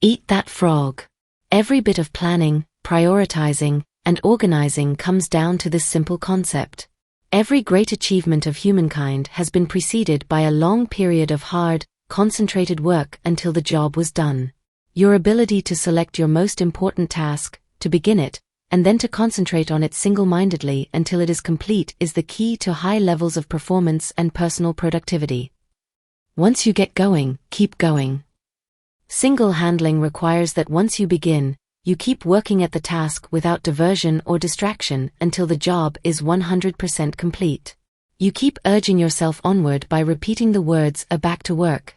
Eat that frog. Every bit of planning, prioritizing, and organizing comes down to this simple concept. Every great achievement of humankind has been preceded by a long period of hard, concentrated work until the job was done. Your ability to select your most important task, to begin it, and then to concentrate on it single-mindedly until it is complete is the key to high levels of performance and personal productivity. Once you get going, keep going. Single-handling requires that once you begin, you keep working at the task without diversion or distraction until the job is 100% complete. You keep urging yourself onward by repeating the words back to work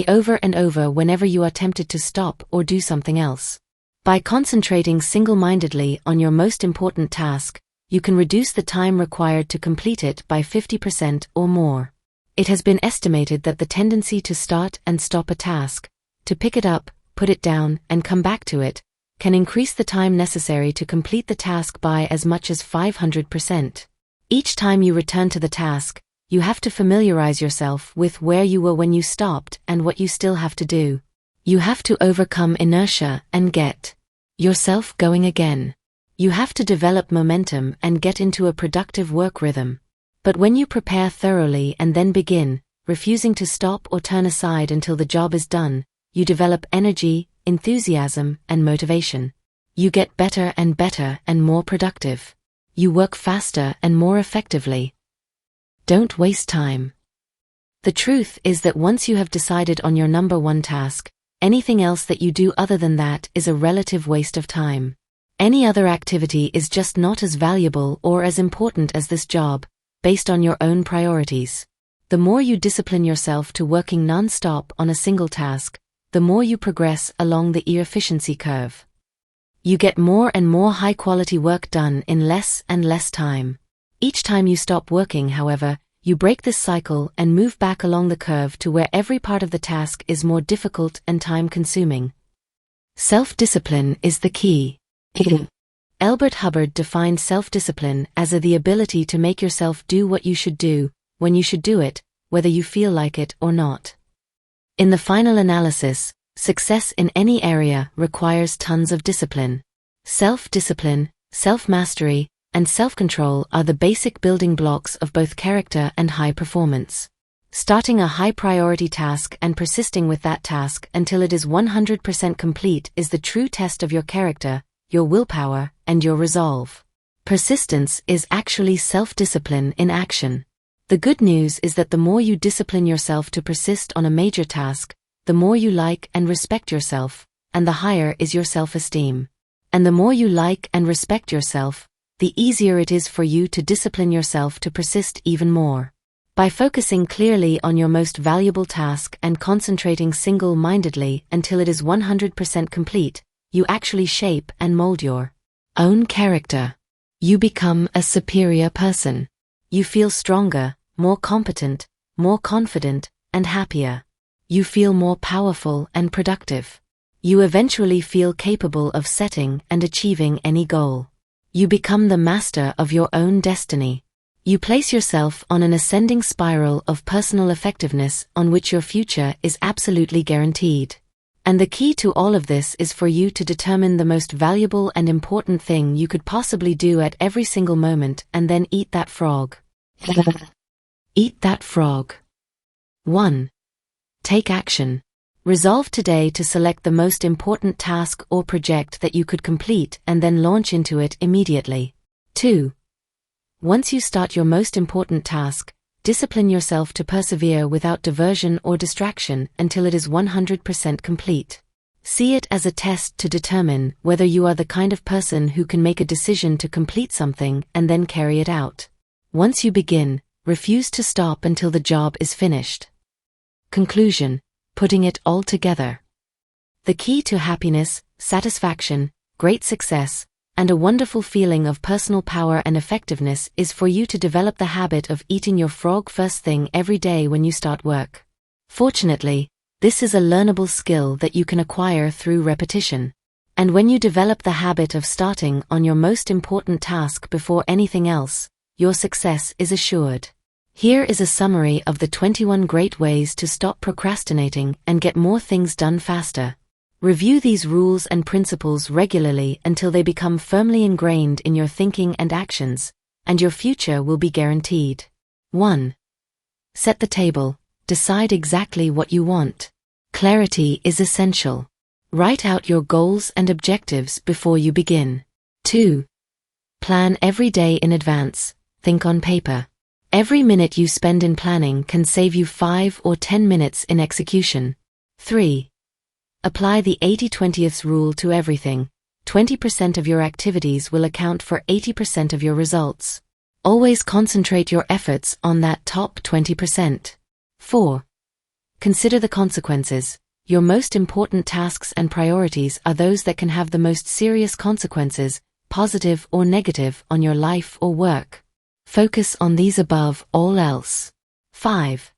over and over whenever you are tempted to stop or do something else. By concentrating single-mindedly on your most important task, you can reduce the time required to complete it by 50% or more. It has been estimated that the tendency to start and stop a task, to pick it up, put it down, and come back to it, can increase the time necessary to complete the task by as much as 500%. Each time you return to the task, you have to familiarize yourself with where you were when you stopped and what you still have to do. You have to overcome inertia and get yourself going again. You have to develop momentum and get into a productive work rhythm. But when you prepare thoroughly and then begin, refusing to stop or turn aside until the job is done, you develop energy, enthusiasm, and motivation. You get better and more productive. You work faster and more effectively. Don't waste time. The truth is that once you have decided on your number one task, anything else that you do other than that is a relative waste of time. Any other activity is just not as valuable or as important as this job, based on your own priorities. The more you discipline yourself to working non-stop on a single task, the more you progress along the efficiency curve. You get more and more high-quality work done in less and less time. Each time you stop working, however, you break this cycle and move back along the curve to where every part of the task is more difficult and time-consuming. Self-discipline is the key. Elbert Hubbard defined self-discipline as the ability to make yourself do what you should do, when you should do it, whether you feel like it or not. In the final analysis, success in any area requires tons of discipline. Self-discipline, self-mastery, and self-control are the basic building blocks of both character and high performance. Starting a high-priority task and persisting with that task until it is 100% complete is the true test of your character, your willpower, and your resolve. Persistence is actually self-discipline in action. The good news is that the more you discipline yourself to persist on a major task, the more you like and respect yourself, and the higher is your self-esteem. And the more you like and respect yourself, the easier it is for you to discipline yourself to persist even more. By focusing clearly on your most valuable task and concentrating single-mindedly until it is 100% complete, you actually shape and mold your own character. You become a superior person. You feel stronger, more competent, more confident, and happier. You feel more powerful and productive. You eventually feel capable of setting and achieving any goal. You become the master of your own destiny. You place yourself on an ascending spiral of personal effectiveness on which your future is absolutely guaranteed. And the key to all of this is for you to determine the most valuable and important thing you could possibly do at every single moment and then eat that frog. Eat that frog. 1. Take action. Resolve today to select the most important task or project that you could complete and then launch into it immediately. 2. Once you start your most important task, discipline yourself to persevere without diversion or distraction until it is 100% complete. See it as a test to determine whether you are the kind of person who can make a decision to complete something and then carry it out. Once you begin, refuse to stop until the job is finished. Conclusion: putting it all together. The key to happiness, satisfaction, great success, and a wonderful feeling of personal power and effectiveness is for you to develop the habit of eating your frog first thing every day when you start work. Fortunately, this is a learnable skill that you can acquire through repetition. And when you develop the habit of starting on your most important task before anything else, your success is assured. Here is a summary of the 21 great ways to stop procrastinating and get more things done faster. Review these rules and principles regularly until they become firmly ingrained in your thinking and actions, and your future will be guaranteed. 1. Set the table. Decide exactly what you want. Clarity is essential. Write out your goals and objectives before you begin. 2. Plan every day in advance. Think on paper. Every minute you spend in planning can save you 5 or 10 minutes in execution. 3. Apply the 80-20th rule to everything. 20% of your activities will account for 80% of your results. Always concentrate your efforts on that top 20%. 4. Consider the consequences. Your most important tasks and priorities are those that can have the most serious consequences, positive or negative, on your life or work. Focus on these above all else. 5.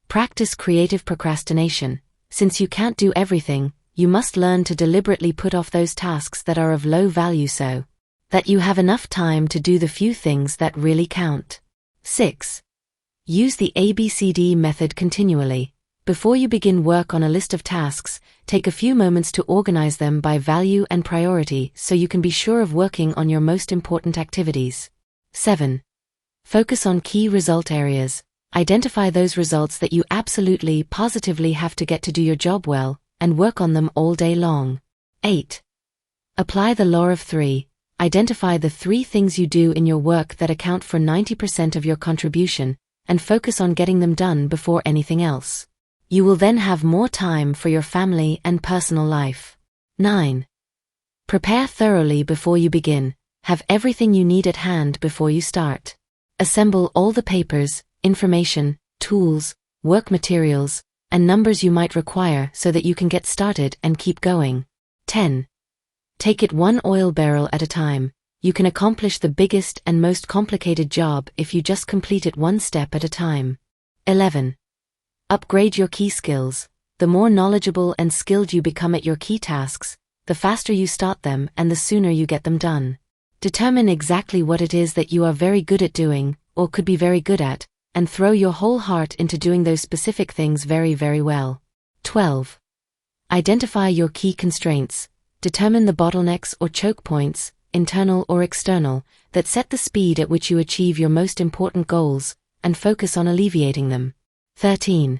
Practice creative procrastination. Since you can't do everything, you must learn to deliberately put off those tasks that are of low value so that you have enough time to do the few things that really count. 6. Use the ABCDE method continually. Before you begin work on a list of tasks, take a few moments to organize them by value and priority so you can be sure of working on your most important activities. 7. Focus on key result areas. Identify those results that you absolutely, positively have to get to do your job well, and work on them all day long. 8. Apply the law of 3. Identify the 3 things you do in your work that account for 90% of your contribution, and focus on getting them done before anything else. You will then have more time for your family and personal life. 9. Prepare thoroughly before you begin. Have everything you need at hand before you start. Assemble all the papers, information, tools, work materials, and numbers you might require so that you can get started and keep going. 10. Take it one oil barrel at a time. You can accomplish the biggest and most complicated job if you just complete it one step at a time. 11. Upgrade your key skills. The more knowledgeable and skilled you become at your key tasks, the faster you start them and the sooner you get them done. Determine exactly what it is that you are very good at doing, or could be very good at, and throw your whole heart into doing those specific things very, very well. 12. Identify your key constraints. Determine the bottlenecks or choke points, internal or external, that set the speed at which you achieve your most important goals, and focus on alleviating them. 13.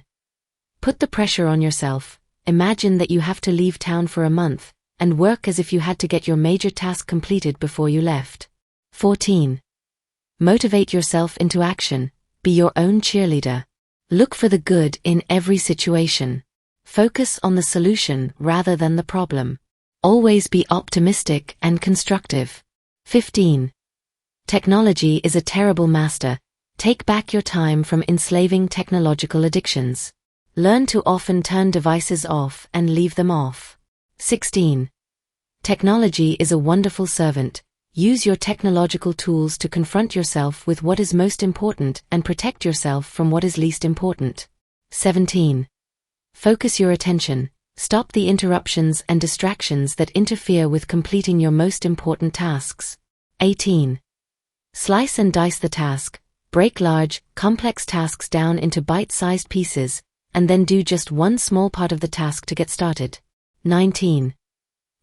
Put the pressure on yourself. Imagine that you have to leave town for a month, and work as if you had to get your major task completed before you left. 14. Motivate yourself into action. Be your own cheerleader. Look for the good in every situation. Focus on the solution rather than the problem. Always be optimistic and constructive. 15. Technology is a terrible master. Take back your time from enslaving technological addictions. Learn to often turn devices off and leave them off. 16. Technology is a wonderful servant. Use your technological tools to confront yourself with what is most important and protect yourself from what is least important. 17. Focus your attention. Stop the interruptions and distractions that interfere with completing your most important tasks. 18. Slice and dice the task. Break large, complex tasks down into bite-sized pieces, and then do just one small part of the task to get started. 19.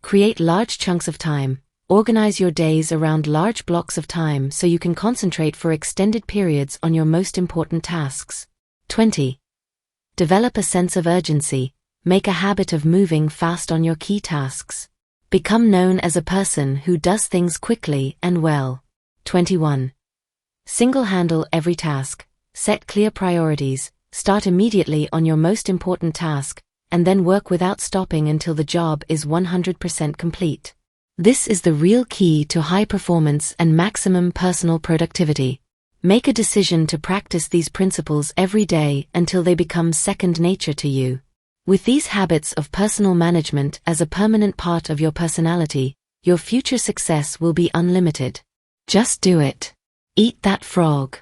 Create large chunks of time. Organize your days around large blocks of time so you can concentrate for extended periods on your most important tasks. 20. Develop a sense of urgency. Make a habit of moving fast on your key tasks. Become known as a person who does things quickly and well. 21. Single-handle every task. Set clear priorities. Start immediately on your most important task, and then work without stopping until the job is 100% complete. This is the real key to high performance and maximum personal productivity. Make a decision to practice these principles every day until they become second nature to you. With these habits of personal management as a permanent part of your personality, your future success will be unlimited. Just do it. Eat that frog.